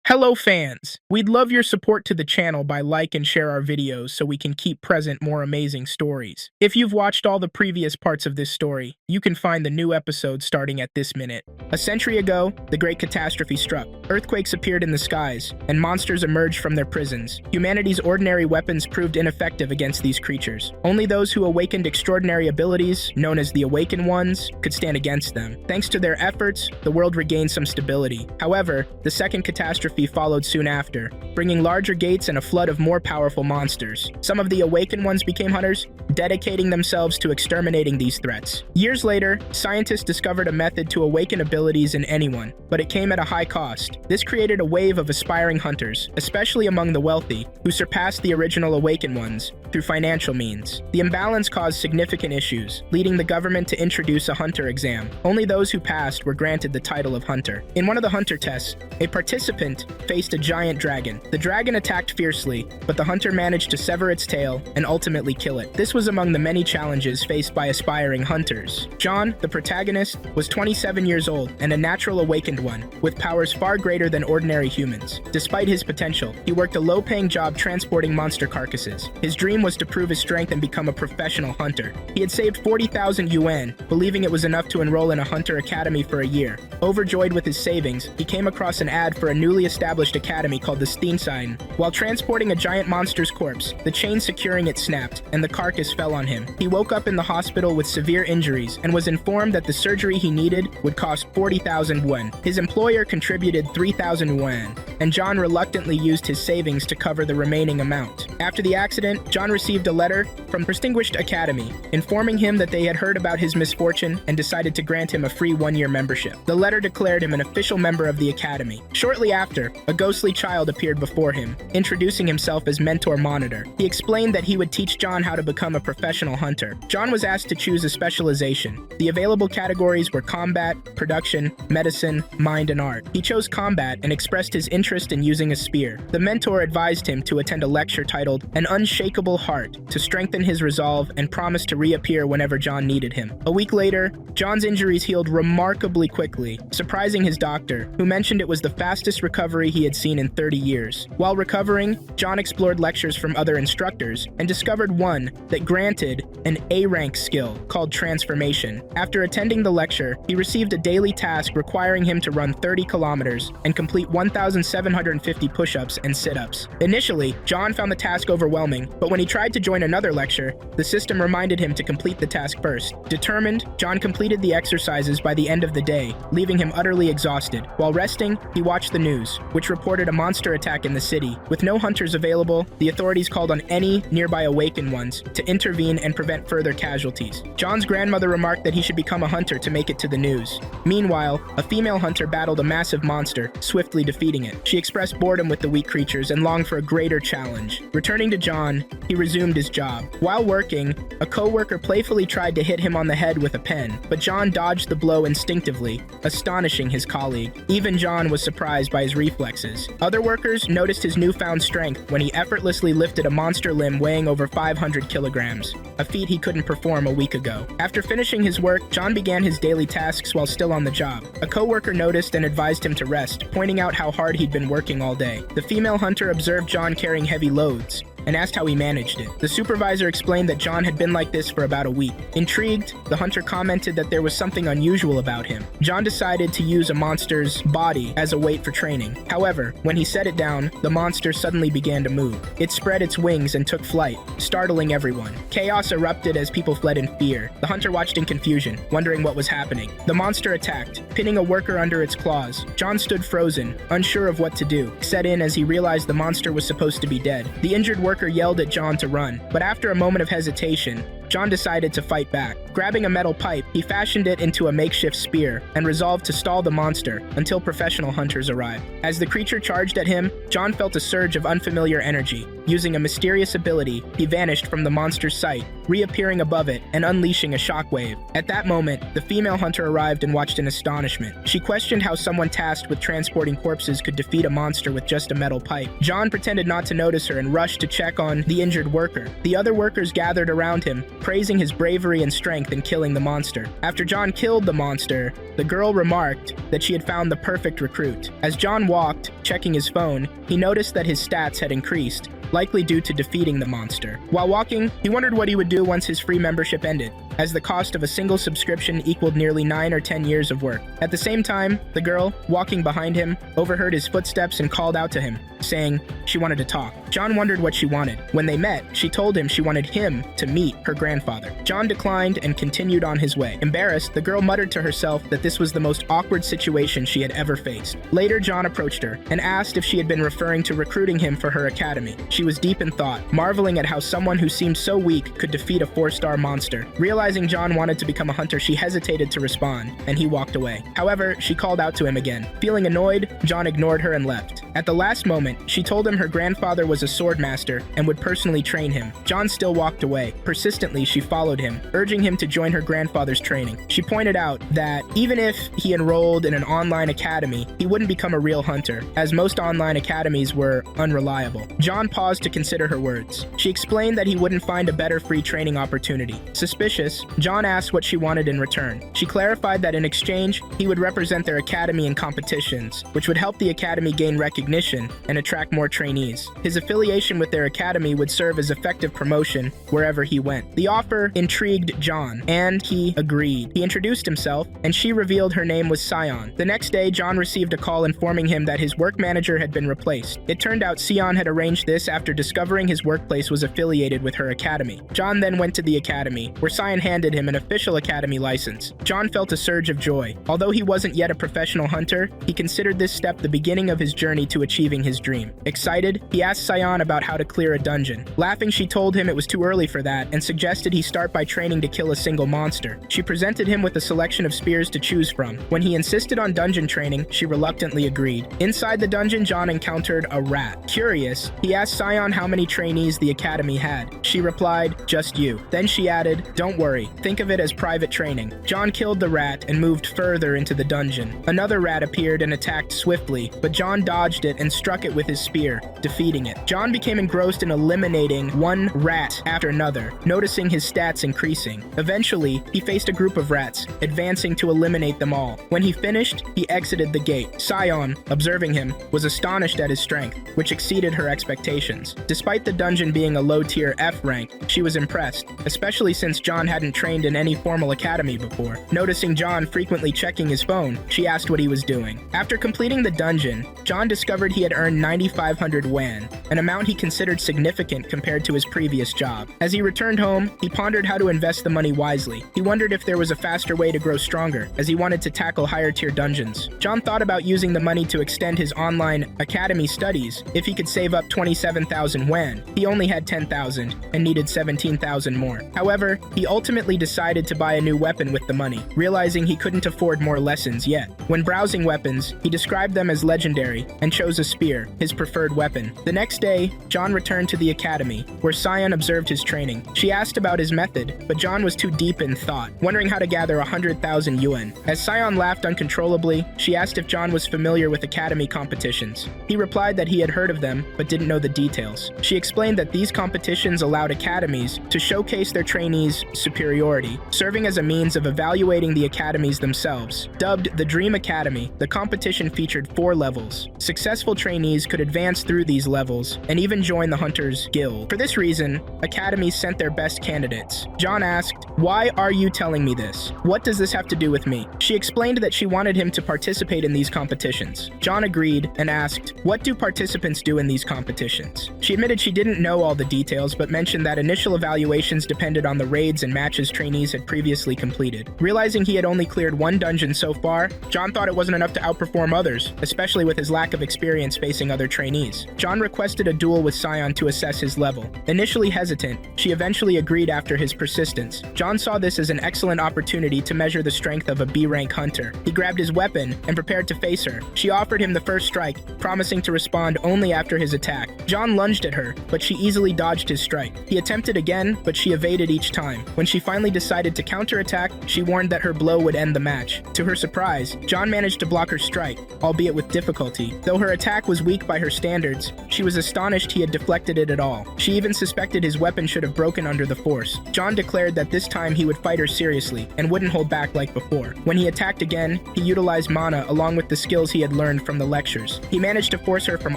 Hello fans! We'd love your support to the channel by like and share our videos so we can keep present more amazing stories. If you've watched all the previous parts of this story, you can find the new episode starting at this minute. A century ago, the Great Catastrophe struck. Earthquakes appeared in the skies, and monsters emerged from their prisons. Humanity's ordinary weapons proved ineffective against these creatures. Only those who awakened extraordinary abilities, known as the Awakened Ones, could stand against them. Thanks to their efforts, the world regained some stability. However, the second catastrophe followed soon after, bringing larger gates and a flood of more powerful monsters. Some of the Awakened Ones became hunters, dedicating themselves to exterminating these threats. Years later, scientists discovered a method to awaken abilities in anyone, but it came at a high cost. This created a wave of aspiring hunters, especially among the wealthy, who surpassed the original Awakened Ones through financial means. The imbalance caused significant issues, leading the government to introduce a hunter exam. Only those who passed were granted the title of hunter. In one of the hunter tests, a participant faced a giant dragon. The dragon attacked fiercely, but the hunter managed to sever its tail and ultimately kill it. This was among the many challenges faced by aspiring hunters. John, the protagonist, was 27 years old and a natural awakened one, with powers far greater than ordinary humans. Despite his potential, he worked a low-paying job transporting monster carcasses. His dream was to prove his strength and become a professional hunter. He had saved 40,000 yuan, believing it was enough to enroll in a hunter academy for a year. Overjoyed with his savings, he came across an ad for a newly established academy called the Steensign. While transporting a giant monster's corpse, the chain securing it snapped, and the carcass fell on him. He woke up in the hospital with severe injuries and was informed that the surgery he needed would cost 40,000 yuan. His employer contributed 3,000 yuan, and John reluctantly used his savings to cover the remaining amount. After the accident, John received a letter from Distinguished Academy, informing him that they had heard about his misfortune and decided to grant him a free one-year membership. The letter declared him an official member of the Academy. Shortly after, a ghostly child appeared before him, introducing himself as Mentor Monitor. He explained that he would teach John how to become a professional hunter. John was asked to choose a specialization. The available categories were combat, production, medicine, mind, and art. He chose combat and expressed his interest in using a spear. The mentor advised him to attend a lecture titled An Unshakable Heart to strengthen his resolve and promised to reappear whenever John needed him. A week later, John's injuries healed remarkably quickly, surprising his doctor, who mentioned it was the fastest recovery he had seen in 30 years. While recovering, John explored lectures from other instructors and discovered one that granted an A-rank skill called Transformation. After attending the lecture, he received a daily task requiring him to run 30 kilometers and complete 1,750 push-ups and sit-ups. Initially, John found the task overwhelming, but when he tried to join another lecture, the system reminded him to complete the task first. Determined, John completed the exercises by the end of the day, leaving him utterly exhausted. While resting, he watched the news, which reported a monster attack in the city. With no hunters available, the authorities called on any nearby Awakened Ones to intervene and prevent further casualties. John's grandmother remarked that he should become a hunter to make it to the news. Meanwhile, a female hunter battled a massive monster, swiftly defeating it. She expressed boredom with the weak creatures and longed for a greater challenge. Returning to John, he resumed his job. While working, a co-worker playfully tried to hit him on the head with a pen, but John dodged the blow instinctively, astonishing his colleague. Even John was surprised by his reflexes. Other workers noticed his newfound strength when he effortlessly lifted a monster limb weighing over 500 kilograms, a feat he couldn't perform a week ago. After finishing his work, John began his daily tasks while still on the job. A co-worker noticed and advised him to rest, pointing out how hard he'd been working all day. The female hunter observed John carrying heavy loads and asked how he managed it. The supervisor explained that John had been like this for about a week. Intrigued, the hunter commented that there was something unusual about him. John decided to use a monster's body as a weight for training. However, when he set it down, the monster suddenly began to move. It spread its wings and took flight, startling everyone. Chaos erupted as people fled in fear. The hunter watched in confusion, wondering what was happening. The monster attacked, pinning a worker under its claws. John stood frozen, unsure of what to do. Set in as he realized the monster was supposed to be dead. The injured worker yelled at John to run, but after a moment of hesitation, John decided to fight back. Grabbing a metal pipe, he fashioned it into a makeshift spear and resolved to stall the monster until professional hunters arrived. As the creature charged at him, John felt a surge of unfamiliar energy. Using a mysterious ability, he vanished from the monster's sight, reappearing above it and unleashing a shockwave. At that moment, the female hunter arrived and watched in astonishment. She questioned how someone tasked with transporting corpses could defeat a monster with just a metal pipe. John pretended not to notice her and rushed to check on the injured worker. The other workers gathered around him, praising his bravery and strength strength in killing the monster. After John killed the monster, the girl remarked that she had found the perfect recruit. As John walked, checking his phone, he noticed that his stats had increased, likely due to defeating the monster. While walking, he wondered what he would do once his free membership ended, as the cost of a single subscription equaled nearly 9 or 10 years of work. At the same time, the girl, walking behind him, overheard his footsteps and called out to him, saying she wanted to talk. John wondered what she wanted. When they met, she told him she wanted him to meet her grandfather. John declined and continued on his way. Embarrassed, the girl muttered to herself that this was the most awkward situation she had ever faced. Later, John approached her and asked if she had been referring to recruiting him for her academy. She was deep in thought, marveling at how someone who seemed so weak could defeat a 4-star monster. Realizing John wanted to become a hunter, she hesitated to respond, and he walked away. However, she called out to him again. Feeling annoyed, John ignored her and left. At the last moment, she told him her grandfather was a sword master and would personally train him. John still walked away. Persistently, she followed him, urging him to join her grandfather's training. She pointed out that even if he enrolled in an online academy, he wouldn't become a real hunter, as most online academies were unreliable. John paused to consider her words. She explained that he wouldn't find a better free training opportunity. Suspicious, John asked what she wanted in return. She clarified that in exchange, he would represent their academy in competitions, which would help the academy gain recognition and attract more trainees. His affiliation with their academy would serve as effective promotion wherever he went. The offer intrigued John, and he agreed. He introduced himself, and she revealed her name was Sion. The next day, John received a call informing him that his work manager had been replaced. It turned out Sion had arranged this after discovering his workplace was affiliated with her academy. John then went to the academy, where Sion handed him an official academy license. John felt a surge of joy. Although he wasn't yet a professional hunter, he considered this step the beginning of his journey to achieving his dream. Excited, he asked Sion about how to clear a dungeon. Laughing, she told him it was too early for that and suggested he start by training to kill a single monster. She presented him with a selection of spears to choose from. When he insisted on dungeon training, she reluctantly agreed. Inside the dungeon, John encountered a rat. Curious, he asked Sion how many trainees the academy had. She replied, "Just you." Then she added, "Don't worry, think of it as private training." John killed the rat and moved further into the dungeon. Another rat appeared and attacked swiftly, but John dodged it and struck it with his spear, defeating it. John became engrossed in eliminating one rat after another, noticing his stats increasing. Eventually, he faced a group of rats, advancing to eliminate them all. When he finished, he exited the gate. Sion, observing him, was astonished at his strength, which exceeded her expectations. Despite the dungeon being a low-tier F rank, she was impressed, especially since John hadn't trained in any formal academy before. Noticing John frequently checking his phone, she asked what he was doing. After completing the dungeon, John discovered he had earned 9,500 wan, an amount he considered significant compared to his previous job. As he returned home, he pondered how to invest the money wisely. He wondered if there was a faster way to grow stronger, as he wanted to tackle higher-tier dungeons. John thought about using the money to extend his online academy studies if he could save up 27,000 wan. He only had 10,000 and needed 17,000 more. However, he ultimately decided to buy a new weapon with the money, realizing he couldn't afford more lessons yet. When browsing weapons, he described them as legendary and chose a spear, his preferred weapon. The next day, John returned to the academy, where Sion observed his training. She asked about his method, but John was too deep in thought, wondering how to gather 100,000 yuan. As Sion laughed uncontrollably, she asked if John was familiar with academy competitions. He replied that he had heard of them, but didn't know the details. She explained that these competitions allowed academies to showcase their trainees' superiority, serving as a means of evaluating the academies themselves. Dubbed the Dream Academy, the competition featured 4 levels. Successful trainees could advance through these levels and even join the Hunters Guild. For this reason, academies sent their best candidates. John asked, "Why are you telling me this? What does this have to do with me?" She explained that she wanted him to participate in these competitions. John agreed and asked, "What do participants do in these competitions?" She admitted she didn't know all the details, but mentioned that initial evaluations depended on the raids and matches trainees had previously completed. Realizing he had only cleared 1 dungeon so far, John thought it wasn't enough to outperform others, especially with his lack of experience facing other trainees. John requested a duel with Sion to assess his level. Initially hesitant, she eventually agreed after his persistence. John saw this as an excellent opportunity to measure the strength of a B-rank hunter. He grabbed his weapon and prepared to face her. She offered him the first strike, promising to respond only after his attack. John lunged at her, but she easily dodged his strike. He attempted again, but she evaded each time. When she she finally decided to counterattack, she warned that her blow would end the match. To her surprise, John managed to block her strike, albeit with difficulty. Though her attack was weak by her standards, she was astonished he had deflected it at all. She even suspected his weapon should have broken under the force. John declared that this time he would fight her seriously and wouldn't hold back like before. When he attacked again, he utilized mana along with the skills he had learned from the lectures. He managed to force her from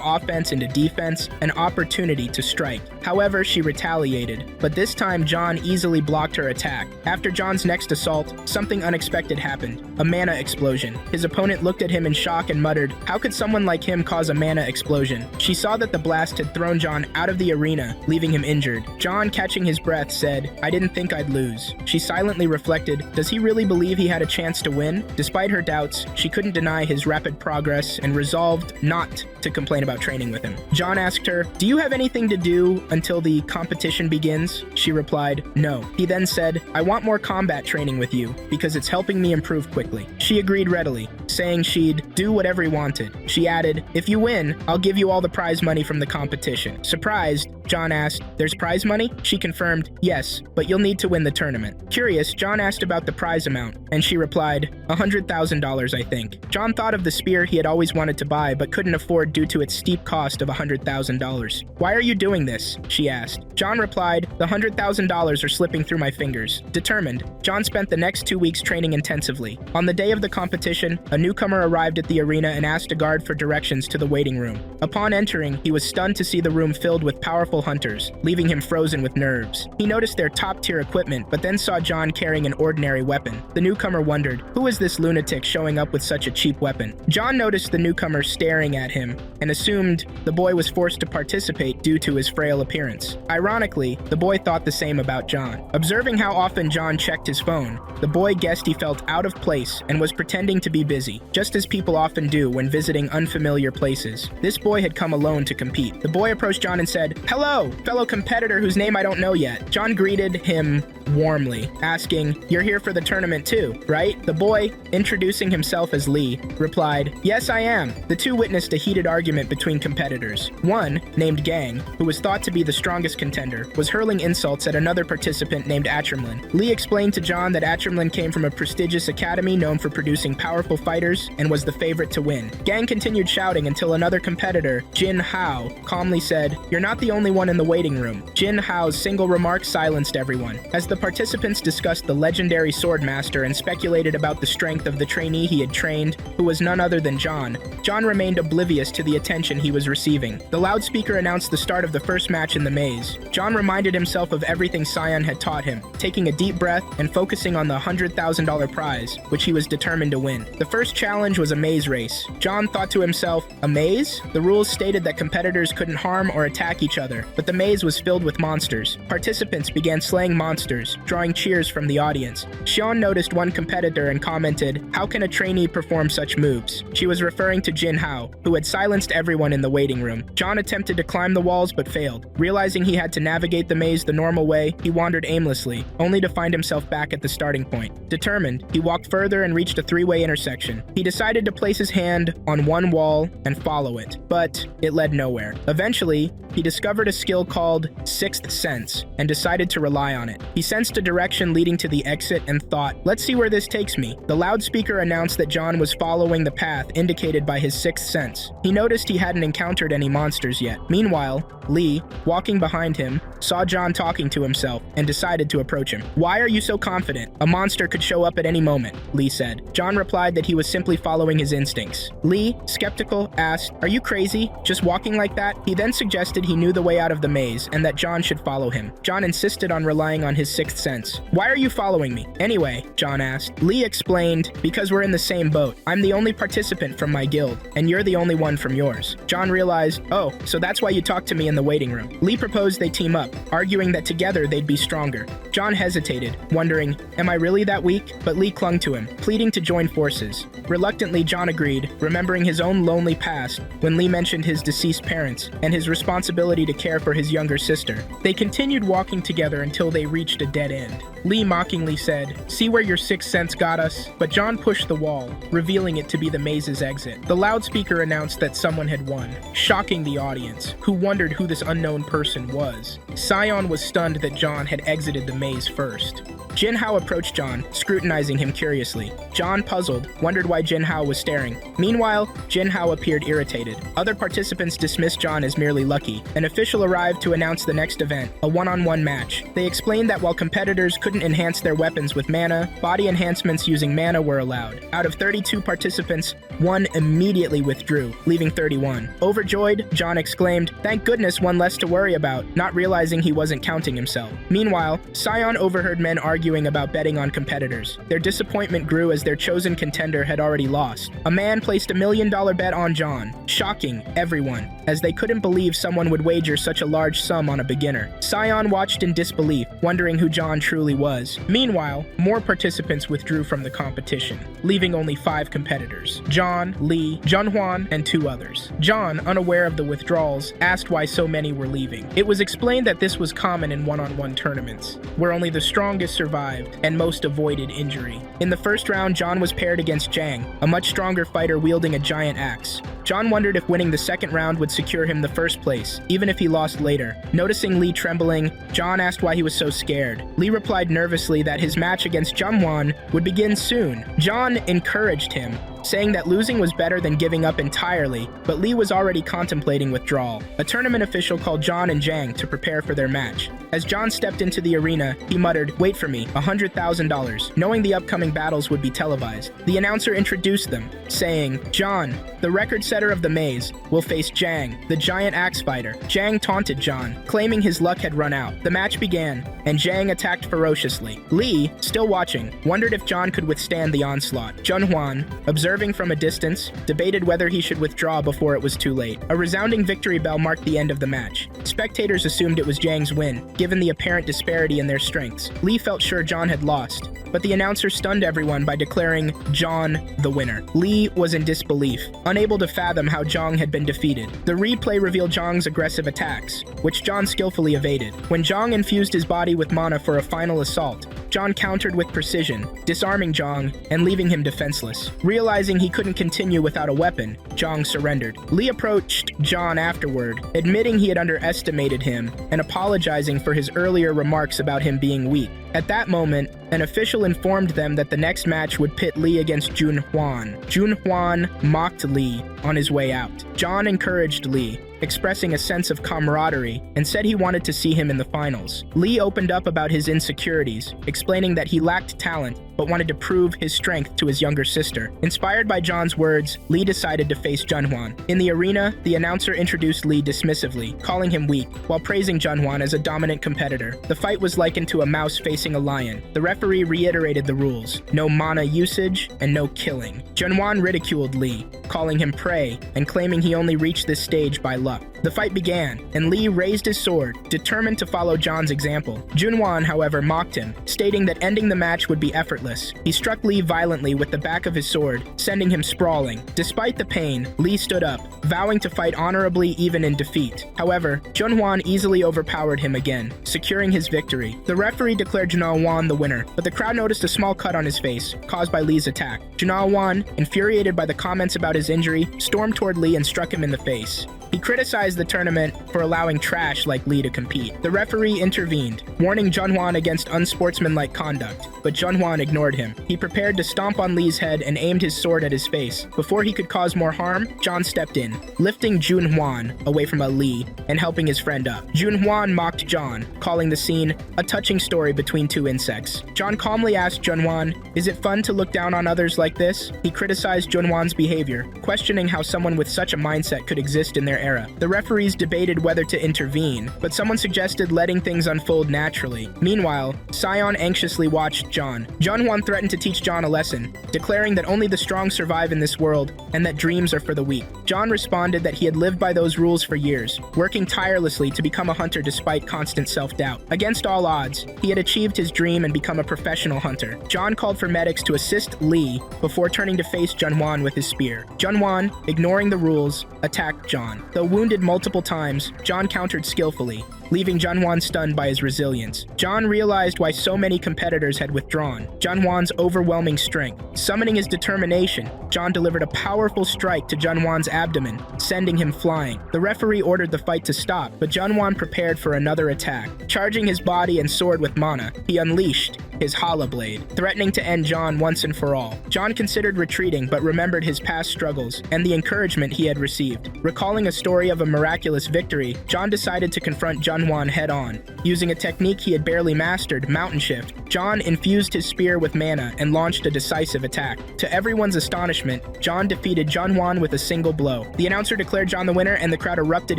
offense into defense, an opportunity to strike. However, she retaliated, but this time John easily blocked her attack. After John's next assault, something unexpected happened, a mana explosion. His opponent looked at him in shock and muttered, "How could someone like him cause a mana explosion?" She saw that the blast had thrown John out of the arena, leaving him injured. John, catching his breath, said, "I didn't think I'd lose." She silently reflected, does he really believe he had a chance to win? Despite her doubts, she couldn't deny his rapid progress and resolved not to complain about training with him. John asked her, "Do you have anything to do until the competition begins?" She replied, "No." He then said, "I want more combat training with you because it's helping me improve quickly." She agreed readily, saying she'd do whatever he wanted. She added, "If you win, I'll give you all the prize money from the competition." Surprised, John asked, "There's prize money?" She confirmed, "Yes, but you'll need to win the tournament." Curious, John asked about the prize amount, and she replied, $100,000, I think. John thought of the spear he had always wanted to buy but couldn't afford due to its steep cost of $100,000. "Why are you doing this?" she asked. John replied, "The $100,000 are slipping through my fingers." Determined, John spent the next 2 weeks training intensively. On the day of the competition, a newcomer arrived at the arena and asked a guard for directions to the waiting room. Upon entering, he was stunned to see the room filled with powerful hunters, leaving him frozen with nerves. He noticed their top-tier equipment, but then saw John carrying an ordinary weapon. The newcomer wondered, who is this lunatic showing up with such a cheap weapon? John noticed the newcomer staring at him and assumed the boy was forced to participate due to his frail appearance. Ironically, the boy thought the same about John. Observing how often John checked his phone, the boy guessed he felt out of place and was pretending to be busy, just as people often do when visiting unfamiliar places. This boy had come alone to compete. The boy approached John and said, "Hello, fellow competitor whose name I don't know yet." John greeted him warmly, asking, "You're here for the tournament too, right?" The boy, introducing himself as Lee, replied, "Yes, I am." The two witnessed a heated argument between competitors. One, named Gang, who was thought to be the strongest contender, was hurling insults at another participant named Atrimlin. Lee explained to John that Atrimlin came from a prestigious academy known for producing powerful fighters and was the favorite to win. Gang continued shouting until another competitor, Jin Hao, calmly said, "You're not the only one in the waiting room." Jin Hao's single remark silenced everyone. As the participants discussed the legendary swordmaster and speculated about the strength of the trainee he had trained, who was none other than John, John remained oblivious to the attention he was receiving. The loudspeaker announced the start of the first match in the maze. John reminded himself of everything Sion had taught him, taking a deep breath and focusing on the $100,000 prize, which he was determined to win. The first challenge was a maze race. John thought to himself, a maze? The rules stated that competitors couldn't harm or attack each other, but the maze was filled with monsters. Participants began slaying monsters, drawing cheers from the audience. Xion noticed one competitor and commented, "How can a trainee perform such moves?" She was referring to Jin Hao, who had silenced everyone in the waiting room. John attempted to climb the walls but failed. Realizing he had to navigate the maze the normal way, he wandered aimlessly, only to find himself back at the starting point. Determined, he walked further and reached a three-way intersection. He decided to place his hand on one wall and follow it, but it led nowhere. Eventually, he discovered a skill called Sixth Sense and decided to rely on it. He sensed a direction leading to the exit and thought, "Let's see where this takes me." The loudspeaker announced that John was following the path indicated by his sixth sense. He noticed he hadn't encountered any monsters yet. Meanwhile, Lee, walking behind him, saw John talking to himself and decided to approach him. "Why are you so confident? A monster could show up at any moment," Lee said. John replied that he was simply following his instincts. Lee, skeptical, asked, "Are you crazy? Just walking like that?" He then suggested he knew the way out of the maze and that John should follow him. John insisted on relying on his sixth sense. "Why are you following me?" "Anyway," John asked. Lee explained, "Because we're in the same boat. I'm the only participant from my guild, and you're the only one from yours." John realized, "Oh, so that's why you talked to me in the waiting room." Lee proposed they team up, arguing that together they'd be stronger. John hesitated, wondering, am I really that weak? But Lee clung to him, pleading to join forces. Reluctantly, John agreed, remembering his own lonely past when Lee mentioned his deceased parents and his responsibility to care for his younger sister. They continued walking together until they reached a dead end. Lee mockingly said, "See where your sixth sense got us?" But John pushed the wall, revealing it to be the maze's exit. The loudspeaker announced that someone had won, shocking the audience, who wondered who this unknown person was. Sion was stunned that John had exited the maze first. Jinhao approached John, scrutinizing him curiously. John, puzzled, wondered why Jinhao was staring. Meanwhile, Jinhao appeared irritated. Other participants dismissed John as merely lucky. An official arrived to announce the next event, a one-on-one match. They explained that while competitors couldn't enhance their weapons with mana, body enhancements using mana were allowed. Out of 32 participants, one immediately withdrew, leaving 31. Overjoyed, John exclaimed, "Thank goodness, one less to worry about," not realizing he wasn't counting himself. Meanwhile, Sion overheard men arguing about betting on competitors. Their disappointment grew as their chosen contender had already lost. A man placed $1 million bet on John, shocking everyone, as they couldn't believe someone would wager such a large sum on a beginner. Sion watched in disbelief, wondering who John truly was. Meanwhile, more participants withdrew from the competition, leaving only 5 competitors: John, Lee, Junhwan, and 2 others. John, unaware of the withdrawals, asked why so many were leaving. It was explained that this was common in one-on-one tournaments, where only the strongest survived and most avoided injury. In the first round, John was paired against Jang, a much stronger fighter wielding a giant axe. John wondered if winning the second round would secure him the first place, even if he lost later. Noticing Lee trembling, John asked why he was so scared. Lee replied nervously that his match against Junhwan would begin soon. John encouraged him, saying that losing was better than giving up entirely, but Lee was already contemplating withdrawal. A tournament official called John and Jang to prepare for their match. As John stepped into the arena, he muttered, "Wait for me, $100,000, knowing the upcoming battles would be televised. The announcer introduced them, saying, "John, the record setter of the maze, will face Jang, the giant axe fighter." Jang taunted John, claiming his luck had run out. The match began, and Jang attacked ferociously. Lee, still watching, wondered if John could withstand the onslaught. Junhwan, observing from a distance, debated whether he should withdraw before it was too late. A resounding victory bell marked the end of the match. Spectators assumed it was Jang's win, given the apparent disparity in their strengths. Lee felt sure John had lost, but the announcer stunned everyone by declaring John the winner. Lee was in disbelief, unable to fathom how Jang had been defeated. The replay revealed Jang's aggressive attacks, which John skillfully evaded. When Jang infused his body with mana for a final assault, John countered with precision, disarming Jang and leaving him defenseless. Realizing he couldn't continue without a weapon, Jang surrendered. Lee approached John afterward, admitting he had underestimated him and apologizing for his earlier remarks about him being weak. At that moment, an official informed them that the next match would pit Lee against Junhwan. Junhwan mocked Lee on his way out. John encouraged Lee, expressing a sense of camaraderie, and said he wanted to see him in the finals. Lee opened up about his insecurities, explaining that he lacked talent but wanted to prove his strength to his younger sister. Inspired by John's words, Lee decided to face Junhwan. In the arena, the announcer introduced Lee dismissively, calling him weak, while praising Junhwan as a dominant competitor. The fight was likened to a mouse facing a lion. The referee reiterated the rules: no mana usage and no killing. Junhwan ridiculed Lee, calling him prey and claiming he only reached this stage by luck. The fight began, and Lee raised his sword, determined to follow John's example. Junhwan, however, mocked him, stating that ending the match would be effortless. He struck Lee violently with the back of his sword, sending him sprawling. Despite the pain, Lee stood up, vowing to fight honorably even in defeat. However, Junhwan easily overpowered him again, securing his victory. The referee declared Junhwan the winner, but the crowd noticed a small cut on his face, caused by Lee's attack. Junhwan, infuriated by the comments about his injury, stormed toward Lee and struck him in the face. He criticized the tournament for allowing trash like Lee to compete. The referee intervened, warning Junhwan against unsportsmanlike conduct, but Junhwan ignored him. He prepared to stomp on Lee's head and aimed his sword at his face. Before he could cause more harm, John stepped in, lifting Junhwan away from Lee and helping his friend up. Junhwan mocked John, calling the scene a touching story between two insects. John calmly asked Junhwan, "Is it fun to look down on others like this?" He criticized Junhwan's behavior, questioning how someone with such a mindset could exist in their era. The referees debated whether to intervene, but someone suggested letting things unfold naturally. Meanwhile, Sion anxiously watched John. Junhwan threatened to teach John a lesson, declaring that only the strong survive in this world and that dreams are for the weak. John responded that he had lived by those rules for years, working tirelessly to become a hunter despite constant self-doubt. Against all odds, he had achieved his dream and become a professional hunter. John called for medics to assist Lee before turning to face Junhwan with his spear. Junhwan, ignoring the rules, attacked John. Though wounded multiple times, John countered skillfully, leaving Junhwan stunned by his resilience. John realized why so many competitors had withdrawn: Junhwan's overwhelming strength. Summoning his determination, John delivered a powerful strike to Junhwan's abdomen, sending him flying. The referee ordered the fight to stop, but Junhwan prepared for another attack. Charging his body and sword with mana, he unleashed his Hala blade, threatening to end John once and for all. John considered retreating but remembered his past struggles and the encouragement he had received. Recalling a story of a miraculous victory, John decided to confront Junhwan head-on. Using a technique he had barely mastered, Mountain Shift, John infused his spear with mana and launched a decisive attack. To everyone's astonishment, John defeated Junhwan with a single blow. The announcer declared John the winner and the crowd erupted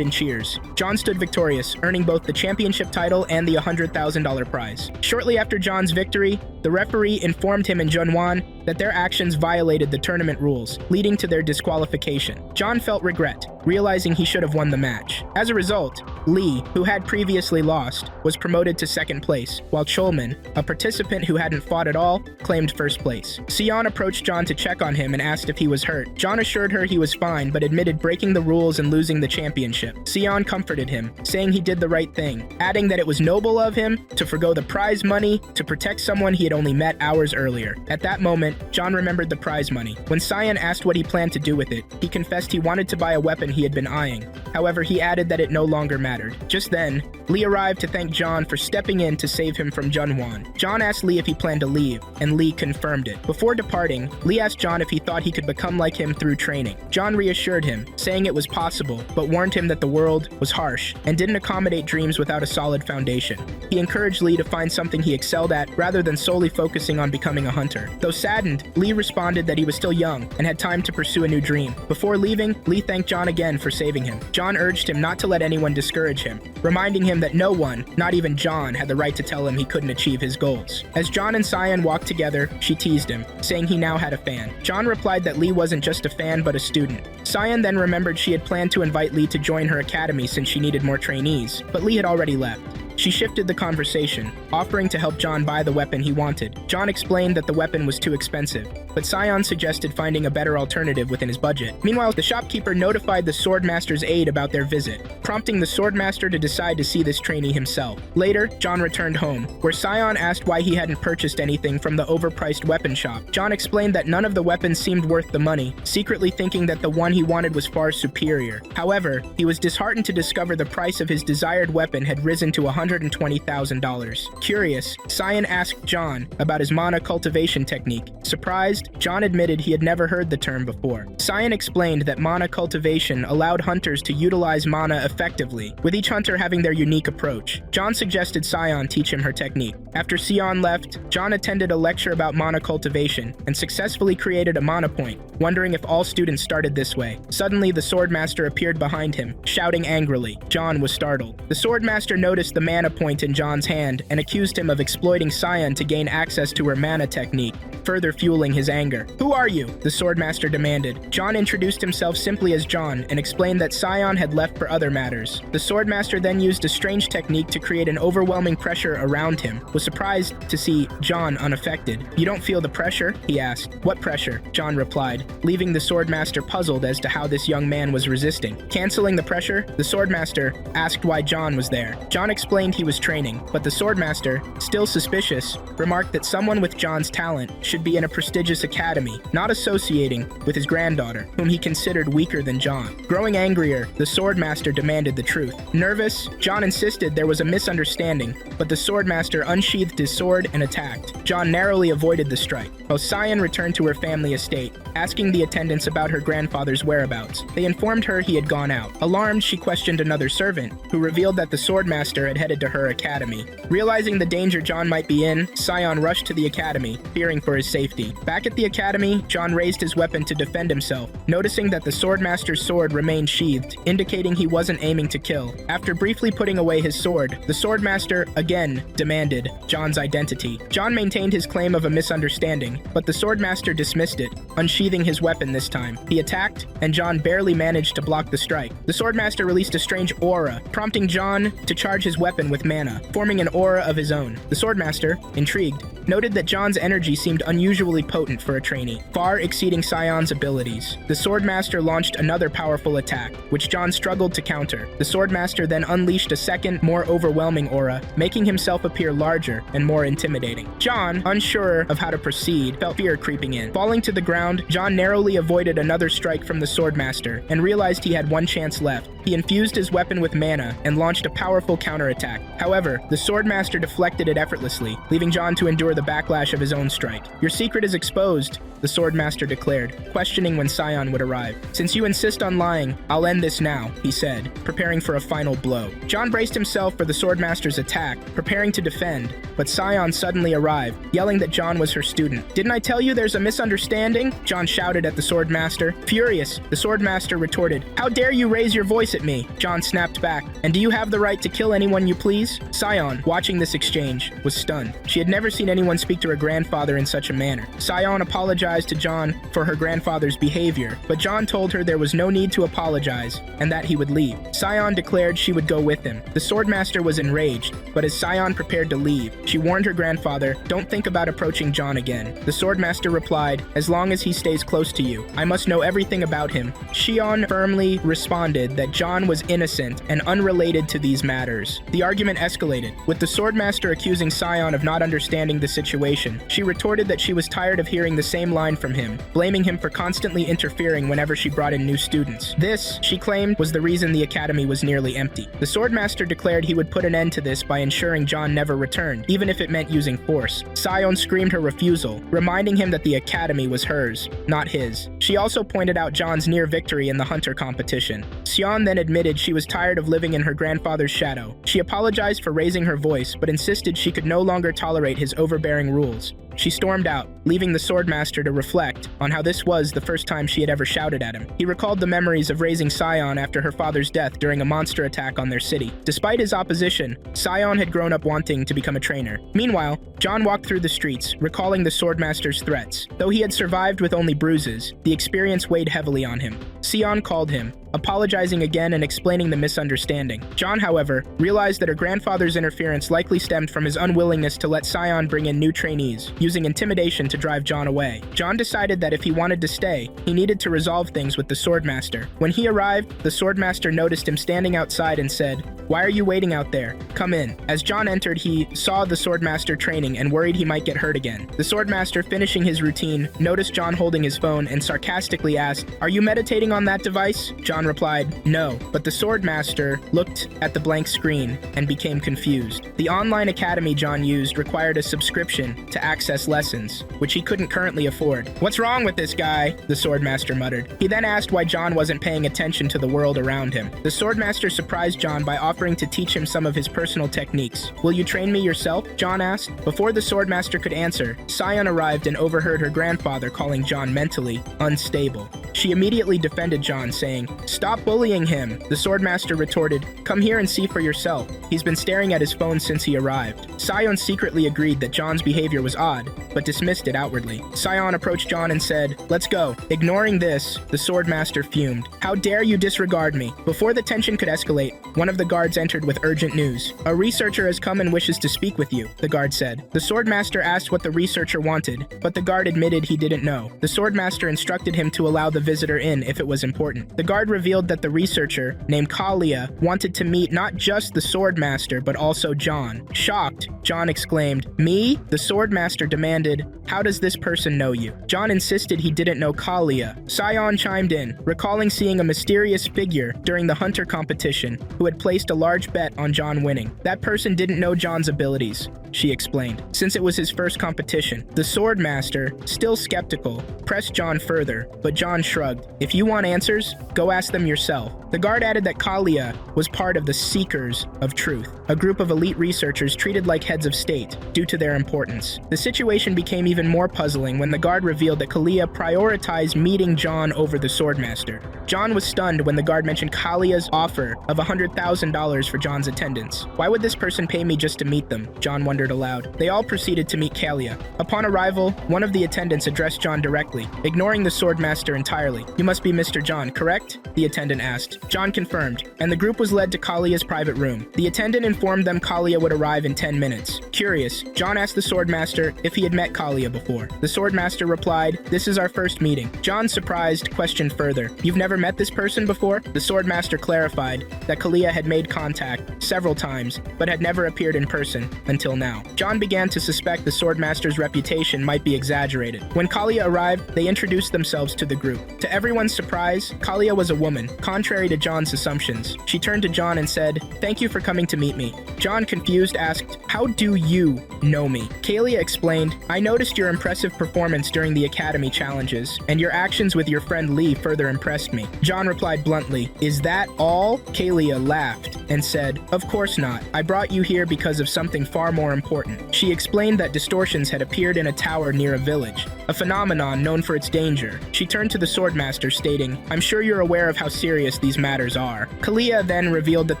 in cheers. John stood victorious, earning both the championship title and the $100,000 prize. Shortly after John's victory, the referee informed him and Junhwan that their actions violated the tournament rules, leading to their disqualification. John felt regret, realizing he should have won the match. As a result, Lee, who had previously lost, was promoted to second place, while Cholman, a participant who hadn't fought at all, claimed first place. Sion approached John to check on him and asked if he was hurt. John assured her he was fine, but admitted breaking the rules and losing the championship. Sion comforted him, saying he did the right thing, adding that it was noble of him to forgo the prize money to protect someone he had only met hours earlier. At that moment, John remembered the prize money. When Sion asked what he planned to do with it, he confessed he wanted to buy a weapon he had been eyeing. However, he added that it no longer mattered. Just then, Lee arrived to thank John for stepping in to save him from Junhwan. John asked Lee if he planned to leave, and Lee confirmed it. Before departing, Lee asked John if he thought he could become like him through training. John reassured him, saying it was possible, but warned him that the world was harsh and didn't accommodate dreams without a solid foundation. He encouraged Lee to find something he excelled at rather than solely focusing on becoming a hunter. Though saddened, Lee responded that he was still young and had time to pursue a new dream. Before leaving, Lee thanked John again for saving him. John urged him not to let anyone discourage him, reminding him that no one, not even John, had the right to tell him he couldn't achieve his goals. As John and Sion walked together, she teased him, saying he now had a fan. John replied that Lee wasn't just a fan but a student. Sion then remembered she had planned to invite Lee to join her academy since she needed more trainees, but Lee had already left. She shifted the conversation, offering to help John buy the weapon he wanted. John explained that the weapon was too expensive, but Sion suggested finding a better alternative within his budget. Meanwhile, the shopkeeper notified the Swordmaster's aide about their visit, prompting the Swordmaster to decide to see this trainee himself. Later, John returned home, where Sion asked why he hadn't purchased anything from the overpriced weapon shop. John explained that none of the weapons seemed worth the money, secretly thinking that the one he wanted was far superior. However, he was disheartened to discover the price of his desired weapon had risen to $120,000. Curious, Sion asked John about his mana cultivation technique. Surprised, John admitted he had never heard the term before. Sion explained that mana cultivation allowed hunters to utilize mana effectively, with each hunter having their unique approach. John suggested Sion teach him her technique. After Sion left, John attended a lecture about mana cultivation and successfully created a mana point, wondering if all students started this way. Suddenly, the Swordmaster appeared behind him, shouting angrily. John was startled. The Swordmaster noticed the mana point in John's hand and accused him of exploiting Sion to gain access to her mana technique, further fueling his anger. "Who are you?" the Swordmaster demanded. John introduced himself simply as John and explained that Sion had left for other matters. The Swordmaster then used a strange technique to create an overwhelming pressure around him, was surprised to see John unaffected. "You don't feel the pressure?" he asked. "What pressure?" John replied, leaving the Swordmaster puzzled as to how this young man was resisting. Canceling the pressure, the Swordmaster asked why John was there. John explained he was training, but the Swordmaster, still suspicious, remarked that someone with John's talent should be in a prestigious academy, not associating with his granddaughter, whom he considered weaker than John. Growing angrier, the Swordmaster demanded the truth. Nervous, John insisted there was a misunderstanding, but the Swordmaster unsheathed his sword and attacked. John narrowly avoided the strike. Sion returned to her family estate, asking the attendants about her grandfather's whereabouts. They informed her he had gone out. Alarmed, she questioned another servant, who revealed that the Swordmaster had headed to her academy. Realizing the danger John might be in, Sion rushed to the academy, fearing for his safety. Back at the academy, John raised his weapon to defend himself, noticing that the Swordmaster's sword remained sheathed, indicating he wasn't aiming to kill. After briefly putting away his sword, the Swordmaster again demanded John's identity. John maintained his claim of a misunderstanding, but the Swordmaster dismissed it, unsheathing his weapon this time. He attacked, and John barely managed to block the strike. The Swordmaster released a strange aura, prompting John to charge his weapon with mana, forming an aura of his own. The Swordmaster, intrigued, noted that John's energy seemed unusually potent for a trainee, far exceeding Sion's abilities. The Swordmaster launched another powerful attack, which John struggled to counter. The Swordmaster then unleashed a second, more overwhelming aura, making himself appear larger and more intimidating. John, unsure of how to proceed, felt fear creeping in. Falling to the ground, John narrowly avoided another strike from the Swordmaster and realized he had one chance left. He infused his weapon with mana and launched a powerful counterattack. However, the Swordmaster deflected it effortlessly, leaving John to endure the backlash of his own strike. "Your secret is exposed," the Swordmaster declared, questioning when Sion would arrive. "Since you insist on lying, I'll end this now," he said, preparing for a final blow. John braced himself for the Swordmaster's attack, preparing to defend, but Sion suddenly arrived, yelling that John was her student. "Didn't I tell you there's a misunderstanding?" John shouted at the Swordmaster. Furious, the Swordmaster retorted, "How dare you raise your voice at me?" John snapped back, "And do you have the right to kill anyone you please?" Sion, watching this exchange, was stunned. She had never seen anyone speak to her grandfather in such a manner. Sion apologized to John for her grandfather's behavior, but John told her there was no need to apologize and that he would leave. Sion declared she would go with him. The Swordmaster was enraged, but as Sion prepared to leave, she warned her grandfather, "Don't think about approaching John again." The Swordmaster replied, "As long as he stays close to you, I must know everything about him." Sion firmly responded that John was innocent and unrelated to these matters. The argument escalated, with the Swordmaster accusing Sion of not understanding the situation. She retorted that she was tired of hearing the same line from him, blaming him for constantly interfering whenever she brought in new students. This, she claimed, was the reason the academy was nearly empty. The Swordmaster declared he would put an end to this by ensuring John never returned, even if it meant using force. Sion screamed her refusal, reminding him that the academy was hers, not his. She also pointed out John's near victory in the hunter competition. Sion then admitted she was tired of living in her grandfather's shadow. She apologized for raising her voice, but insisted she could no longer tolerate his overbearing rules. She stormed out, leaving the Swordmaster to reflect on how this was the first time she had ever shouted at him. He recalled the memories of raising Sion after her father's death during a monster attack on their city. Despite his opposition, Sion had grown up wanting to become a trainer. Meanwhile, John walked through the streets, recalling the Swordmaster's threats. Though he had survived with only bruises, the experience weighed heavily on him. Sion called him, apologizing again and explaining the misunderstanding. John, however, realized that her grandfather's interference likely stemmed from his unwillingness to let Sion bring in new trainees, using intimidation to drive John away. John decided that if he wanted to stay, he needed to resolve things with the Swordmaster. When he arrived, the Swordmaster noticed him standing outside and said, "Why are you waiting out there? Come in." As John entered, he saw the Swordmaster training and worried he might get hurt again. The Swordmaster, finishing his routine, noticed John holding his phone and sarcastically asked, "Are you meditating on that device?" John replied, "No," but the Swordmaster looked at the blank screen and became confused. The online academy John used required a subscription to access lessons, which he couldn't currently afford. "What's wrong with this guy?" the Swordmaster muttered. He then asked why John wasn't paying attention to the world around him. The Swordmaster surprised John by offering to teach him some of his personal techniques. "Will you train me yourself?" John asked. Before the Swordmaster could answer, Sion arrived and overheard her grandfather calling John mentally unstable. She immediately defended John, saying, "Stop bullying him." The Swordmaster retorted, "Come here and see for yourself. He's been staring at his phone since he arrived." Sion secretly agreed that John's behavior was odd, but dismissed it outwardly. Sion approached John and said, "Let's go." Ignoring this, the Swordmaster fumed. "How dare you disregard me?" Before the tension could escalate, one of the guards entered with urgent news. "A researcher has come and wishes to speak with you," the guard said. The Swordmaster asked what the researcher wanted, but the guard admitted he didn't know. The Swordmaster instructed him to allow the visitor in if it was important. The guard revealed that the researcher, named Kalia, wanted to meet not just the Swordmaster, but also John. Shocked, John exclaimed, "Me?" The Swordmaster demanded, "How does this person know you?" John insisted he didn't know Kalia. Sion chimed in, recalling seeing a mysterious figure during the hunter competition who had placed a large bet on John winning. That person didn't know John's abilities, she explained, since it was his first competition. The Swordmaster, still skeptical, pressed John further, but John shrugged. "If you want answers, go ask them yourself." The guard added that Kalia was part of the Seekers of Truth, a group of elite researchers treated like heads of state due to their importance. The situation became even more puzzling when the guard revealed that Kalia prioritized meeting John over the Swordmaster. John was stunned when the guard mentioned Kalia's offer of $100,000 for John's attendance. "Why would this person pay me just to meet them?" John wondered wondered aloud. They all proceeded to meet Kalia. Upon arrival, one of the attendants addressed John directly, ignoring the Swordmaster entirely. "You must be Mr. John, correct?" the attendant asked. John confirmed, and the group was led to Kalia's private room. The attendant informed them Kalia would arrive in 10 minutes. Curious, John asked the Swordmaster if he had met Kalia before. The Swordmaster replied, "This is our first meeting." John, surprised, questioned further, "You've never met this person before?" The Swordmaster clarified that Kalia had made contact several times, but had never appeared in person until now. John began to suspect the Swordmaster's reputation might be exaggerated. When Kalia arrived, they introduced themselves to the group. To everyone's surprise, Kalia was a woman, contrary to John's assumptions. She turned to John and said, "Thank you for coming to meet me." John, confused, asked, "How do you know me?" Kalia explained, "I noticed your impressive performance during the Academy challenges, and your actions with your friend Lee further impressed me." John replied bluntly, "Is that all?" Kalia laughed and said, "Of course not. I brought you here because of something far more important." She explained that distortions had appeared in a tower near a village, a phenomenon known for its danger. She turned to the Swordmaster, stating, "I'm sure you're aware of how serious these matters are." Kalia then revealed that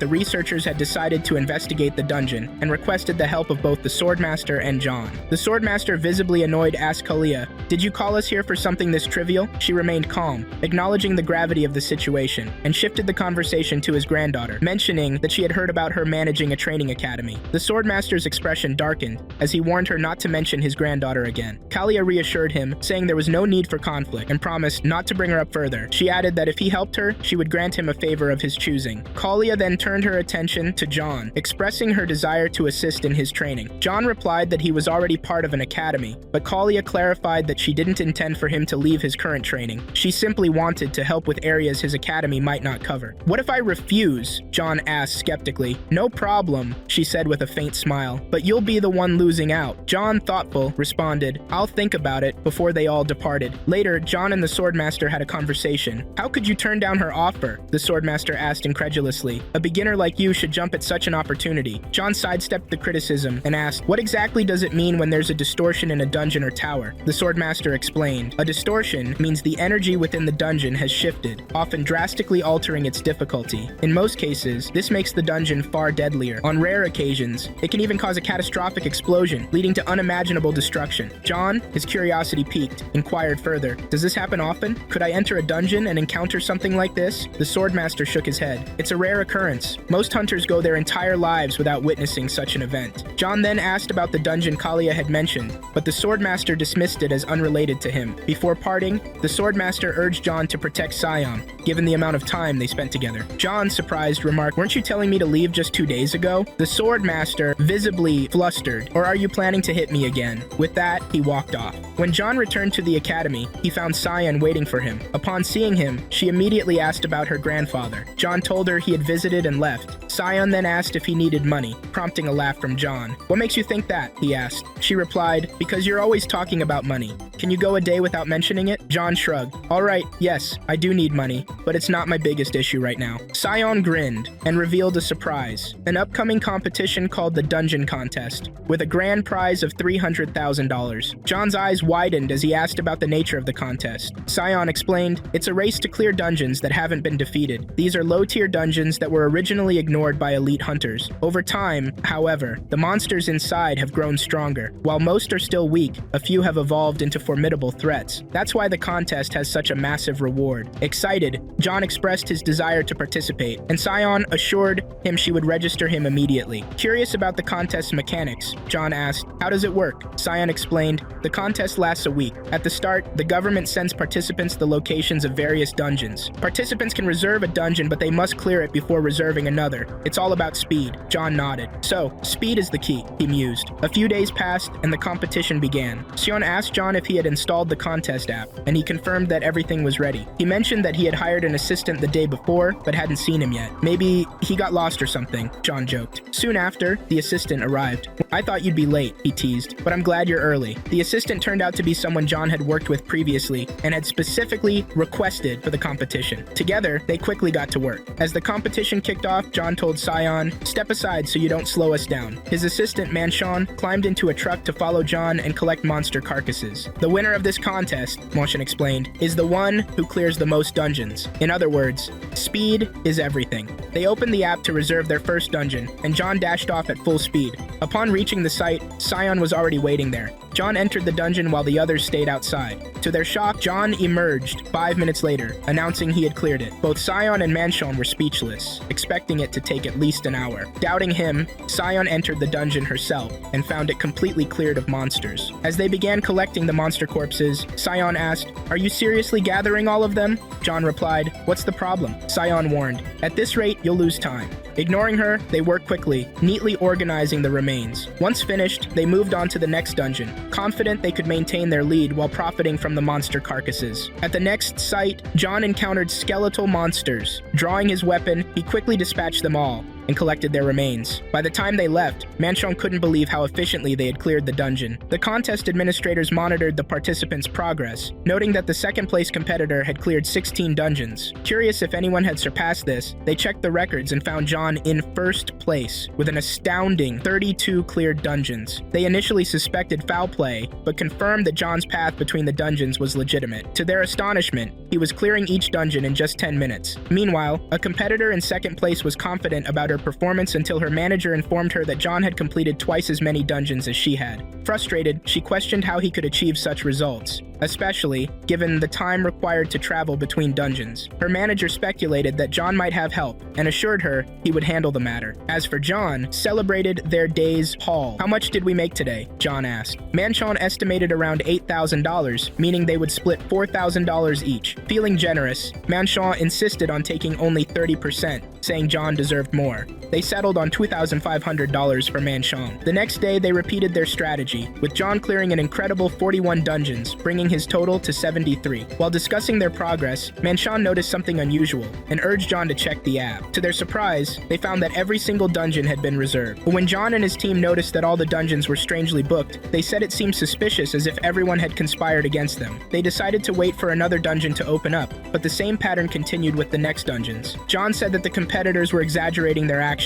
the researchers had decided to investigate the dungeon and requested the help of both the Swordmaster and John. The Swordmaster, visibly annoyed, asked Kalia, "Did you call us here for something this trivial?" She remained calm, acknowledging the gravity of the situation, and shifted the conversation to his granddaughter, mentioning that she had heard about her managing a training academy. The Swordmaster's expression darkened as he warned her not to mention his granddaughter again. Kalia reassured him, saying there was no need for conflict, and promised not to bring her up further. She added that if he helped her, she would grant him a favor of his choosing. Kalia then turned her attention to John, expressing her desire to assist in his training. John replied that he was already part of an academy, but Kalia clarified that she didn't intend for him to leave his current training. She simply wanted to help with areas his academy might not cover. "What if I refuse?" John asked skeptically. "No problem," she said with a faint smile, "but you'll be the one losing out." John, thoughtful, responded, "I'll think about it," before they all departed. Later, John and the Swordmaster had a conversation. "How could you turn down her offer?" the Swordmaster asked incredulously. "A beginner like you should jump at such an opportunity." John sidestepped the criticism and asked, "What exactly does it mean when there's a distortion in a dungeon or tower?" The Swordmaster explained, "A distortion means the energy within the dungeon has shifted, often drastically altering its difficulty. In most cases, this makes the dungeon far deadlier. On rare occasions, it can even cause a catastrophic explosion, leading to unimaginable destruction." John, his curiosity piqued, inquired further, "Does this happen often? Could I enter a dungeon and encounter something like this?" The Swordmaster shook his head. "It's a rare occurrence. Most hunters go their entire lives without witnessing such an event." John then asked about the dungeon Kalia had mentioned, but the Swordmaster dismissed it as unrelated to him. Before parting, the Swordmaster urged John to protect Sion, given the amount of time they spent together. John, surprised, remarked, "Weren't you telling me to leave just 2 days ago?" The Swordmaster, visibly flustered, "Or are you planning to hit me again?" With that, he walked off. When John returned to the academy, he found Sion waiting for him. Upon seeing him, she immediately asked about her grandfather. John told her he had visited and left. Sion then asked if he needed money, prompting a laugh from John. "What makes you think that?" he asked. She replied, "Because you're always talking about money. Can you go a day without mentioning it?" John shrugged. "All right, yes, I do need money, but it's not my biggest issue right now." Sion grinned and revealed a surprise, an upcoming competition called the Dungeon Contest, with a grand prize of $300,000. John's eyes widened as he asked about the nature of the contest. Sion explained, "It's a race to clear dungeons that haven't been defeated. These are low-tier dungeons that were originally ignored by elite hunters. Over time, however, the monsters inside have grown stronger. While most are still weak, a few have evolved into formidable threats. That's why the contest has such a massive reward." Excited, John expressed his desire to participate, and Sion assured him she would register him immediately. Curious about the contest's mechanics, John asked, "How does it work?" Sion explained, "The contest lasts a week. At the start, the government sends participants the locations of various dungeons. Participants can reserve a dungeon, but they must clear it before reserving another. It's all about speed." John nodded. "So, speed is the key," he mused. A few days passed, and the competition began. Sion asked John if he had installed the contest app, and he confirmed that everything was ready. He mentioned that he had hired an assistant the day before, but hadn't seen him yet. "Maybe he got lost or something," John joked. Soon after, the assistant arrived. "I thought you'd be late," he teased, "but I'm glad you're early." The assistant turned out to be someone John had worked with previously and had specifically requested for the competition. Together, they quickly got to work. As the competition kicked off, John told Sion, "Step aside so you don't slow us down." His assistant, Manchon, climbed into a truck to follow John and collect monster carcasses. "The winner of this contest," Manchon explained, "is the one who clears the most dungeons. In other words, speed is everything." They opened the app to reserve their first dungeon, and John dashed off at full speed. Upon reaching the site, Sion was already waiting there. John entered the dungeon while the others stayed outside. To their shock, John emerged 5 minutes later, announcing he had cleared it. Both Sion and Manchon were speechless, expecting it to take at least an hour. Doubting him, Sion entered the dungeon herself and found it completely cleared of monsters. As they began collecting the monster corpses, Sion asked, "Are you seriously gathering all of them?" John replied, "What's the problem?" Sion warned, "At this rate, you'll lose time." Ignoring her, they worked quickly, neatly organizing the remains. Once finished, they moved on to the next dungeon, confident they could maintain their lead while profiting from the monster carcasses. At the next site, John encountered skeletal monsters. Drawing his weapon, he quickly dispatched them all and collected their remains. By the time they left, Manchon couldn't believe how efficiently they had cleared the dungeon. The contest administrators monitored the participants' progress, noting that the second-place competitor had cleared 16 dungeons. Curious if anyone had surpassed this, they checked the records and found John in first place, with an astounding 32 cleared dungeons. They initially suspected foul play, but confirmed that John's path between the dungeons was legitimate. To their astonishment, he was clearing each dungeon in just 10 minutes. Meanwhile, a competitor in second place was confident about her performance until her manager informed her that John had completed twice as many dungeons as she had. Frustrated, she questioned how he could achieve such results, especially given the time required to travel between dungeons. Her manager speculated that John might have help and assured her he would handle the matter. As for John, celebrated their day's haul. "How much did we make today?" John asked. Manchon estimated around $8,000, meaning they would split $4,000 each. Feeling generous, Manchon insisted on taking only 30%, saying John deserved more. They settled on $2,500 for Manchon. The next day, they repeated their strategy, with John clearing an incredible 41 dungeons, bringing his total to 73. While discussing their progress, Manchon noticed something unusual and urged John to check the app. To their surprise, they found that every single dungeon had been reserved. But when John and his team noticed that all the dungeons were strangely booked, they said it seemed suspicious, as if everyone had conspired against them. They decided to wait for another dungeon to open up, but the same pattern continued with the next dungeons. John said that the competitors were exaggerating their actions.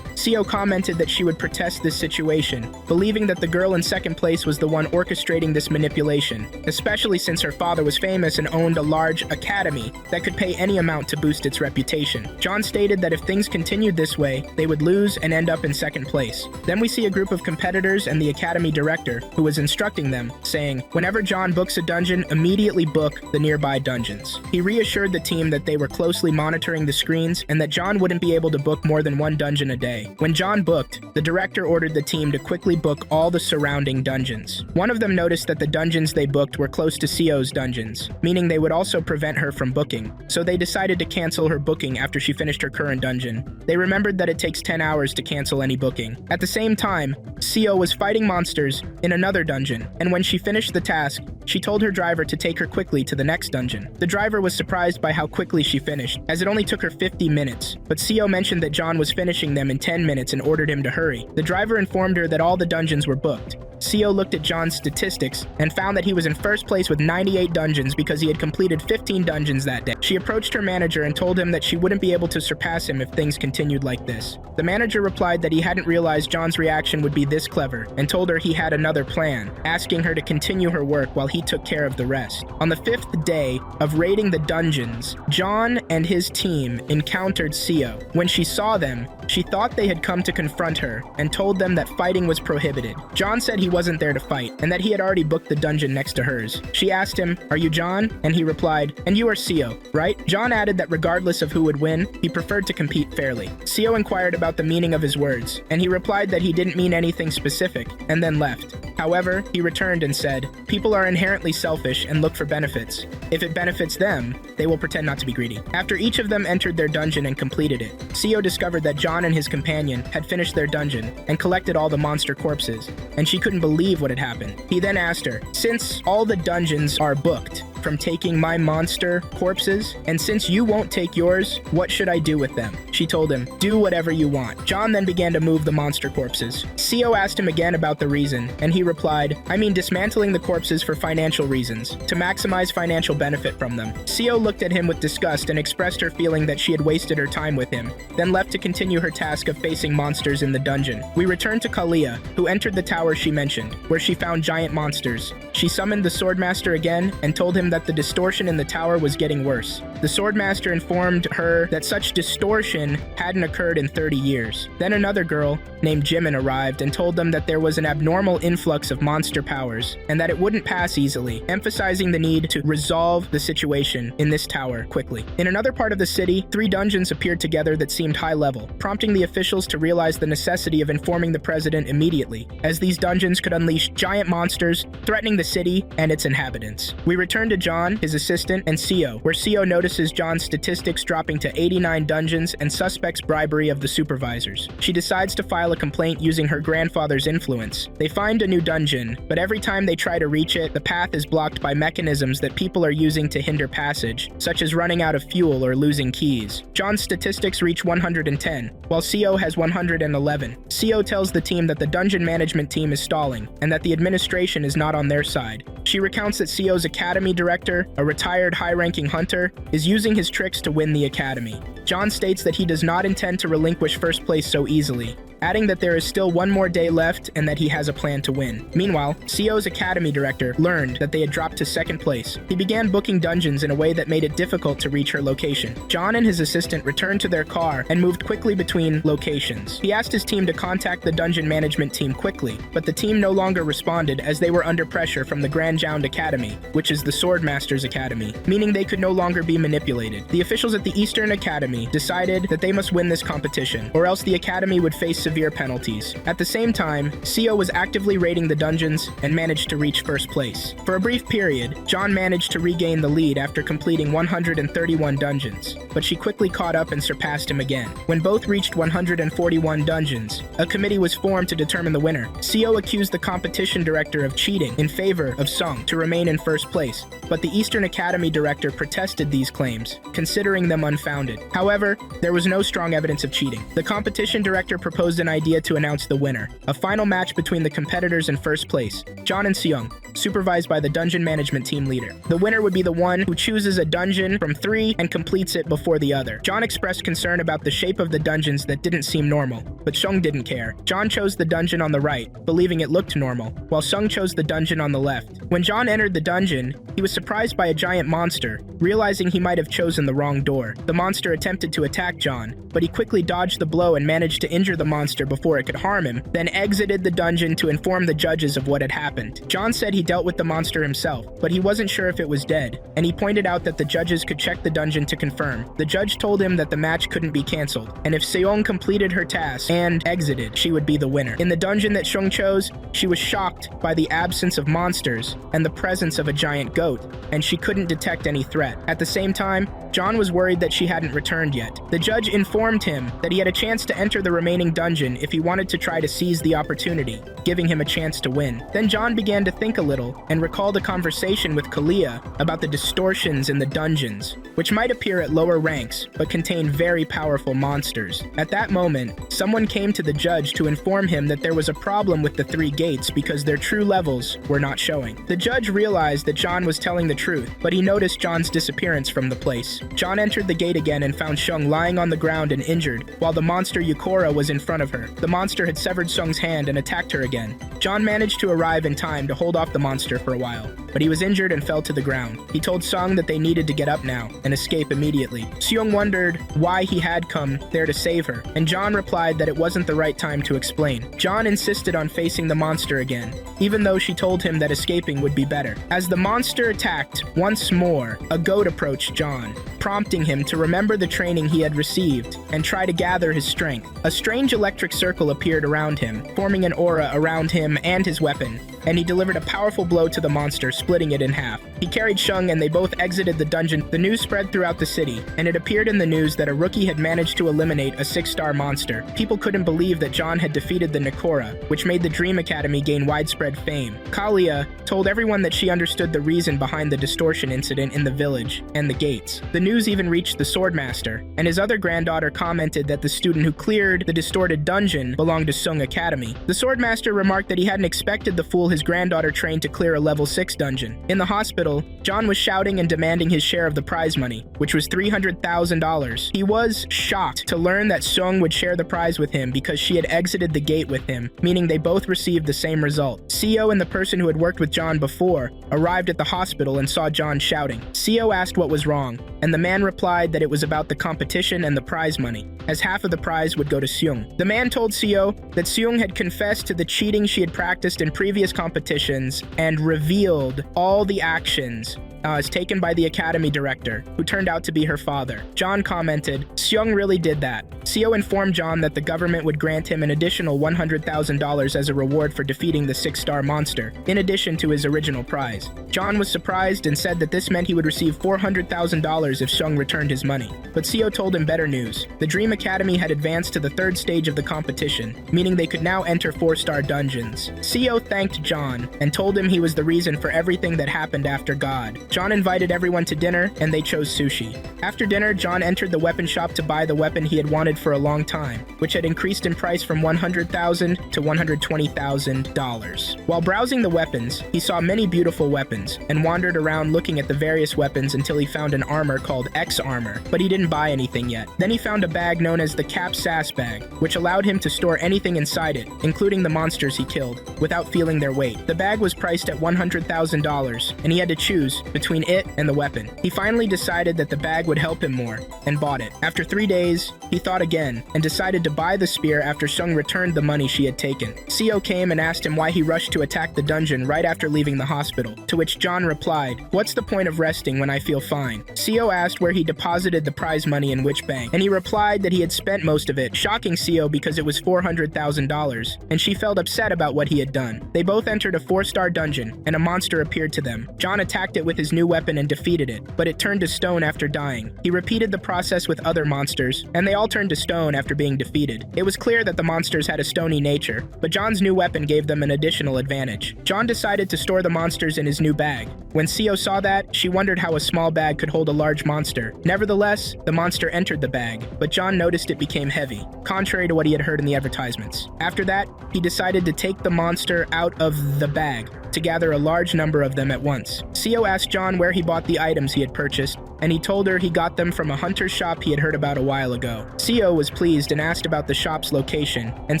Sio commented that she would protest this situation, believing that the girl in second place was the one orchestrating this manipulation, especially since her father was famous and owned a large academy that could pay any amount to boost its reputation. John stated that if things continued this way, they would lose and end up in second place. Then we see a group of competitors and the academy director, who was instructing them, saying, "Whenever John books a dungeon, immediately book the nearby dungeons." He reassured the team that they were closely monitoring the screens and that John wouldn't be able to book more than one dungeon a day. When John booked, the director ordered the team to quickly book all the surrounding dungeons. One of them noticed that the dungeons they booked were close to Sio's dungeons, meaning they would also prevent her from booking, so they decided to cancel her booking after she finished her current dungeon. They remembered that it takes 10 hours to cancel any booking. At the same time, Sio was fighting monsters in another dungeon, and when she finished the task, she told her driver to take her quickly to the next dungeon. The driver was surprised by how quickly she finished, as it only took her 50 minutes, but Sio mentioned that John was finishing them in 10 minutes and ordered him to hurry. The driver informed her that all the dungeons were booked. Sio looked at John's statistics and found that he was in first place with 98 dungeons because he had completed 15 dungeons that day. She approached her manager and told him that she wouldn't be able to surpass him if things continued like this. The manager replied that he hadn't realized John's reaction would be this clever and told her he had another plan, asking her to continue her work while he took care of the rest. On the 5th day of raiding the dungeons, John and his team encountered Sio. When she saw them, she thought they had come to confront her and told them that fighting was prohibited. John said he wasn't there to fight and that he had already booked the dungeon next to hers. She asked him, "Are you John?" And he replied, "And you are Sio, right?" John added that regardless of who would win, he preferred to compete fairly. Sio inquired about the meaning of his words, and he replied that he didn't mean anything specific, and then left. However, he returned and said, "People are inherently selfish and look for benefits. If it benefits them, they will pretend not to be greedy." After each of them entered their dungeon and completed it, Sio discovered that John and his companion had finished their dungeon and collected all the monster corpses, and she couldn't believe what had happened. He then asked her, "Since all the dungeons are booked, from taking my monster corpses? And since you won't take yours, what should I do with them? She told him, do whatever you want. John then began to move the monster corpses. Seo asked him again about the reason, and he replied, I mean dismantling the corpses for financial reasons, to maximize financial benefit from them. Seo looked at him with disgust and expressed her feeling that she had wasted her time with him, then left to continue her task of facing monsters in the dungeon. We returned to Kalia, who entered the tower she mentioned, where she found giant monsters. She summoned the Swordmaster again and told him that the distortion in the tower was getting worse. The Swordmaster informed her that such distortion hadn't occurred in 30 years. Then another girl, named Jimin, arrived and told them that there was an abnormal influx of monster powers and that it wouldn't pass easily, emphasizing the need to resolve the situation in this tower quickly. In another part of the city, 3 dungeons appeared together that seemed high level, prompting the officials to realize the necessity of informing the president immediately, as these dungeons could unleash giant monsters, threatening the city and its inhabitants. We returned to John, his assistant, and Seo, where Seo notices John's statistics dropping to 89 dungeons and suspects bribery of the supervisors. She decides to file a complaint using her grandfather's influence. They find a new dungeon, but every time they try to reach it, the path is blocked by mechanisms that people are using to hinder passage, such as running out of fuel or losing keys. John's statistics reach 110, while Seo has 111. Seo tells the team that the dungeon management team is stalling, and that the administration is not on their side. She recounts that Seo's academy director, a retired high-ranking hunter, is using his tricks to win the academy. John states that he does not intend to relinquish first place so easily, adding that there is still one more day left and that he has a plan to win. Meanwhile, Seo's academy director learned that they had dropped to second place. He began booking dungeons in a way that made it difficult to reach her location. John and his assistant returned to their car and moved quickly between locations. He asked his team to contact the dungeon management team quickly, but the team no longer responded as they were under pressure from the Grand Jound Academy, which is the Swordmaster's Academy, meaning they could no longer be manipulated. The officials at the Eastern Academy decided that they must win this competition, or else the Academy would face severe penalties. At the same time, Seo was actively raiding the dungeons and managed to reach first place. For a brief period, John managed to regain the lead after completing 131 dungeons, but she quickly caught up and surpassed him again. When both reached 141 dungeons, a committee was formed to determine the winner. Seo accused the competition director of cheating in favor of Sung to remain in first place, but the Eastern Academy director protested these claims, considering them unfounded. However, there was no strong evidence of cheating. The competition director proposed an idea to announce the winner, a final match between the competitors in first place, John and Seong, supervised by the dungeon management team leader. The winner would be the one who chooses a dungeon from 3 and completes it before the other. John expressed concern about the shape of the dungeons that didn't seem normal, but Sung didn't care. John chose the dungeon on the right, believing it looked normal, while Sung chose the dungeon on the left. When John entered the dungeon, he was surprised by a giant monster, realizing he might have chosen the wrong door. The monster attempted to attack John, but he quickly dodged the blow and managed to injure the monster before it could harm him, then exited the dungeon to inform the judges of what had happened. John said he dealt with the monster himself, but he wasn't sure if it was dead, and he pointed out that the judges could check the dungeon to confirm. The judge told him that the match couldn't be cancelled, and if Seong completed her task and exited, she would be the winner. In the dungeon that Shung chose, she was shocked by the absence of monsters and the presence of a giant goat, and she couldn't detect any threat. At the same time, John was worried that she hadn't returned yet. The judge informed him that he had a chance to enter the remaining dungeon if he wanted to try to seize the opportunity, giving him a chance to win. Then John began to think a little and recalled a conversation with Kalia about the distortions in the dungeons, which might appear at lower ranks but contain very powerful monsters. At that moment, someone came to the judge to inform him that there was a problem with the 3 gates because their true levels were not showing. The judge realized that John was telling the truth, but he noticed John's disappearance from the place. John entered the gate again and found Shung lying on the ground and injured, while the monster Yukora was in front of her. The monster had severed Sung's hand and attacked her again. John managed to arrive in time to hold off the monster for a while, but he was injured and fell to the ground. He told Sung that they needed to get up now and escape immediately. Seong wondered why he had come there to save her, and John replied that it wasn't the right time to explain. John insisted on facing the monster again, even though she told him that escaping would be better. As the monster attacked once more, a goat approached John, prompting him to remember the training he had received and try to gather his strength. A strange electric circle appeared around him, forming an aura around him and his weapon, and he delivered a powerful blow to the monster, splitting it in half. He carried Shung and they both exited the dungeon. The news spread throughout the city, and it appeared in the news that a rookie had managed to eliminate a 6-star monster. People couldn't believe that John had defeated the Nikora, which made the Dream Academy gain widespread fame. Kalia told everyone that she understood the reason behind the distortion incident in the village and the gates. The news even reached the Swordmaster, and his other granddaughter commented that the student who cleared the distorted dungeon belonged to Sung Academy. The Swordmaster remarked that he hadn't expected the fool his granddaughter trained to clear a level 6 dungeon. In the hospital, John was shouting and demanding his share of the prize money, which was $300,000. He was shocked to learn that Sung would share the prize with him because she had exited the gate with him, meaning they both received the same result. Seo and the person who had worked with John before arrived at the hospital and saw John shouting. Seo asked what was wrong, and the man replied that it was about the competition and the prize money, as half of the prize would go to Seung. The man told Seo that Seung had confessed to the cheating she had practiced in previous competitions and revealed all the actions as taken by the academy director, who turned out to be her father. John commented, "Seung really did that." Seo informed John that the government would grant him an additional $100,000 as a reward for defeating the 6-star monster, in addition to his original prize. John was surprised and said that this meant he would receive $400,000 if Seung returned his money. But Seo told him better news. The Dream Academy had advanced to the 3rd stage of the competition, meaning they could now enter 4-star dungeons. Seo thanked John and told him he was the reason for everything that happened after God. John invited everyone to dinner, and they chose sushi. After dinner, John entered the weapon shop to buy the weapon he had wanted for a long time, which had increased in price from $100,000 to $120,000. While browsing the weapons, he saw many beautiful weapons, and wandered around looking at the various weapons until he found an armor called X Armor, but he didn't buy anything yet. Then he found a bag known as the Cap Sass Bag, which allowed him to store anything inside it, including the monsters he killed, without feeling their weight. The bag was priced at $100,000, and he had to choose between it and the weapon. He finally decided that the bag would help him more, and bought it. After 3 days, he thought again, and decided to buy the spear after Sung returned the money she had taken. Seo came and asked him why he rushed to attack the dungeon right after leaving the hospital, to which John replied, "What's the point of resting when I feel fine?" Seo asked where he deposited the prize money in which bank, and he replied that he had spent most of it, shocking Seo because it was $400,000, and she felt upset about what he had done. They both entered a 4-star dungeon, and a monster appeared to them. John attacked it with his new weapon and defeated it, but it turned to stone after dying. He repeated the process with other monsters, and they all turned to stone after being defeated. It was clear that the monsters had a stony nature, but John's new weapon gave them an additional advantage. John decided to store the monsters in his new bag. When Seo saw that, she wondered how a small bag could hold a large monster. Nevertheless, the monster entered the bag, but John noticed it became heavy, contrary to what he had heard in the advertisements. After that, he decided to take the monster out of the bag to gather a large number of them at once. Seo asked John where he bought the items he had purchased, and he told her he got them from a hunter's shop he had heard about a while ago. Seo was pleased and asked about the shop's location, and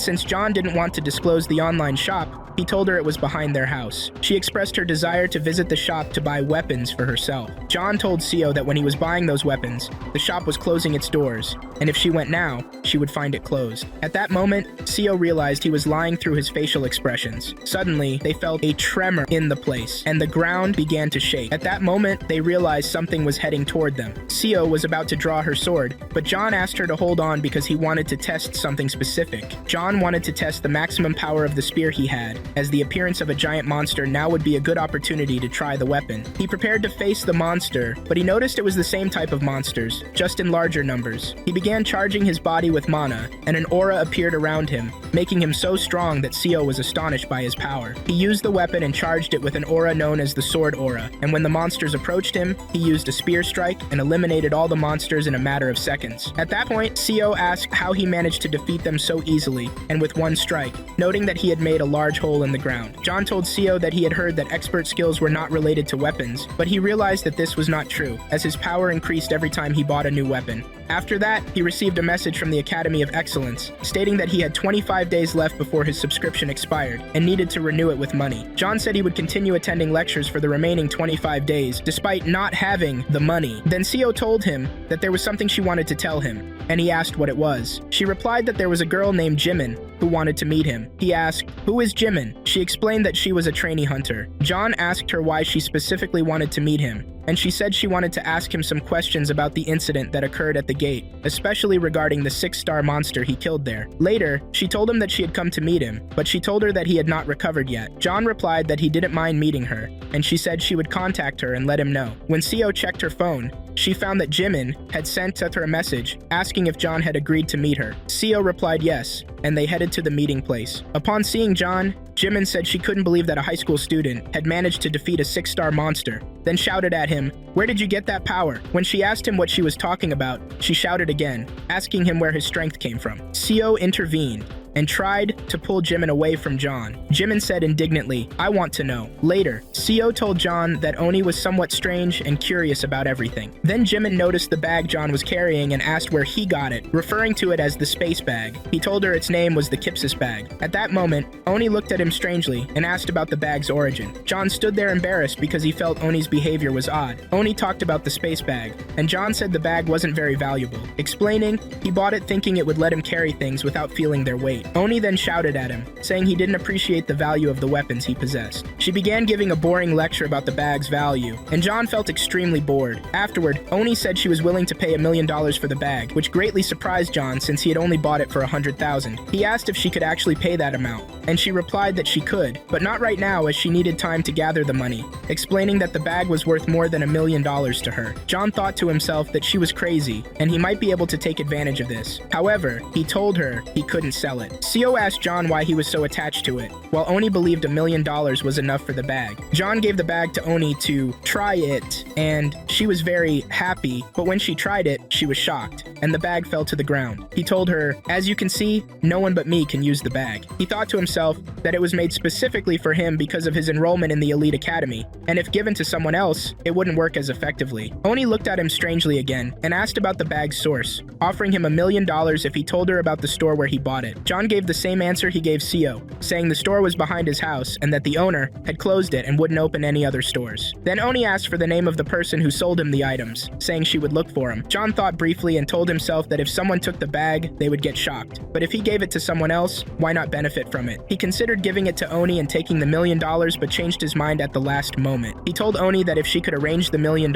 since John didn't want to disclose the online shop, he told her it was behind their house. She expressed her desire to visit the shop to buy weapons for herself. John told Seo that when he was buying those weapons, the shop was closing its doors, and if she went now, she would find it closed. At that moment, Seo realized he was lying through his facial expressions. Suddenly, they felt a tremor in the place, and the ground began to shake. At that moment, they realized something was heading toward them. Seo was about to draw her sword, but John asked her to hold on because he wanted to test something specific. John wanted to test the maximum power of the spear he had, as the appearance of a giant monster now would be a good opportunity to try the weapon. He prepared to face the monster, but he noticed it was the same type of monsters, just in larger numbers. He began charging his body with mana, and an aura appeared around him, making him so strong that Seo was astonished by his power. He used the weapon and charged it with an aura known as the Sword Aura, and when the monsters approached him, he used a spear strike and eliminated all the monsters in a matter of seconds. At that point, Seo asked how he managed to defeat them so easily, and with one strike, noting that he had made a large hole in the ground. John told Seo that he had heard that expert skills were not related to weapons, but he realized that this was not true, as his power increased every time he bought a new weapon. After that, he received a message from the Academy of Excellence, stating that he had 25 days left before his subscription expired, and needed to renew it with money. John said he would continue attending lectures for the remaining 25 days, despite not having the money. Then Seo told him that there was something she wanted to tell him, and he asked what it was. She replied that there was a girl named Jimin who wanted to meet him. He asked, "Who is Jimin?" She explained that she was a trainee hunter. John asked her why she specifically wanted to meet him, and she said she wanted to ask him some questions about the incident that occurred at the gate, especially regarding the 6-star monster he killed there. Later, she told him that she had come to meet him, but she told her that he had not recovered yet. John replied that he didn't mind meeting her, and she said she would contact her and let him know. When Seo checked her phone, she found that Jimin had sent her a message asking if John had agreed to meet her. Seo replied yes, and they headed to the meeting place. Upon seeing John, Jimin said she couldn't believe that a high school student had managed to defeat a 6-star monster, then shouted at him, "Where did you get that power?" When she asked him what she was talking about, she shouted again, asking him where his strength came from. Seo intervened and tried to pull Jimin away from John. Jimin said indignantly, "I want to know." Later, Seo told John that Oni was somewhat strange and curious about everything. Then Jimin noticed the bag John was carrying and asked where he got it, referring to it as the space bag. He told her its name was the Kipsis bag. At that moment, Oni looked at him strangely and asked about the bag's origin. John stood there embarrassed because he felt Oni's behavior was odd. Oni talked about the space bag, and John said the bag wasn't very valuable, explaining he bought it thinking it would let him carry things without feeling their weight. Oni then shouted at him, saying he didn't appreciate the value of the weapons he possessed. She began giving a boring lecture about the bag's value, and John felt extremely bored. Afterward, Oni said she was willing to pay $1 million for the bag, which greatly surprised John since he had only bought it for $100,000. He asked if she could actually pay that amount, and she replied that she could, but not right now as she needed time to gather the money, explaining that the bag was worth more than $1 million to her. John thought to himself that she was crazy, and he might be able to take advantage of this. However, he told her he couldn't sell it. Seo asked John why he was so attached to it, while Oni believed $1 million was enough for the bag. John gave the bag to Oni to try it, and she was very happy, but when she tried it, she was shocked, and the bag fell to the ground. He told her, "As you can see, no one but me can use the bag." He thought to himself that it was made specifically for him because of his enrollment in the elite academy, and if given to someone else, it wouldn't work as effectively. Oni looked at him strangely again and asked about the bag's source, offering him $1 million if he told her about the store where he bought it. John gave the same answer he gave Seo, saying the store was behind his house and that the owner had closed it and wouldn't open any other stores. Then Oni asked for the name of the person who sold him the items, saying she would look for him. John thought briefly and told himself that if someone took the bag, they would get shocked. But if he gave it to someone else, why not benefit from it? He considered giving it to Oni and taking the $1 million, but changed his mind at the last moment. He told Oni that if she could arrange the $1 million,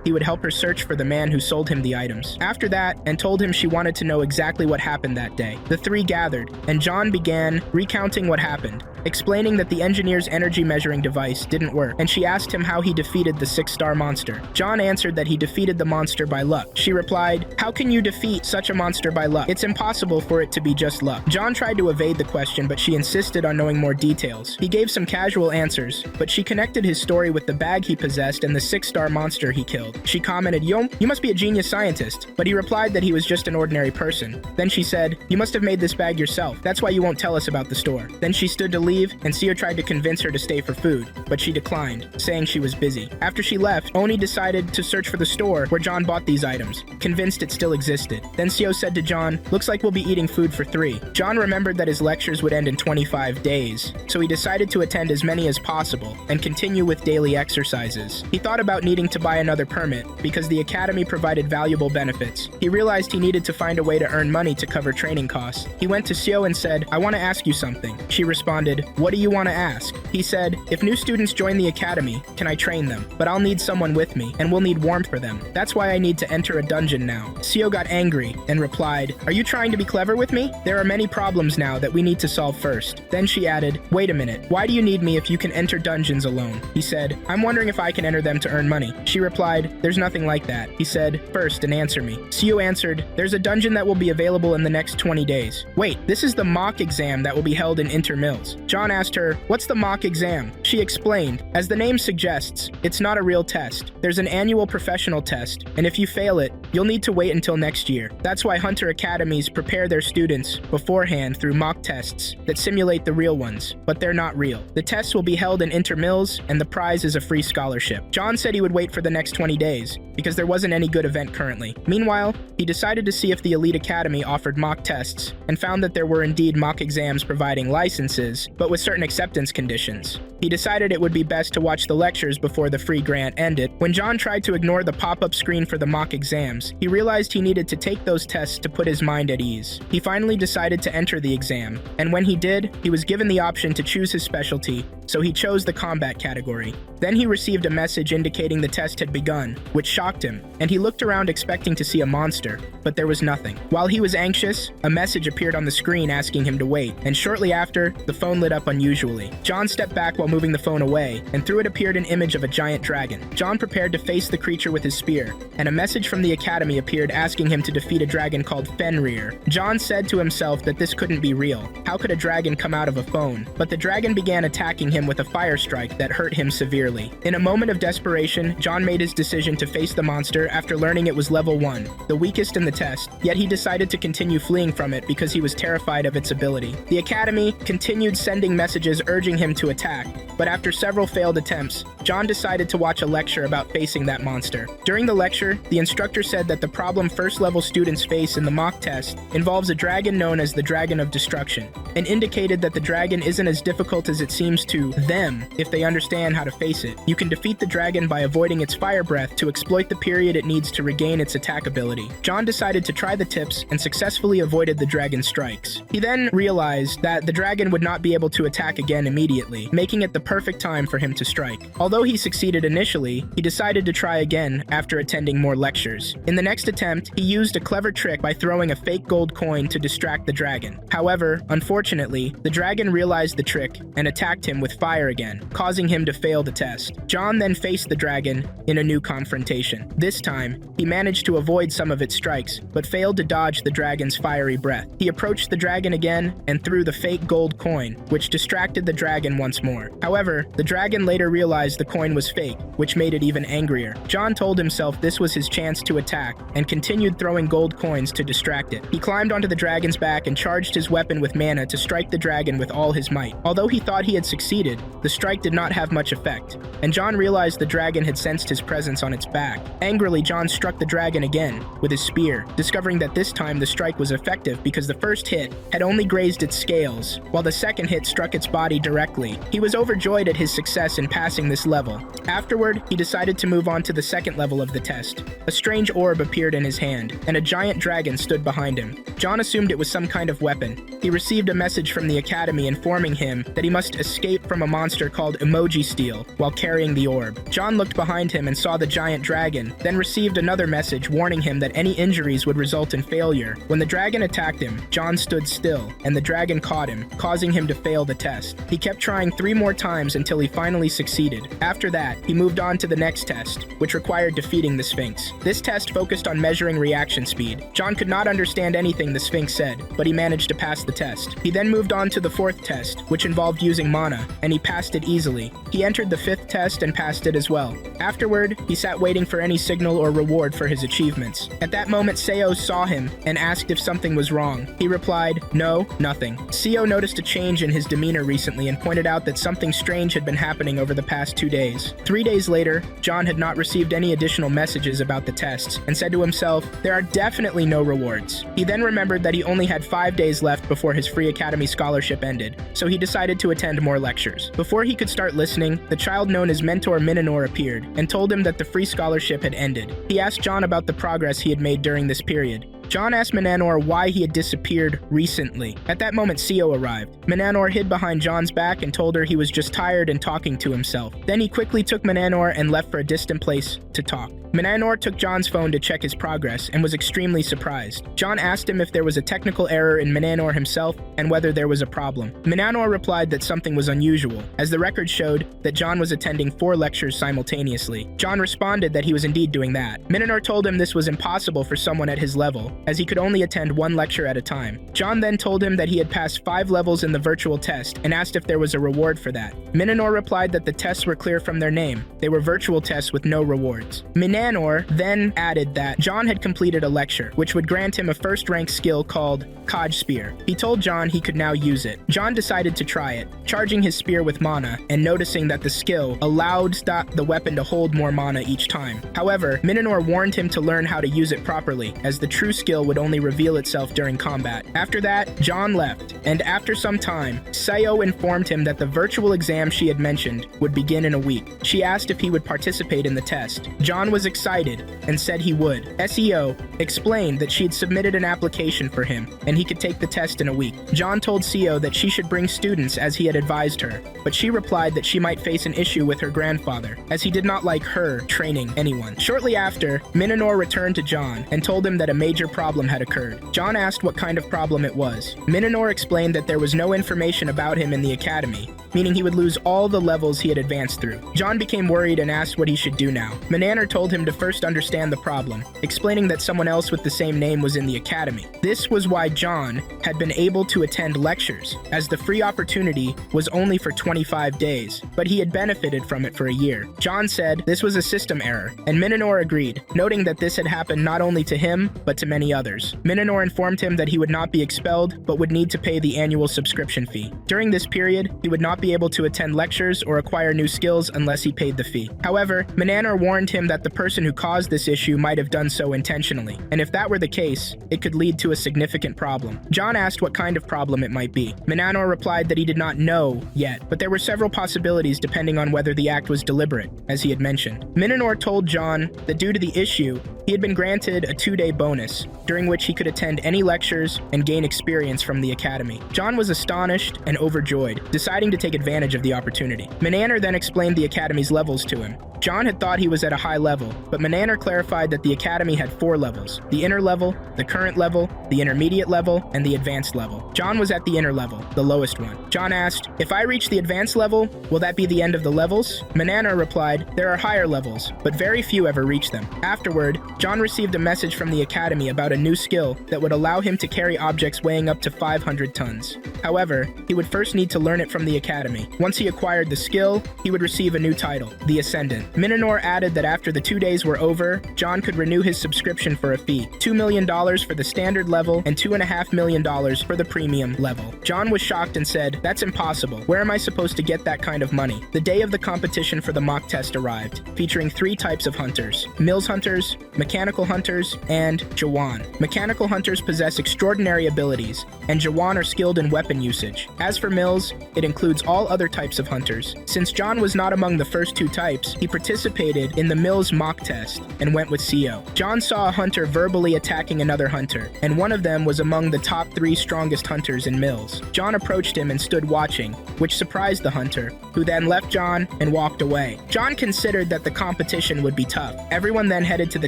he would help her search for the man who sold him the items. After that, and told him she wanted to know exactly what happened that day. The three gathered, and John began recounting what happened, explaining that the engineer's energy measuring device didn't work, and she asked him how he defeated the 6-star monster. John answered that he defeated the monster by luck. She replied, "How can you defeat such a monster by luck? It's impossible for it to be just luck." John tried to evade the question, but she insisted on knowing more details. He gave some casual answers, but she connected his story with the bag he possessed and the 6-star monster he killed. She commented, "Yo, you must be a genius scientist," but he replied that he was just an ordinary person. Then she said, "You must have made this bag yourself. That's why you won't tell us about the store." Then she stood to leave, and Seo tried to convince her to stay for food, but she declined, saying she was busy. After she left, Oni decided to search for the store where John bought these items, convinced it still existed. Then Seo said to John, "Looks like we'll be eating food for 3. John remembered that his lectures would end in 25 days, so he decided to attend as many as possible and continue with daily exercises. He thought about needing to buy another permit because the academy provided valuable benefits. He realized he needed to find a way to earn money to cover training costs. He went to Seo and said, "I want to ask you something." She responded, "What do you want to ask?" He said, "If new students join the academy, can I train them? But I'll need someone with me, and we'll need warmth for them. That's why I need to enter a dungeon now." Seo got angry and replied, "Are you trying to be clever with me? There are many problems now that we need to solve first." Then she added, "Wait a minute, why do you need me if you can enter dungeons alone?" He said, "I'm wondering if I can enter them to earn money." She replied, "There's nothing like that." He said, "First, and answer me." Seo answered, "There's a dungeon that will be available in the next 20 days. Wait, this is the mock exam that will be held in Intermills." John asked her, "What's the mock exam?" She explained, "As the name suggests, it's not a real test. There's an annual professional test, and if you fail it, you'll need to wait until next year. That's why Hunter Academies prepare their students beforehand through mock tests that simulate the real ones, but they're not real. The tests will be held in Intermills, and the prize is a free scholarship." John said he would wait for the next 20 days, because there wasn't any good event currently. Meanwhile, he decided to see if the Elite Academy offered mock tests, and found that there were indeed mock exams providing licenses, but with certain acceptance conditions. He decided it would be best to watch the lectures before the free grant ended. When John tried to ignore the pop-up screen for the mock exams, he realized he needed to take those tests to put his mind at ease. He finally decided to enter the exam, and when he did, he was given the option to choose his specialty, so he chose the combat category. Then he received a message indicating the test had begun, which shocked him, and he looked around expecting to see a monster, but there was nothing. While he was anxious, a message appeared on the screen asking him to wait, and shortly after, the phone lit up unusually. John stepped back while moving the phone away, and through it appeared an image of a giant dragon. John prepared to face the creature with his spear, and a message from the academy appeared asking him to defeat a dragon called Fenrir. John said to himself that this couldn't be real. How could a dragon come out of a phone? But the dragon began attacking him with a fire strike that hurt him severely. In a moment of desperation, John made his decision to face the monster after learning it was level 1, the weakest in the test, yet he decided to continue fleeing from it because he was terrified of its ability. The academy continued sending messages urging him to attack, but after several failed attempts, John decided to watch a lecture about facing that monster. During the lecture, the instructor said that the problem first-level students face in the mock test involves a dragon known as the Dragon of Destruction, and indicated that the dragon isn't as difficult as it seems to them if they understand how to face it. You can defeat the dragon by avoiding its fire breath to exploit the period it needs to regain its attack ability. John decided to try the tips and successfully avoided the dragon's strikes. He then realized that the dragon would not be able to attack again immediately, making it the perfect time for him to strike. Although he succeeded initially, he decided to try again after attending more lectures. In the next attempt, he used a clever trick by throwing a fake gold coin to distract the dragon. However, unfortunately, the dragon realized the trick and attacked him with fire again, causing him to fail the test. John then faced the dragon in a new confrontation. This time, he managed to avoid some of its strikes, but failed to dodge the dragon's fiery breath. He approached the dragon again and threw the fake gold coin, which distracted the dragon once more. However, the dragon later realized the coin was fake, which made it even angrier. John told himself this was his chance to attack, and continued throwing gold coins to distract it. He climbed onto the dragon's back and charged his weapon with mana to strike the dragon with all his might. Although he thought he had succeeded, the strike did not have much effect, and John realized the dragon had sensed his presence on its back. Angrily, John struck the dragon again with his spear, discovering that this time the strike was effective because the first hit had only grazed its scales, while the second hit struck its body directly. He was overjoyed at his success in passing this level. Afterward, he decided to move on to the second level of the test. A strange orb appeared in his hand, and a giant dragon stood behind him. John assumed it was some kind of weapon. He received a message from the academy informing him that he must escape from a monster called Emoji Steel while carrying the orb. John looked behind him and saw the giant dragon, then received another message warning him that any injuries would result in failure. When the dragon attacked him, John stood still, and the dragon caught him, causing him to fail the test. He kept trying 3 more times until he finally succeeded. After that, he moved on to the next test, which required defeating the Sphinx. This test focused on measuring reaction speed. John could not understand anything the Sphinx said, but he managed to pass the test. He then moved on to the 4th test, which involved using mana, and he passed it easily. He entered the 5th test and passed it as well. Afterward, he sat waiting for any signal or reward for his achievements. At that moment, Seo saw him and asked if something was wrong. He replied, "No, nothing." Seo noticed a change in his demeanor recently and pointed out that something strange had been happening over the past 2 days. 3 days later, John had not received any additional messages about the tests and said to himself, "There are definitely no rewards." He then remembered that he only had 5 days left before his free academy scholarship ended, so he decided to attend more lectures. Before he could start listening, the child known as Mentor Minonor appeared and told him that the free scholarship had ended. He asked John about the progress he had made during this period. John asked Minonor why he had disappeared recently. At that moment, Seo arrived. Minonor hid behind John's back and told her he was just tired and talking to himself. Then he quickly took Minonor and left for a distant place to talk. Minonor took John's phone to check his progress and was extremely surprised. John asked him if there was a technical error in Minonor himself and whether there was a problem. Minonor replied that something was unusual, as the record showed that John was attending 4 lectures simultaneously. John responded that he was indeed doing that. Minonor told him this was impossible for someone at his level, as he could only attend 1 lecture at a time. John then told him that he had passed 5 levels in the virtual test and asked if there was a reward for that. Minonor replied that the tests were clear from their name. They were virtual tests with no rewards. Minonor then added that John had completed a lecture, which would grant him a first-rank skill called Kaj Spear. He told John he could now use it. John decided to try it, charging his spear with mana and noticing that the skill allowed the weapon to hold more mana each time. However, Minonor warned him to learn how to use it properly, as the true skill skill would only reveal itself during combat. After that, John left, and after some time, Seo informed him that the virtual exam she had mentioned would begin in a week. She asked if he would participate in the test. John was excited and said he would. Seo explained that she had submitted an application for him, and he could take the test in a week. John told Seo that she should bring students as he had advised her, but she replied that she might face an issue with her grandfather, as he did not like her training anyone. Shortly after, Minonor returned to John and told him that a major problem had occurred. John asked what kind of problem it was. Minonor explained that there was no information about him in the academy, meaning he would lose all the levels he had advanced through. John became worried and asked what he should do now. Manhwa told him to first understand the problem, explaining that someone else with the same name was in the academy. This was why John had been able to attend lectures, as the free opportunity was only for 25 days, but he had benefited from it for a year. John said this was a system error, and Minonor agreed, noting that this had happened not only to him, but to many others. Minonor informed him that he would not be expelled, but would need to pay the annual subscription fee. During this period, he would not be able to attend lectures or acquire new skills unless he paid the fee. However, Manhwa warned him that the person who caused this issue might have done so intentionally, and if that were the case, it could lead to a significant problem. John asked what kind of problem it might be. Manhwa replied that he did not know yet, but there were several possibilities depending on whether the act was deliberate, as he had mentioned. Minonor told John that due to the issue, he had been granted a 2-day bonus, during which he could attend any lectures and gain experience from the academy. John was astonished and overjoyed, deciding to take advantage of the opportunity. Manhwa then explained the academy's levels to him. John had thought he was at a high level, but Manhwa clarified that the academy had 4 levels: the inner level, the current level, the intermediate level, and the advanced level. John was at the inner level, the lowest one. John asked, "If I reach the advanced level, will that be the end of the levels?" Manhwa replied, "There are higher levels, but very few ever reach them." Afterward, John received a message from the academy about a new skill that would allow him to carry objects weighing up to 500 tons. However, he would first need to learn it from the academy. Once he acquired the skill, he would receive a new title, the Ascendant. Minonor added that after the 2 days were over, John could renew his subscription for a fee, $2 million for the standard level and $2.5 million for the premium level. John was shocked and said, "That's impossible. Where am I supposed to get that kind of money?" The day of the competition for the mock test arrived, featuring 3 types of hunters: Mills hunters, mechanical hunters, and Jawan. Mechanical hunters possess extraordinary abilities, and Jawan are skilled in weapon usage. As for Mills, it includes all other types of hunters. Since John was not among the first 2 types, he participated in the Mills mock test and went with Seo. John saw a hunter verbally attacking another hunter, and one of them was among the top 3 strongest hunters in Mills. John approached him and stood watching, which surprised the hunter, who then left John and walked away. John considered that the competition would be tough. Everyone then headed to the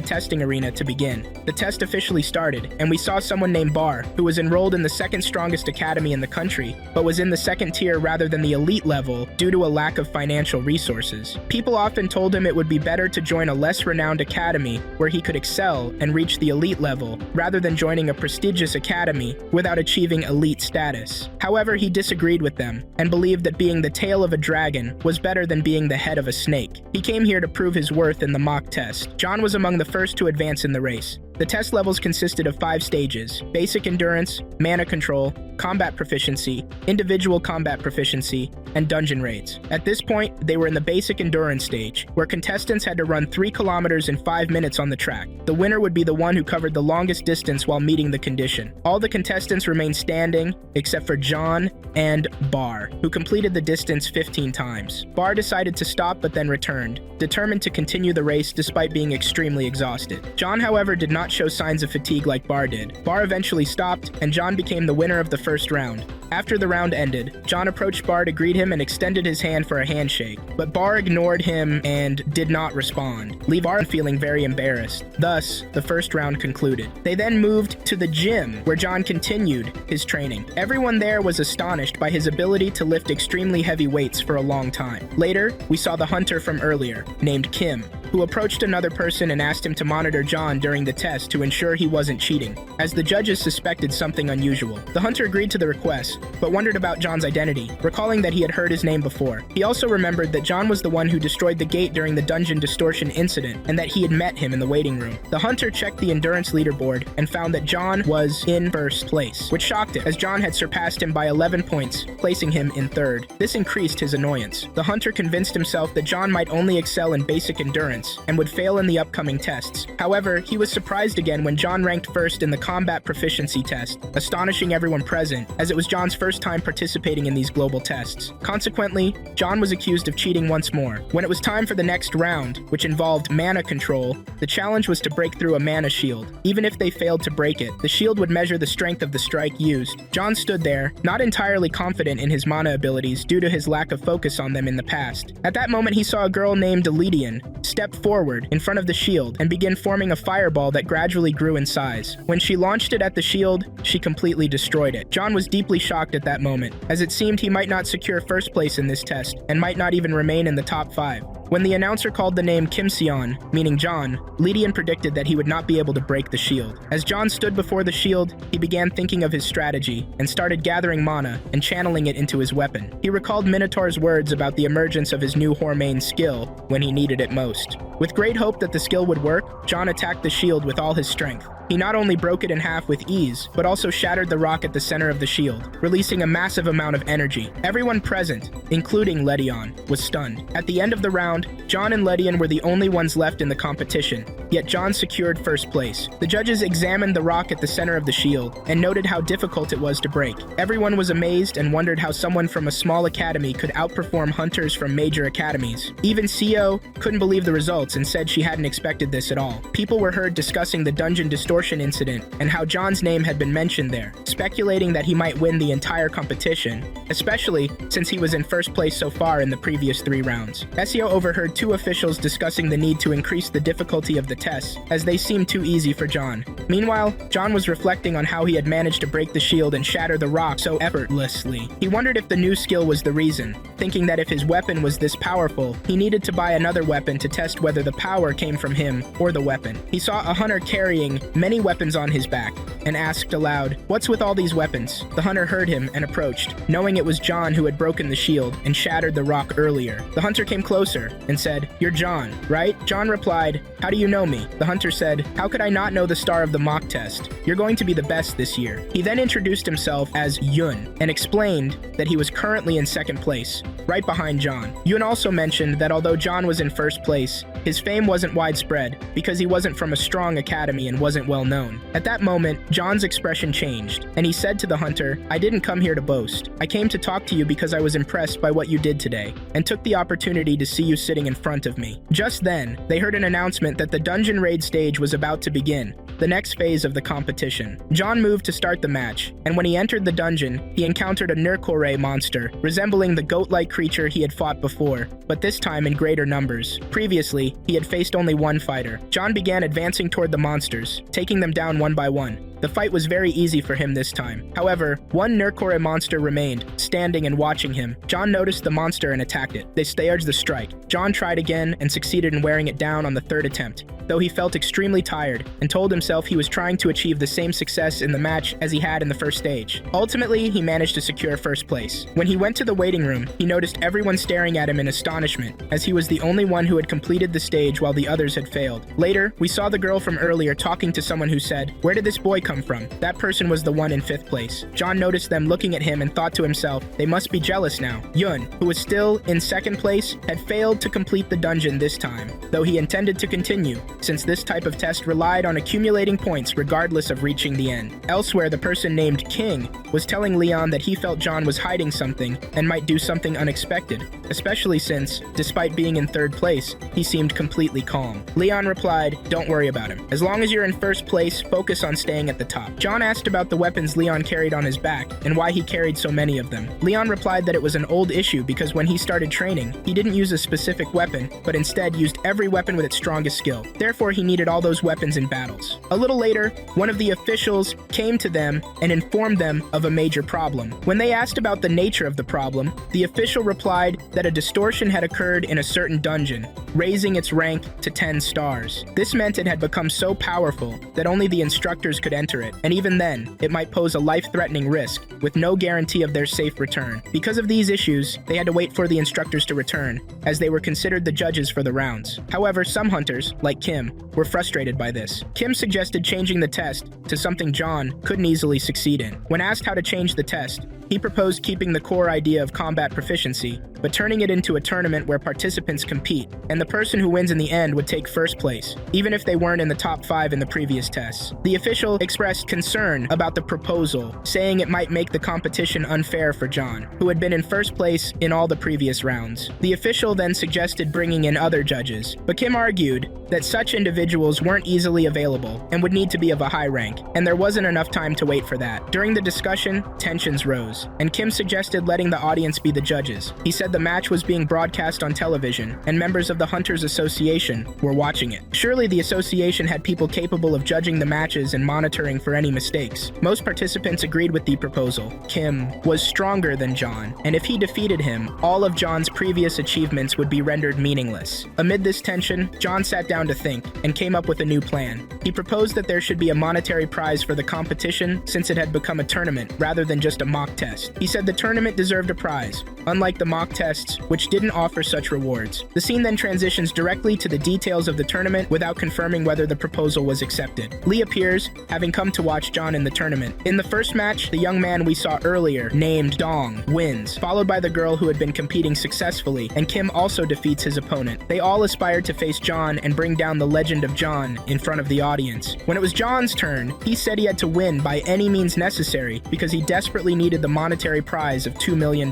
testing arena to begin. The test officially started, and we saw someone named Bar, who was enrolled in the 2nd strongest academy in the country, but was in the 2nd tier rather than the elite level due to a lack of financial resources. People often told him it would be better to join a less renowned academy where he could excel and reach the elite level, rather than joining a prestigious academy without achieving elite status. However, he disagreed with them, and believed that being the tail of a dragon was better than being the head of a snake. He came here to prove his worth in the mock test. John was among the first to advance in the race. The test levels consisted of 5 stages: basic endurance, mana control, combat proficiency, individual combat proficiency, and dungeon raids. At this point, they were in the basic endurance stage, where contestants had to run 3 kilometers in 5 minutes on the track. The winner would be the one who covered the longest distance while meeting the condition. All the contestants remained standing, except for John and Bar, who completed the distance 15 times. Bar decided to stop but then returned, determined to continue the race despite being extremely exhausted. John, however, did not show signs of fatigue like Bar did. Bar eventually stopped, and John became the winner of the first round. After the round ended, John approached Bar to greet him and extended his hand for a handshake, but Bar ignored him and did not respond, leaving Bar feeling very embarrassed. Thus, the first round concluded. They then moved to the gym, where John continued his training. Everyone there was astonished by his ability to lift extremely heavy weights for a long time. Later, we saw the hunter from earlier, named Kim, who approached another person and asked him to monitor John during the test to ensure he wasn't cheating, as the judges suspected something unusual. The hunter agreed to the request, but wondered about John's identity, recalling that he had heard his name before. He also remembered that John was the one who destroyed the gate during the dungeon distortion incident, and that he had met him in the waiting room. The hunter checked the endurance leaderboard and found that John was in first place, which shocked him, as John had surpassed him by 11 points, placing him in third. This increased his annoyance. The hunter convinced himself that John might only excel in basic endurance and would fail in the upcoming tests. However, he was surprised again when John ranked first in the combat proficiency test, astonishing everyone present, as it was John's first time participating in these global tests. Consequently, John was accused of cheating once more. When it was time for the next round, which involved mana control, the challenge was to break through a mana shield. Even if they failed to break it, the shield would measure the strength of the strike used. John stood there, not entirely confident in his mana abilities due to his lack of focus on them in the past. At that moment, he saw a girl named Lydian step forward in front of the shield and begin forming a fireball that gradually grew in size. When she launched it at the shield, she completely destroyed it. John was deeply shocked at that moment, as it seemed he might not secure first place in this test and might not even remain in the top 5. When the announcer called the name Kim Seon, meaning John, Lydian predicted that he would not be able to break the shield. As John stood before the shield, he began thinking of his strategy and started gathering mana and channeling it into his weapon. He recalled Minotaur's words about the emergence of his new Hormane skill when he needed it most. With great hope that the skill would work, John attacked the shield with all his strength. He not only broke it in half with ease, but also shattered the rock at the center of the shield, releasing a massive amount of energy. Everyone present, including Lydian, was stunned. At the end of the round, John and Lydian were the only ones left in the competition, yet John secured first place. The judges examined the rock at the center of the shield and noted how difficult it was to break. Everyone was amazed and wondered how someone from a small academy could outperform hunters from major academies. Even Seo couldn't believe the results and said she hadn't expected this at all. People were heard discussing the dungeon distortion incident and how John's name had been mentioned there, speculating that he might win the entire competition, especially since he was in first place so far in the previous 3 rounds. Seo overheard 2 officials discussing the need to increase the difficulty of the tests, as they seemed too easy for John. Meanwhile, John was reflecting on how he had managed to break the shield and shatter the rock so effortlessly. He wondered if the new skill was the reason, thinking that if his weapon was this powerful, he needed to buy another weapon to test whether the power came from him or the weapon. He saw a hunter carrying many weapons on his back and asked aloud, "What's with all these weapons?" The hunter heard him and approached, knowing it was John who had broken the shield and shattered the rock earlier. The hunter came closer and said, "You're John, right?" John replied, "How do you know me?" The hunter said, "How could I not know the star of the mock test? You're going to be the best this year." He then introduced himself as Yun and explained that he was currently in second place, right behind John. Yun also mentioned that although John was in first place, his fame wasn't widespread because he wasn't from a strong academy and wasn't well known. At that moment, John's expression changed, and he said to the hunter, "I didn't come here to boast. I came to talk to you because I was impressed by what you did today, and took the opportunity to see you sitting in front of me." Just then, they heard an announcement that the dungeon raid stage was about to begin, the next phase of the competition. John moved to start the match, and when he entered the dungeon, he encountered a Nurkore monster, resembling the goat-like creature he had fought before, but this time in greater numbers. Previously, he had faced only one fighter. John began advancing toward the monsters, taking them down one by one. The fight was very easy for him this time. However, one Nurkore monster remained, standing and watching him. John noticed the monster and attacked it. They staged the strike. John tried again and succeeded in wearing it down on the 3rd attempt, though he felt extremely tired and told himself he was trying to achieve the same success in the match as he had in the first stage. Ultimately, he managed to secure first place. When he went to the waiting room, he noticed everyone staring at him in astonishment, as he was the only one who had completed the stage while the others had failed. Later, we saw the girl from earlier talking to someone who said, "Where did this boy come from?" That person was the one in 5th place. John noticed them looking at him and thought to himself, they must be jealous now. Yun, who was still in 2nd place, had failed to complete the dungeon this time, though he intended to continue, since this type of test relied on accumulating points regardless of reaching the end. Elsewhere, the person named King was telling Leon that he felt John was hiding something and might do something unexpected, especially since, despite being in 3rd place, he seemed completely calm. Leon replied, "Don't worry about him. As long as you're in 1st place, focus on staying at the top." John asked about the weapons Leon carried on his back and why he carried so many of them. Leon replied that it was an old issue because when he started training, he didn't use a specific weapon, but instead used every weapon with its strongest skill. Therefore, he needed all those weapons in battles. A little later, one of the officials came to them and informed them of a major problem. When they asked about the nature of the problem, the official replied that a distortion had occurred in a certain dungeon, raising its rank to 10 stars. This meant it had become so powerful that only the instructors could enter it, and even then, it might pose a life-threatening risk, with no guarantee of their safe return. Because of these issues, they had to wait for the instructors to return, as they were considered the judges for the rounds. However, some hunters, like Kim, were frustrated by this. Kim suggested changing the test to something John couldn't easily succeed in. When asked how to change the test, he proposed keeping the core idea of combat proficiency, but turning it into a tournament where participants compete, and the person who wins in the end would take first place, even if they weren't in the top 5 in the previous tests. The official expressed concern about the proposal, saying it might make the competition unfair for John, who had been in first place in all the previous rounds. The official then suggested bringing in other judges, but Kim argued that such individuals weren't easily available and would need to be of a high rank, and there wasn't enough time to wait for that. During the discussion, tensions rose, and Kim suggested letting the audience be the judges. He said the match was being broadcast on television, and members of the Hunters Association were watching it. Surely the association had people capable of judging the matches and monitoring for any mistakes. Most participants agreed with the proposal. Kim was stronger than John, and if he defeated him, all of John's previous achievements would be rendered meaningless. Amid this tension, John sat down to think and came up with a new plan. He proposed that there should be a monetary prize for the competition since it had become a tournament rather than just a mock test. He said the tournament deserved a prize, unlike the mock tests, which didn't offer such rewards. The scene then transitions directly to the details of the tournament without confirming whether the proposal was accepted. Lee appears, having come to watch John in the tournament. In the first match, the young man we saw earlier, named Dong, wins, followed by the girl who had been competing successfully, and Kim also defeats his opponent. They all aspired to face John and bring down the legend of John in front of the audience. When it was John's turn, he said he had to win by any means necessary because he desperately needed the monetary prize of $2 million.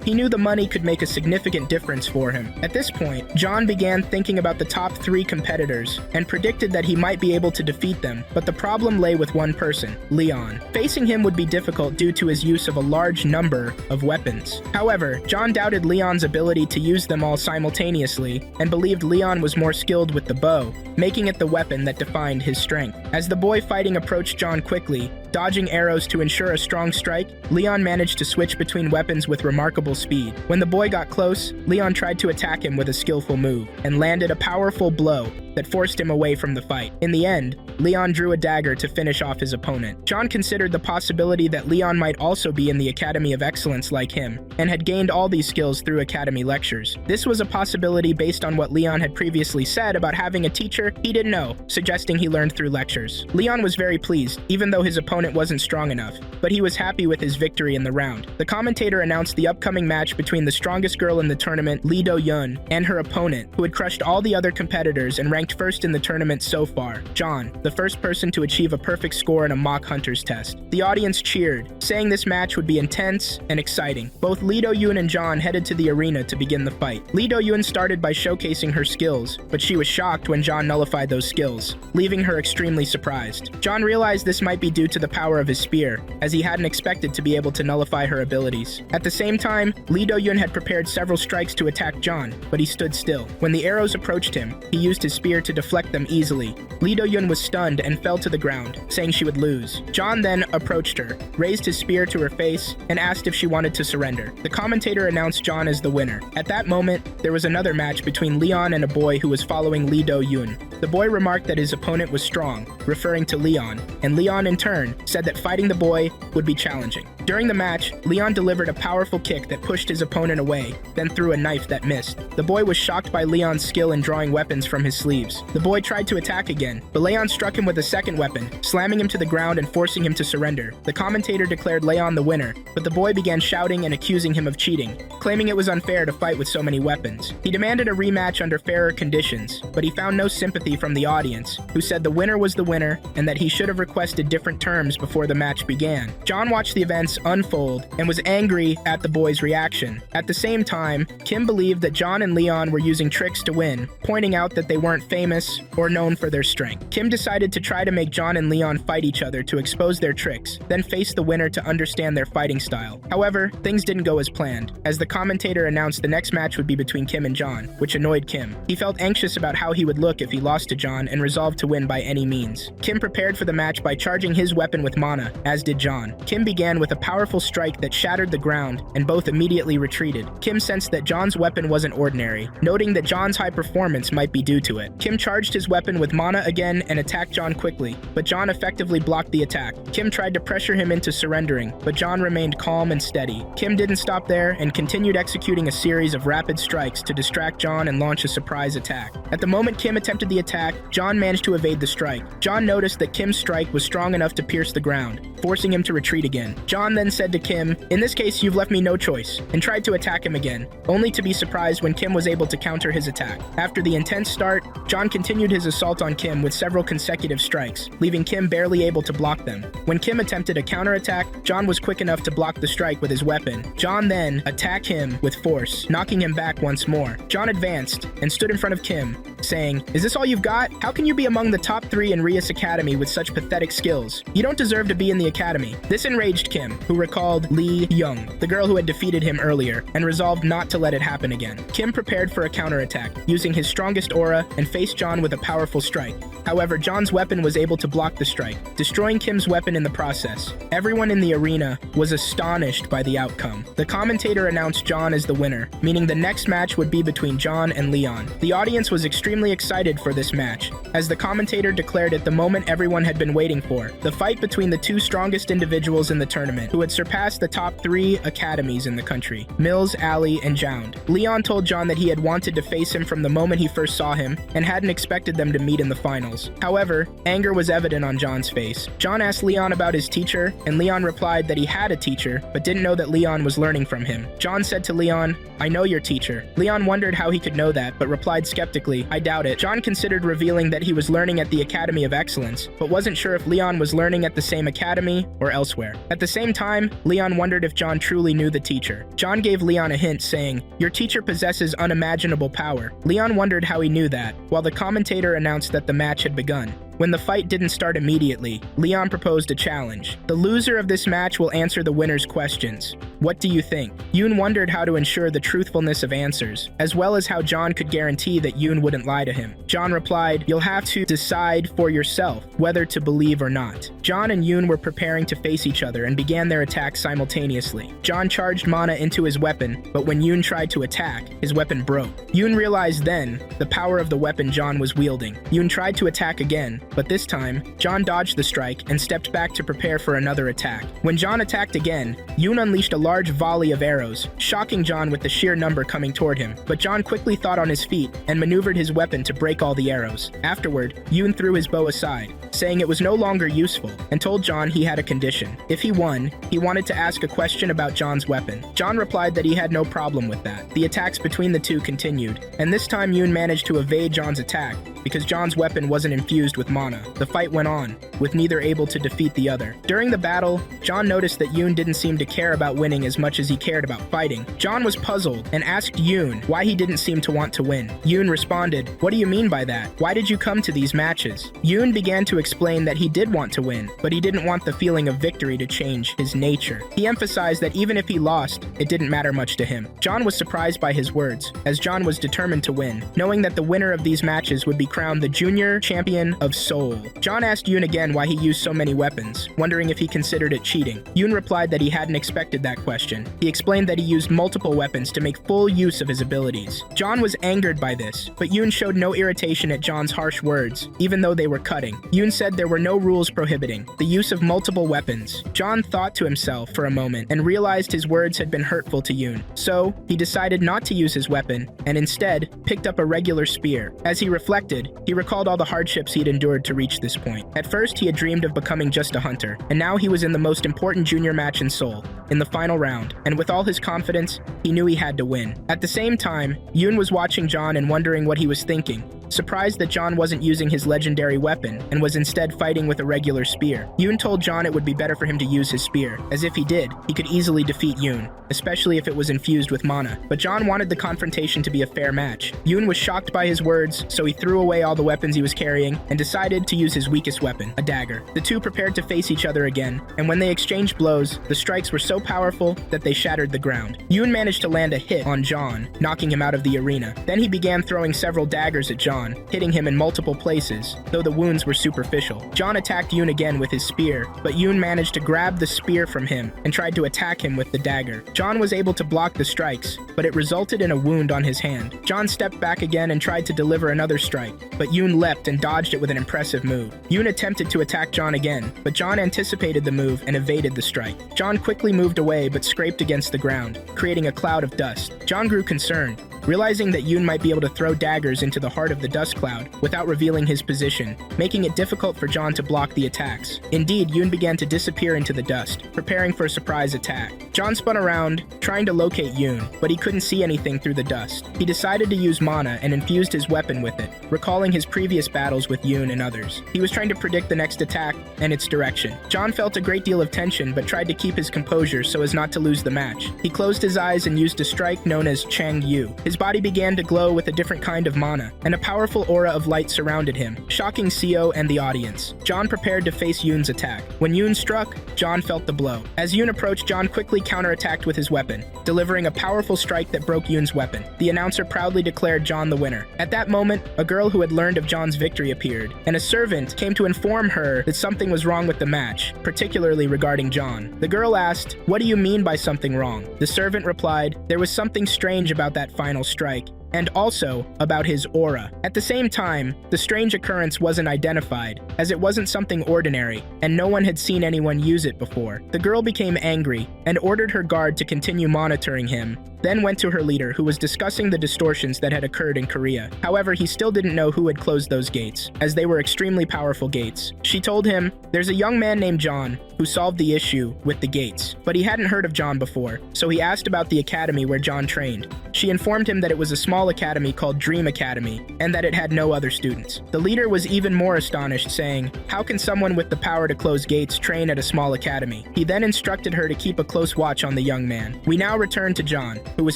He knew the money could make a significant difference for him. At this point, John began thinking about the top 3 competitors and predicted that he might be able to defeat them, but the problem lay with one person, Leon. Facing him would be difficult due to his use of a large number of weapons. However, John doubted Leon's ability to use them all simultaneously and believed Leon was more skilled with the bow, making it the weapon that defined his strength. As the boy fighting approached John quickly, dodging arrows to ensure a strong strike, Leon managed to switch between weapons with remarkable speed. When the boy got close, Leon tried to attack him with a skillful move and landed a powerful blow that forced him away from the fight. In the end, Leon drew a dagger to finish off his opponent. John considered the possibility that Leon might also be in the Academy of Excellence like him, and had gained all these skills through Academy lectures. This was a possibility based on what Leon had previously said about having a teacher he didn't know, suggesting he learned through lectures. Leon was very pleased, even though his opponent wasn't strong enough, but he was happy with his victory in the round. The commentator announced the upcoming match between the strongest girl in the tournament, Lee Do-yeon, and her opponent, who had crushed all the other competitors and ranked first in the tournament so far, John, the first person to achieve a perfect score in a mock hunters test. The audience cheered, saying this match would be intense and exciting. Both Lee Do-yeon and John headed to the arena to begin the fight. Lee Do-yeon started by showcasing her skills, but she was shocked when John nullified those skills, leaving her extremely surprised. John realized this might be due to the power of his spear, as he hadn't expected to be able to nullify her abilities. At the same time, Lee Do-yeon had prepared several strikes to attack John, but he stood still. When the arrows approached him, he used his spear to deflect them easily. Lee Do-yeon was stunned and fell to the ground, saying she would lose. John then approached her, raised his spear to her face, and asked if she wanted to surrender. The commentator announced John as the winner. At that moment, there was another match between Leon and a boy who was following Lee Do-yeon. The boy remarked that his opponent was strong, referring to Leon, and Leon in turn said that fighting the boy would be challenging. During the match, Leon delivered a powerful kick that pushed his opponent away, then threw a knife that missed. The boy was shocked by Leon's skill in drawing weapons from his sleeves. The boy tried to attack again, but Leon struck him with a second weapon, slamming him to the ground and forcing him to surrender. The commentator declared Leon the winner, but the boy began shouting and accusing him of cheating, claiming it was unfair to fight with so many weapons. He demanded a rematch under fairer conditions, but he found no sympathy from the audience, who said the winner was the winner and that he should have requested different terms before the match began. John watched the events unfold and was angry at the boy's reaction. At the same time, Kim believed that John and Leon were using tricks to win, pointing out that they weren't famous or known for their strength. Kim decided to try to make John and Leon fight each other to expose their tricks, then face the winner to understand their fighting style. However, things didn't go as planned, as the commentator announced the next match would be between Kim and John, which annoyed Kim. He felt anxious about how he would look if he lost lost to John and resolved to win by any means. Kim prepared for the match by charging his weapon with mana, as did John. Kim began with a powerful strike that shattered the ground, and both immediately retreated. Kim sensed that John's weapon wasn't ordinary, noting that John's high performance might be due to it. Kim charged his weapon with mana again and attacked John quickly, but John effectively blocked the attack. Kim tried to pressure him into surrendering, but John remained calm and steady. Kim didn't stop there and continued executing a series of rapid strikes to distract John and launch a surprise attack. At the moment Kim attempted the attack, John managed to evade the strike. John noticed that Kim's strike was strong enough to pierce the ground, forcing him to retreat again. John then said to Kim, "In this case, you've left me no choice," and tried to attack him again, only to be surprised when Kim was able to counter his attack. After the intense start, John continued his assault on Kim with several consecutive strikes, leaving Kim barely able to block them. When Kim attempted a counterattack, John was quick enough to block the strike with his weapon. John then attacked him with force, knocking him back once more. John advanced and stood in front of Kim, saying, "Is this all you've got? How can you be among the top 3 in Rias Academy with such pathetic skills? You don't deserve to be in the academy." This enraged Kim, who recalled Lee Young, the girl who had defeated him earlier, and resolved not to let it happen again. Kim prepared for a counterattack, using his strongest aura, and faced John with a powerful strike. However, John's weapon was able to block the strike, destroying Kim's weapon in the process. Everyone in the arena was astonished by the outcome. The commentator announced John as the winner, meaning the next match would be between John and Leon. The audience was extremely excited for this match, as the commentator declared it the moment everyone had been waiting for, the fight between the 2 strongest individuals in the tournament, who had surpassed the top 3 academies in the country, Mills, Alley, and Jound. Leon told John that he had wanted to face him from the moment he first saw him, and hadn't expected them to meet in the finals. However, anger was evident on John's face. John asked Leon about his teacher, and Leon replied that he had a teacher, but didn't know that Leon was learning from him. John said to Leon, "I know your teacher." Leon wondered how he could know that, but replied skeptically, "I doubt it." John considered revealing that he was learning at the Academy of Excellence, but wasn't sure if Leon was learning at the same academy or elsewhere. At the same time, Leon wondered if John truly knew the teacher. John gave Leon a hint, saying, "Your teacher possesses unimaginable power." Leon wondered how he knew that, while the commentator announced that the match had begun. When the fight didn't start immediately, Leon proposed a challenge. The loser of this match will answer the winner's questions. What do you think? Yoon wondered how to ensure the truthfulness of answers, as well as how John could guarantee that Yoon wouldn't lie to him. John replied, "You'll have to decide for yourself whether to believe or not." John and Yoon were preparing to face each other and began their attacks simultaneously. John charged mana into his weapon, but when Yoon tried to attack, his weapon broke. Yoon realized then the power of the weapon John was wielding. Yoon tried to attack again, but this time, John dodged the strike and stepped back to prepare for another attack. When John attacked again, Yoon unleashed a large volley of arrows, shocking John with the sheer number coming toward him. But John quickly thought on his feet and maneuvered his weapon to break all the arrows. Afterward, Yoon threw his bow aside, saying it was no longer useful, and told John he had a condition. If he won, he wanted to ask a question about John's weapon. John replied that he had no problem with that. The attacks between the two continued, and this time Yoon managed to evade John's attack, because John's weapon wasn't infused with mana. The fight went on, with neither able to defeat the other. During the battle, John noticed that Yoon didn't seem to care about winning as much as he cared about fighting. John was puzzled and asked Yoon why he didn't seem to want to win. Yoon responded, "What do you mean by that? Why did you come to these matches?" Yoon began to explain that he did want to win, but he didn't want the feeling of victory to change his nature. He emphasized that even if he lost, it didn't matter much to him. John was surprised by his words, as John was determined to win, knowing that the winner of these matches would be crowned the Junior Champion of Seoul. John asked Yoon again why he used so many weapons, wondering if he considered it cheating. Yoon replied that he hadn't expected that question. He explained that he used multiple weapons to make full use of his abilities. John was angered by this, but Yoon showed no irritation at John's harsh words, even though they were cutting. Yoon said there were no rules prohibiting the use of multiple weapons. John thought to himself for a moment and realized his words had been hurtful to Yoon. So, he decided not to use his weapon, and instead picked up a regular spear. As he reflected, he recalled all the hardships he'd endured to reach this point. At first, he had dreamed of becoming just a hunter, and now he was in the most important junior match in Seoul, in the final round, and with all his confidence, he knew he had to win. At the same time, Yoon was watching John and wondering what he was thinking, surprised that John wasn't using his legendary weapon and was instead fighting with a regular spear. Yoon told John it would be better for him to use his spear, as if he did, he could easily defeat Yoon, especially if it was infused with mana. But John wanted the confrontation to be a fair match. Yoon was shocked by his words, so he threw away all the weapons he was carrying and decided to use his weakest weapon, a dagger. The two prepared to face each other again, and when they exchanged blows, the strikes were so powerful that they shattered the ground. Yoon managed to land a hit on John, knocking him out of the arena. Then he began throwing several daggers at John, John, hitting him in multiple places, though the wounds were superficial. John attacked Yoon again with his spear, but Yoon managed to grab the spear from him and tried to attack him with the dagger. John was able to block the strikes, but it resulted in a wound on his hand. John stepped back again and tried to deliver another strike, but Yoon leapt and dodged it with an impressive move. Yoon attempted to attack John again, but John anticipated the move and evaded the strike. John quickly moved away but scraped against the ground, creating a cloud of dust. John grew concerned, realizing that Yoon might be able to throw daggers into the heart of the dust cloud without revealing his position, making it difficult for John to block the attacks. Indeed, Yoon began to disappear into the dust, preparing for a surprise attack. John spun around, trying to locate Yoon, but he couldn't see anything through the dust. He decided to use mana and infused his weapon with it, recalling his previous battles with Yoon and others. He was trying to predict the next attack and its direction. John felt a great deal of tension but tried to keep his composure so as not to lose the match. He closed his eyes and used a strike known as Chang Yu. His body began to glow with a different kind of mana, and a powerful aura of light surrounded him, shocking Seo and the audience. John prepared to face Yoon's attack. When Yoon struck, John felt the blow. As Yoon approached, John quickly counterattacked with his weapon, delivering a powerful strike that broke Yoon's weapon. The announcer proudly declared John the winner. At that moment, a girl who had learned of John's victory appeared, and a servant came to inform her that something was wrong with the match, particularly regarding John. The girl asked, "What do you mean by something wrong?" The servant replied, "There was something strange about that final strike, and also about his aura." At the same time, the strange occurrence wasn't identified, as it wasn't something ordinary, and no one had seen anyone use it before. The girl became angry and ordered her guard to continue monitoring him, then went to her leader, who was discussing the distortions that had occurred in Korea. However, he still didn't know who had closed those gates, as they were extremely powerful gates. She told him, "There's a young man named John who solved the issue with the gates," but he hadn't heard of John before, so he asked about the academy where John trained. She informed him that it was a small academy called Dream Academy, and that it had no other students. The leader was even more astonished, saying, "How can someone with the power to close gates train at a small academy?" He then instructed her to keep a close watch on the young man. We now return to John, who was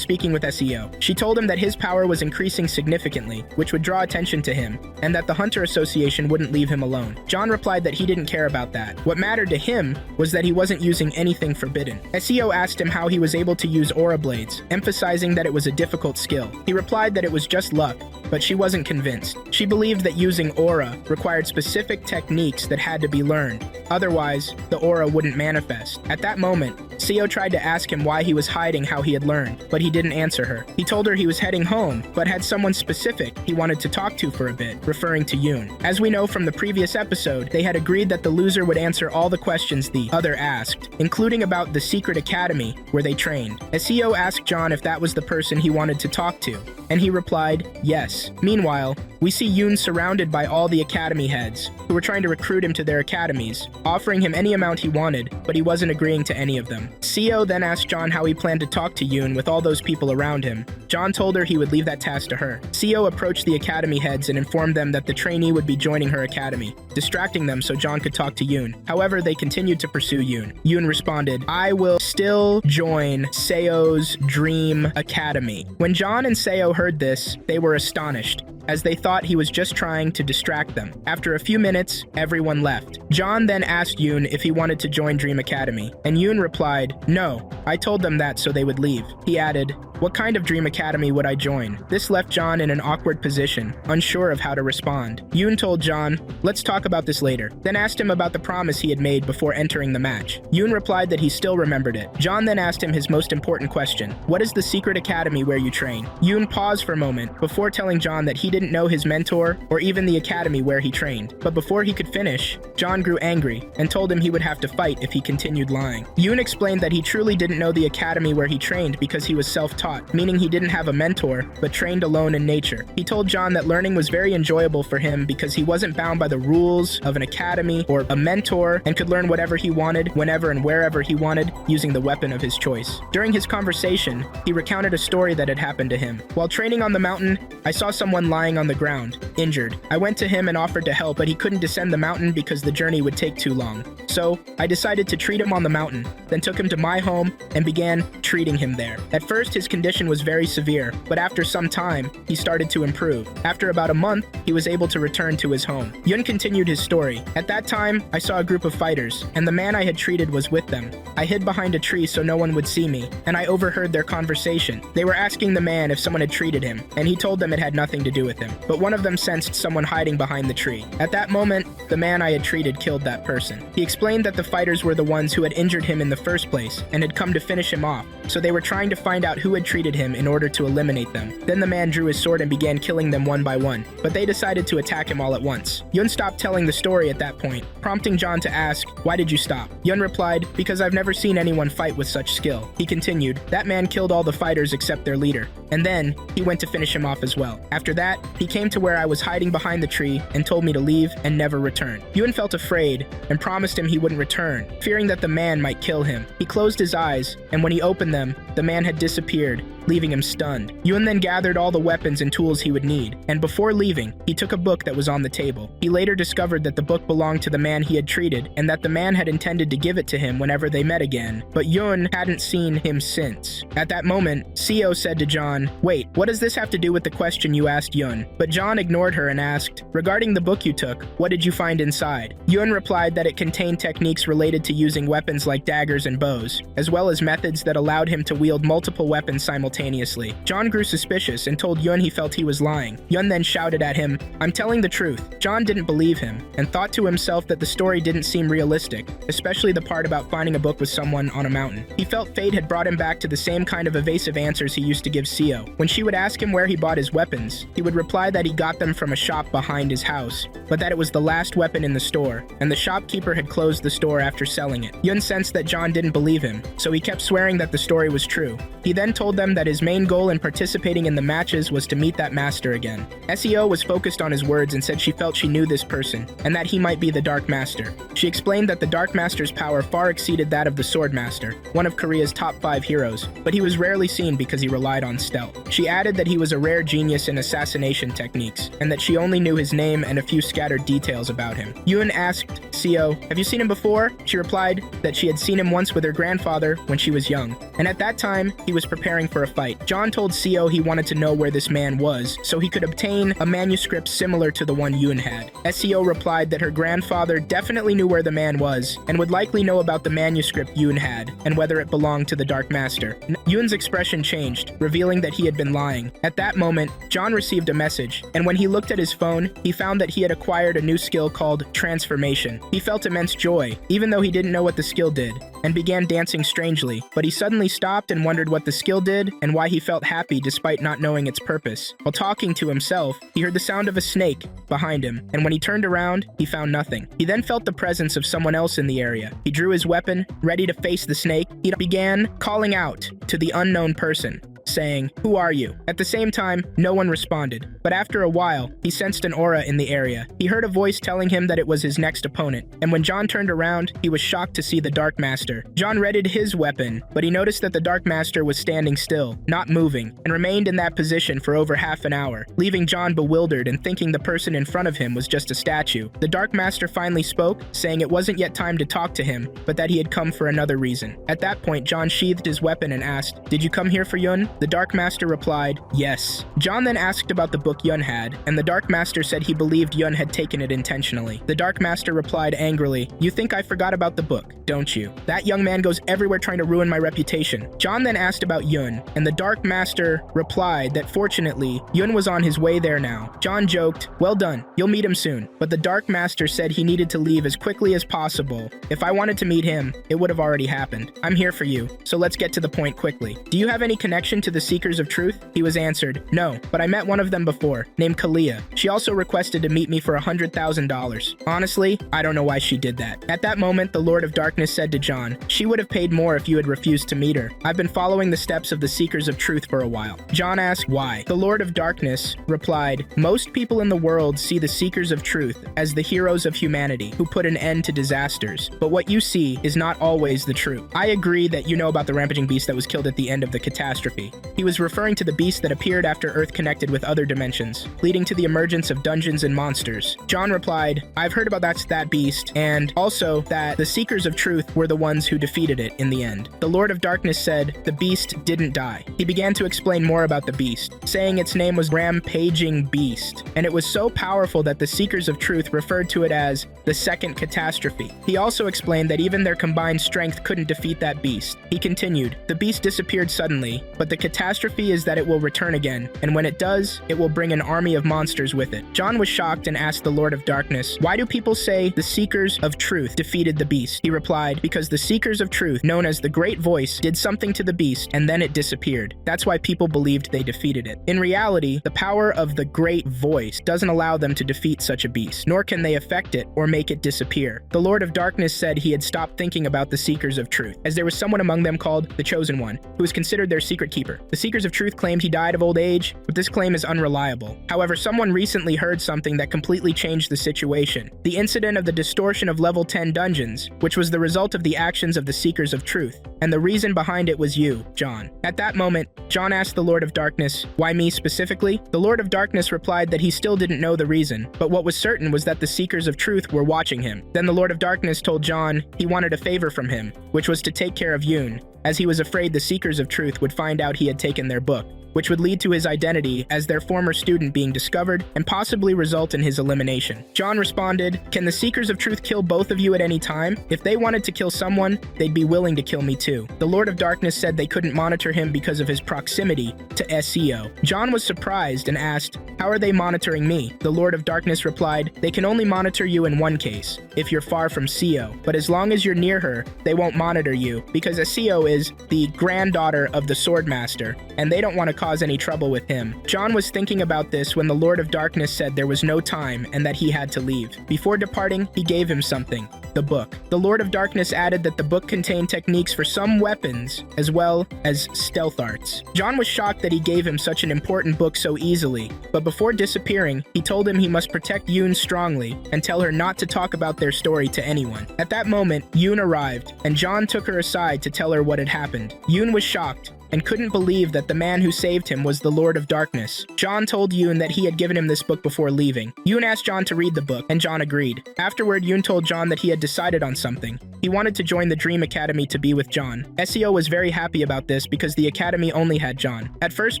speaking with SEO. She told him that his power was increasing significantly, which would draw attention to him, and that the Hunter Association wouldn't leave him alone. John replied that he didn't care about that. What mattered to him was that he wasn't using anything forbidden. SEO asked him how he was able to use aura blades, emphasizing that it was a difficult skill. He replied that it was just luck, but she wasn't convinced. She believed that using aura required specific techniques that had to be learned. Otherwise, the aura wouldn't manifest. At that moment, Seo tried to ask him why he was hiding how he had learned, but he didn't answer her. He told her he was heading home, but had someone specific he wanted to talk to for a bit, referring to Yoon. As we know from the previous episode, they had agreed that the loser would answer all the questions the other asked, including about the secret academy where they trained. Seo asked John if that was the person he wanted to talk to, and he replied, yes. Meanwhile, we see Yoon surrounded by all the academy heads, who were trying to recruit him to their academies, offering him any amount he wanted, but he wasn't agreeing to any of them. Seo then asked John how he planned to talk to Yoon with all those people around him. John told her he would leave that task to her. Seo approached the academy heads and informed them that the trainee would be joining her academy, distracting them so John could talk to Yoon. However, they continued to pursue Yoon. Yoon responded, "I will still join Seo's Dream Academy." When John and Seo heard this, they were astonished, as they thought he was just trying to distract them. After a few minutes, everyone left. John then asked Yoon if he wanted to join Dream Academy, and Yoon replied, "No, I told them that so they would leave." He added, "What kind of Dream Academy would I join?" This left John in an awkward position, unsure of how to respond. Yoon told John, "Let's talk about this later," then asked him about the promise he had made before entering the match. Yoon replied that he still remembered it. John then asked him his most important question, "What is the secret academy where you train?" Yoon paused for a moment before telling John that he didn't know his mentor or even the academy where he trained. But before he could finish, John grew angry and told him he would have to fight if he continued lying. Yoon explained that he truly didn't know the academy where he trained because he was self-taught, meaning he didn't have a mentor but trained alone in nature. He told John that learning was very enjoyable for him because he wasn't bound by the rules of an academy or a mentor and could learn whatever he wanted, whenever and wherever he wanted, using the weapon of his choice. During his conversation, he recounted a story that had happened to him. "While training on the mountain, I saw someone lying on the ground, injured. I went to him and offered to help, but he couldn't descend the mountain because the journey would take too long. So, I decided to treat him on the mountain. then took him to my home and began treating him there. At first, his condition was very severe, but after some time, he started to improve. After about a month, he was able to return to his home. Yun continued his story. At that time, I saw a group of fighters, and the man I had treated was with them. I hid behind a tree so no one would see me, and I overheard their conversation. They were asking the man if someone had treated him, and he told them it had nothing to do with him. But one of them sensed someone hiding behind the tree. At that moment, the man I had treated killed that person. He explained that the fighters were the ones who had injured him in the first place, and had come to finish him off, so they were trying to find out who had treated him in order to eliminate them. Then the man drew his sword and began killing them one by one, but they decided to attack him all at once. Yun stopped telling the story at that point, prompting John to ask, "Why did you stop?" Yun replied, "Because I've never seen anyone fight with such skill." He continued, "That man killed all the fighters except their leader, and then he went to finish him off as well. After that, he came to where I was hiding behind the tree and told me to leave and never return." Yun felt afraid and promised him he wouldn't return, fearing that the man might kill him. He closed his eyes, and when he opened them, the man had disappeared, leaving him stunned. Yun then gathered all the weapons and tools he would need, and before leaving, he took a book that was on the table. He later discovered that the book belonged to the man he had treated, and that the man had intended to give it to him whenever they met again, but Yun hadn't seen him since. At that moment, Seo said to John, "Wait, what does this have to do with the question you asked Yun?" But John ignored her and asked, "Regarding the book you took, what did you find inside?" Yun replied that it contained techniques related to using weapons like daggers and bows, as well as methods that allowed him to wield multiple weapons simultaneously. John grew suspicious and told Yun he felt he was lying. Yun then shouted at him, "I'm telling the truth." John didn't believe him, and thought to himself that the story didn't seem realistic, especially the part about finding a book with someone on a mountain. He felt fate had brought him back to the same kind of evasive answers he used to give Seo. When she would ask him where he bought his weapons, he would reply that he got them from a shop behind his house, but that it was the last weapon in the store, and the shopkeeper had closed the store after selling it. Yun sensed that John didn't believe him, so he kept swearing that the story was true. He then told them that his main goal in participating in the matches was to meet that master again. Seo was focused on his words and said she felt she knew this person, and that he might be the Dark Master. She explained that the Dark Master's power far exceeded that of the Sword Master, one of Korea's top 5 heroes, but he was rarely seen because he relied on stealth. She added that he was a rare genius in assassination techniques, and that she only knew his name and a few scattered details about him. Yun asked Seo, "Have you seen him before?" She replied that she had seen him once with her grandfather when she was young, and at that time, he was preparing for a fight. John told Seo he wanted to know where this man was, so he could obtain a manuscript similar to the one Yun had. Seo replied that her grandfather definitely knew where the man was, and would likely know about the manuscript Yun had, and whether it belonged to the Dark Master. Yun's expression changed, revealing that he had been lying. At that moment, John received a message, and when he looked at his phone, he found that he had acquired a new skill called Transformation. He felt immense joy, even though he didn't know what the skill did, and began dancing strangely, but he suddenly stopped and wondered what the skill did and why he felt happy despite not knowing its purpose. While talking to himself, he heard the sound of a snake behind him, and when he turned around, he found nothing. He then felt the presence of someone else in the area. He drew his weapon, ready to face the snake. He began calling out to the unknown person, saying, "Who are you?" At the same time, no one responded, but after a while, he sensed an aura in the area. He heard a voice telling him that it was his next opponent, and when John turned around, he was shocked to see the Dark Master. John readied his weapon, but he noticed that the Dark Master was standing still, not moving, and remained in that position for over half an hour, leaving John bewildered and thinking the person in front of him was just a statue. The Dark Master finally spoke, saying it wasn't yet time to talk to him, but that he had come for another reason. At that point, John sheathed his weapon and asked, "Did you come here for Yun?" The Dark Master replied, "Yes." John then asked about the book Yun had, and the Dark Master said he believed Yun had taken it intentionally. The Dark Master replied angrily, "You think I forgot about the book, don't you? That young man goes everywhere trying to ruin my reputation." John then asked about Yun, and the Dark Master replied that fortunately, Yun was on his way there now. John joked, "Well done, you'll meet him soon." But the Dark Master said he needed to leave as quickly as possible. If I wanted to meet him, it would have already happened. "I'm here for you, so let's get to the point quickly. Do you have any connection to the Seekers of Truth?" He was answered, "No, but I met one of them before, named Kalia. She also requested to meet me for $100,000. Honestly, I don't know why she did that." At that moment, the Lord of Darkness said to John, "She would have paid more if you had refused to meet her. I've been following the steps of the Seekers of Truth for a while." John asked why. The Lord of Darkness replied, "Most people in the world see the Seekers of Truth as the heroes of humanity who put an end to disasters, but what you see is not always the truth. I agree that you know about the rampaging beast that was killed at the end of the catastrophe, He was referring to the beast that appeared after Earth connected with other dimensions, leading to the emergence of dungeons and monsters. John replied, "I've heard about that beast, and also that the Seekers of Truth were the ones who defeated it in the end." The Lord of Darkness said, "The beast didn't die." He began to explain more about the beast, saying its name was Rampaging Beast, and it was so powerful that the Seekers of Truth referred to it as the second catastrophe. He also explained that even their combined strength couldn't defeat that beast. He continued, "The beast disappeared suddenly, but the catastrophe is that it will return again, and when it does, it will bring an army of monsters with it." John was shocked and asked the Lord of Darkness, "Why do people say the Seekers of Truth defeated the beast?" He replied, "Because the Seekers of Truth, known as the Great Voice, did something to the beast, and then it disappeared. That's why people believed they defeated it." In reality, the power of the Great Voice doesn't allow them to defeat such a beast, nor can they affect it or make it disappear. The Lord of Darkness said he had stopped thinking about the Seekers of Truth, as there was someone among them called the Chosen One, who was considered their secret keeper. The Seekers of Truth claimed he died of old age, but this claim is unreliable. However, someone recently heard something that completely changed the situation. The incident of the distortion of level 10 dungeons, which was the result of the actions of the Seekers of Truth, and the reason behind it was you, John. At that moment, John asked the Lord of Darkness, "Why me specifically?" The Lord of Darkness replied that he still didn't know the reason, but what was certain was that the Seekers of Truth were watching him. Then the Lord of Darkness told John he wanted a favor from him, which was to take care of Yoon, as he was afraid the Seekers of Truth would find out he had taken their book, which would lead to his identity as their former student being discovered and possibly result in his elimination. John responded, "Can the Seekers of Truth kill both of you at any time? If they wanted to kill someone, they'd be willing to kill me too." The Lord of Darkness said they couldn't monitor him because of his proximity to SEO. John was surprised and asked, "How are they monitoring me?" The Lord of Darkness replied, "They can only monitor you in one case, if you're far from SEO, but as long as you're near her, they won't monitor you, because SEO is the granddaughter of the Swordmaster, and they don't want to cause any trouble with him." John was thinking about this when the Lord of Darkness said there was no time and that he had to leave. Before departing, he gave him something, the book. The Lord of Darkness added that the book contained techniques for some weapons, as well as stealth arts. John was shocked that he gave him such an important book so easily, but before disappearing, he told him he must protect Yoon strongly and tell her not to talk about their story to anyone. At that moment, Yoon arrived, and John took her aside to tell her what had happened. Yoon was shocked and couldn't believe that the man who saved him was the Lord of Darkness. John told Yoon that he had given him this book before leaving. Yoon asked John to read the book, and John agreed. Afterward, Yoon told John that he had decided on something. He wanted to join the Dream Academy to be with John. SEO was very happy about this because the academy only had John. At first,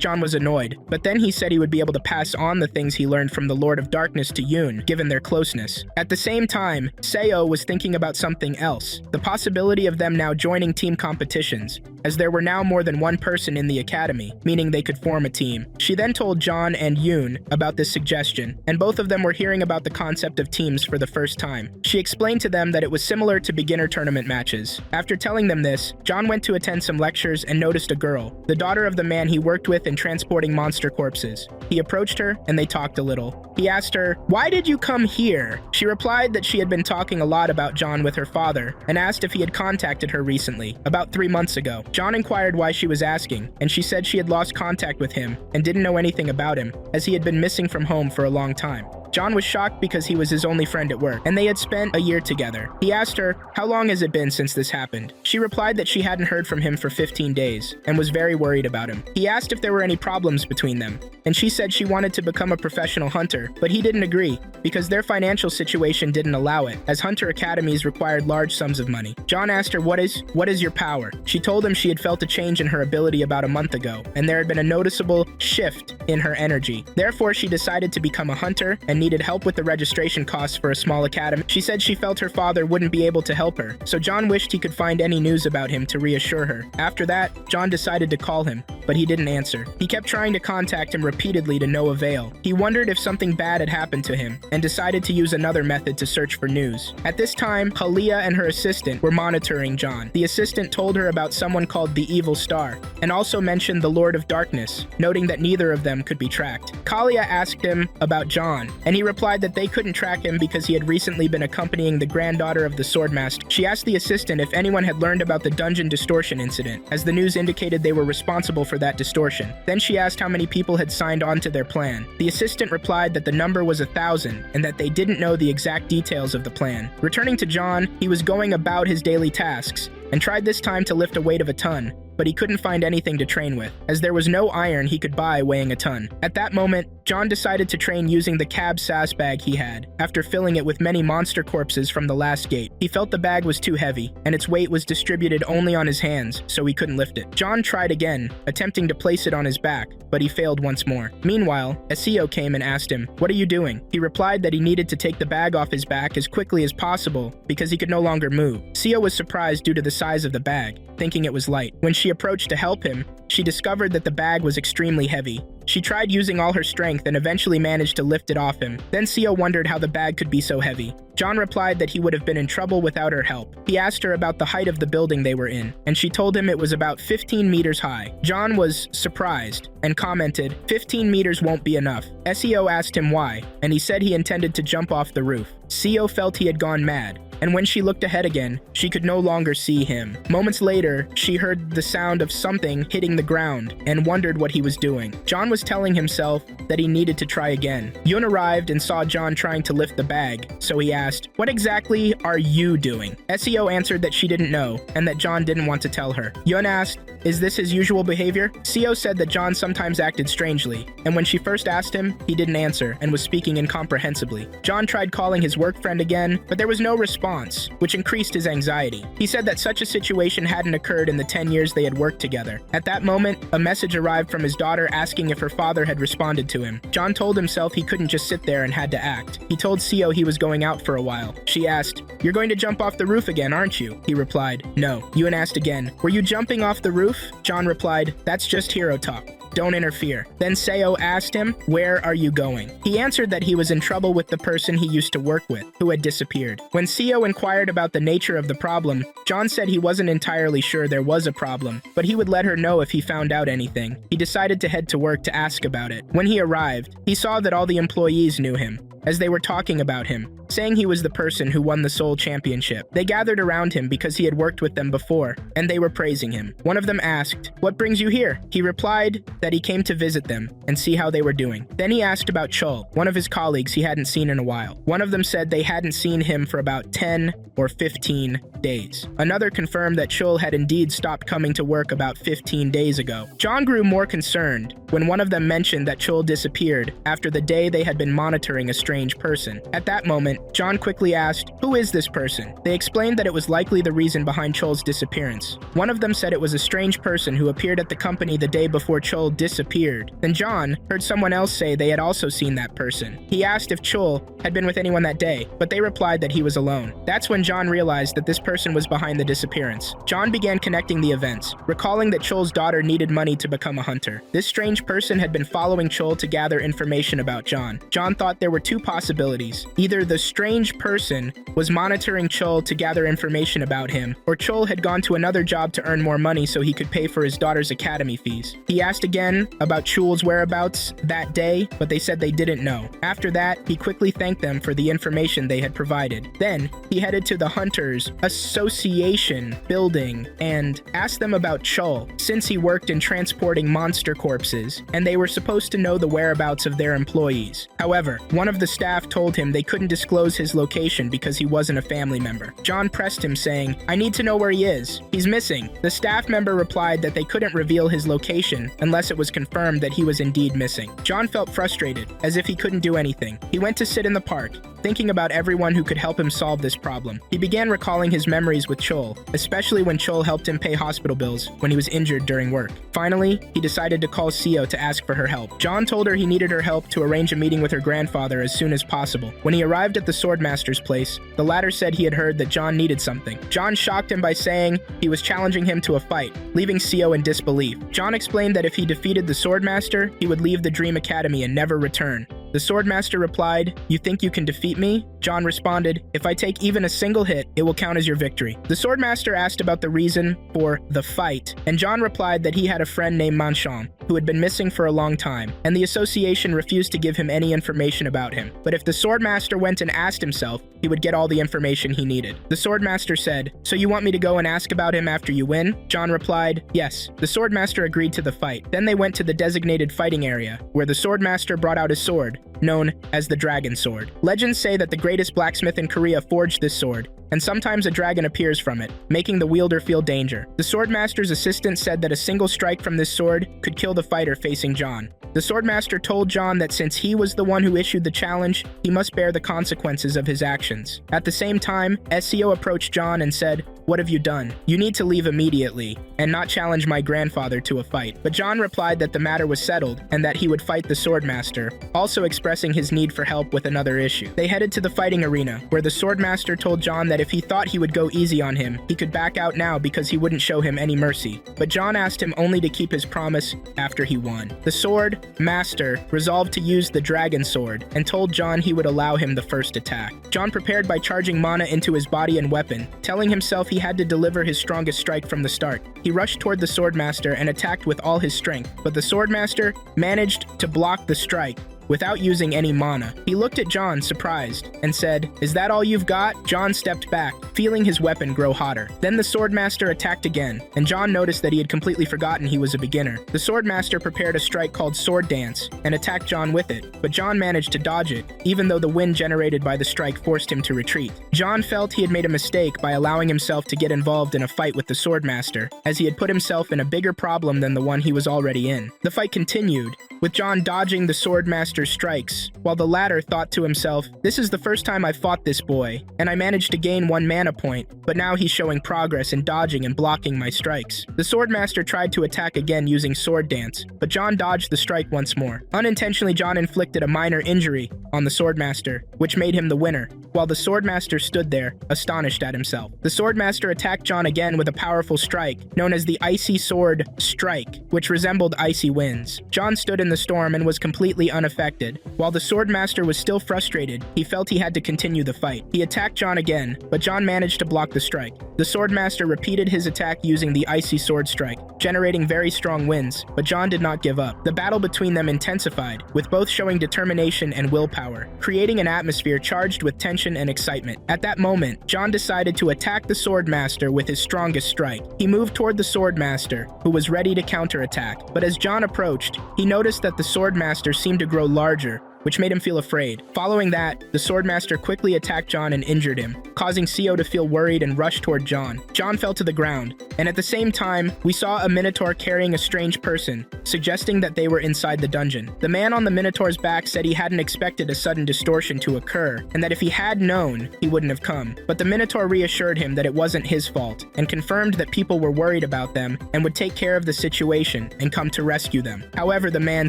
John was annoyed, but then he said he would be able to pass on the things he learned from the Lord of Darkness to Yoon, given their closeness. At the same time, Seo was thinking about something else, the possibility of them now joining team competitions, as there were now more than one person in the academy, meaning they could form a team. She then told John and Yoon about this suggestion, and both of them were hearing about the concept of teams for the first time. She explained to them that it was similar to beginner tournament matches. After telling them this, John went to attend some lectures and noticed a girl, the daughter of the man he worked with in transporting monster corpses. He approached her, and they talked a little. He asked her, "Why did you come here?" She replied that she had been talking a lot about John with her father, and asked if he had contacted her recently, about 3 months ago. John inquired why she was asking, and she said she had lost contact with him and didn't know anything about him, as he had been missing from home for a long time. John was shocked because he was his only friend at work, and they had spent a year together. He asked her, "How long has it been since this happened?" She replied that she hadn't heard from him for 15 days, and was very worried about him. He asked if there were any problems between them, and she said she wanted to become a professional hunter, but he didn't agree, because their financial situation didn't allow it, as hunter academies required large sums of money. John asked her, what is your power?" She told him she had felt a change in her ability about a month ago, and there had been a noticeable shift in her energy. Therefore, she decided to become a hunter, and needed help with the registration costs for a small academy. She said she felt her father wouldn't be able to help her, so John wished he could find any news about him to reassure her. After that, John decided to call him, but he didn't answer. He kept trying to contact him repeatedly to no avail. He wondered if something bad had happened to him, and decided to use another method to search for news. At this time, Halia and her assistant were monitoring John. The assistant told her about someone called the Evil Star, and also mentioned the Lord of Darkness, noting that neither of them could be tracked. Kalia asked him about John, and he replied that they couldn't track him because he had recently been accompanying the granddaughter of the Swordmaster. She asked the assistant if anyone had learned about the dungeon distortion incident, as the news indicated they were responsible for that distortion. Then she asked how many people had signed on to their plan. The assistant replied that the number was 1,000, and that they didn't know the exact details of the plan. Returning to John, he was going about his daily tasks, and tried this time to lift a weight of a ton, but he couldn't find anything to train with, as there was no iron he could buy weighing a ton. At that moment, John decided to train using the cab sass bag he had, after filling it with many monster corpses from the last gate. He felt the bag was too heavy, and its weight was distributed only on his hands, so he couldn't lift it. John tried again, attempting to place it on his back, but he failed once more. Meanwhile, Asura came and asked him, "What are you doing?" He replied that he needed to take the bag off his back as quickly as possible because he could no longer move. Asura was surprised due to the size of the bag, thinking it was light. When she approached to help him, she discovered that the bag was extremely heavy. She tried using all her strength and eventually managed to lift it off him. Then Asura wondered how the bag could be so heavy. John replied that he would have been in trouble without her help. He asked her about the height of the building they were in, and she told him it was about 15 meters high. John was surprised and commented, "15 meters won't be enough." Asura asked him why, and he said he intended to jump off the roof. Asura felt he had gone mad, and when she looked ahead again, she could no longer see him. Moments later, she heard the sound of something hitting the ground and wondered what he was doing. John was telling himself that he needed to try again. Yun arrived and saw John trying to lift the bag, so he asked, "What exactly are you doing?" Asura answered that she didn't know, and that John didn't want to tell her. Yun asked, "Is this his usual behavior?" Asura said that John sometimes acted strangely, and when she first asked him, he didn't answer and was speaking incomprehensibly. John tried calling his work friend again, but there was no response, which increased his anxiety. He said that such a situation hadn't occurred in the 10 years they had worked together. At that moment, a message arrived from his daughter asking if her father had responded to him. John told himself he couldn't just sit there and had to act. He told Asura he was going out for a while. She asked, "You're going to jump off the roof again, aren't you?" He replied, "No." Yun asked again, "Were you jumping off the roof?" John replied, "That's just hero talk. Don't interfere." Then Seo asked him, "Where are you going?" He answered that he was in trouble with the person he used to work with, who had disappeared. When Seo inquired about the nature of the problem, John said he wasn't entirely sure there was a problem, but he would let her know if he found out anything. He decided to head to work to ask about it. When he arrived, he saw that all the employees knew him, as they were talking about him, saying he was the person who won the Seoul Championship. They gathered around him because he had worked with them before, and they were praising him. One of them asked, "What brings you here?" He replied that he came to visit them and see how they were doing. Then he asked about Chul, one of his colleagues he hadn't seen in a while. One of them said they hadn't seen him for about 10 or 15 days. Another confirmed that Chul had indeed stopped coming to work about 15 days ago. John grew more concerned when one of them mentioned that Chul disappeared after the day they had been monitoring a strange person. At that moment, John quickly asked, "Who is this person?" They explained that it was likely the reason behind Chul's disappearance. One of them said it was a strange person who appeared at the company the day before Chul disappeared. Then John heard someone else say they had also seen that person. He asked if Chul had been with anyone that day, but they replied that he was alone. That's when John realized that this person was behind the disappearance. John began connecting the events, recalling that Chul's daughter needed money to become a hunter. This strange person had been following Chul to gather information about John. John thought there were two possibilities. Either the strange person was monitoring Chul to gather information about him, or Chul had gone to another job to earn more money so he could pay for his daughter's academy fees. He asked again about Chul's whereabouts that day, but they said they didn't know. After that, he quickly thanked them for the information they had provided. Then, he headed to the Hunters Association building and asked them about Chul, since he worked in transporting monster corpses, and they were supposed to know the whereabouts of their employees. However, one of the staff told him they couldn't disclose his location because he wasn't a family member. John pressed him, saying, "I need to know where he is. He's missing." The staff member replied that they couldn't reveal his location unless it was confirmed that he was indeed missing. John felt frustrated, as if he couldn't do anything. He went to sit in the park, thinking about everyone who could help him solve this problem. He began recalling his memories with Chul, especially when Chul helped him pay hospital bills when he was injured during work. Finally, he decided to call Seo to ask for her help. John told her he needed her help to arrange a meeting with her grandfather as soon as possible. When he arrived at the Swordmaster's place, the latter said he had heard that John needed something. John shocked him by saying he was challenging him to a fight, leaving Seo in disbelief. John explained that if he defeated the Swordmaster, he would leave the Dream Academy and never return. The Swordmaster replied, "You think you can defeat me?" John responded, "If I take even a single hit, it will count as your victory." The Swordmaster asked about the reason for the fight, and John replied that he had a friend named Mansham, who had been missing for a long time, and the association refused to give him any information about him. But if the Swordmaster went and asked himself, he would get all the information he needed. The Swordmaster said, "So you want me to go and ask about him after you win?" John replied, "Yes." The Swordmaster agreed to the fight. Then they went to the designated fighting area, where the Swordmaster brought out his sword, known as the Dragon Sword. Legends say that the great greatest blacksmith in Korea forged this sword, and sometimes a dragon appears from it, making the wielder feel danger. The swordmaster's assistant said that a single strike from this sword could kill the fighter facing John. The swordmaster told John that since he was the one who issued the challenge, he must bear the consequences of his actions. At the same time, SEO approached John and said, "What have you done? You need to leave immediately, and not challenge my grandfather to a fight." But John replied that the matter was settled, and that he would fight the swordmaster, also expressing his need for help with another issue. They headed to the fighting arena, where the swordmaster told John that if he thought he would go easy on him, he could back out now because he wouldn't show him any mercy. But John asked him only to keep his promise after he won. The swordmaster resolved to use the dragon sword, and told John he would allow him the first attack. John prepared by charging mana into his body and weapon, telling himself he had to deliver his strongest strike from the start. He rushed toward the swordmaster and attacked with all his strength, but the swordmaster managed to block the strike without using any mana. He looked at John, surprised, and said, "Is that all you've got?" John stepped back, feeling his weapon grow hotter. Then the swordmaster attacked again, and John noticed that he had completely forgotten he was a beginner. The swordmaster prepared a strike called Sword Dance, and attacked John with it, but John managed to dodge it, even though the wind generated by the strike forced him to retreat. John felt he had made a mistake by allowing himself to get involved in a fight with the swordmaster, as he had put himself in a bigger problem than the one he was already in. The fight continued, with John dodging the swordmaster's strikes, while the latter thought to himself, "This is the first time I've fought this boy, and I managed to gain 1 mana point, but now he's showing progress in dodging and blocking my strikes." The swordmaster tried to attack again using Sword Dance, but John dodged the strike once more. Unintentionally, John inflicted a minor injury on the swordmaster, which made him the winner, while the swordmaster stood there, astonished at himself. The swordmaster attacked John again with a powerful strike, known as the Icy Sword Strike, which resembled icy winds. John stood in the storm and was completely unaffected. While the swordmaster was still frustrated, he felt he had to continue the fight. He attacked John again, but John managed to block the strike. The swordmaster repeated his attack using the Icy Sword Strike, generating very strong winds, but John did not give up. The battle between them intensified, with both showing determination and willpower, creating an atmosphere charged with tension and excitement. At that moment, John decided to attack the swordmaster with his strongest strike. He moved toward the swordmaster, who was ready to counterattack, but as John approached, he noticed that the swordmaster seemed to grow larger, which made him feel afraid. Following that, the swordmaster quickly attacked John and injured him, causing Seo to feel worried and rush toward John. John fell to the ground, and at the same time, we saw a minotaur carrying a strange person, suggesting that they were inside the dungeon. The man on the minotaur's back said he hadn't expected a sudden distortion to occur, and that if he had known, he wouldn't have come. But the minotaur reassured him that it wasn't his fault, and confirmed that people were worried about them and would take care of the situation and come to rescue them. However, the man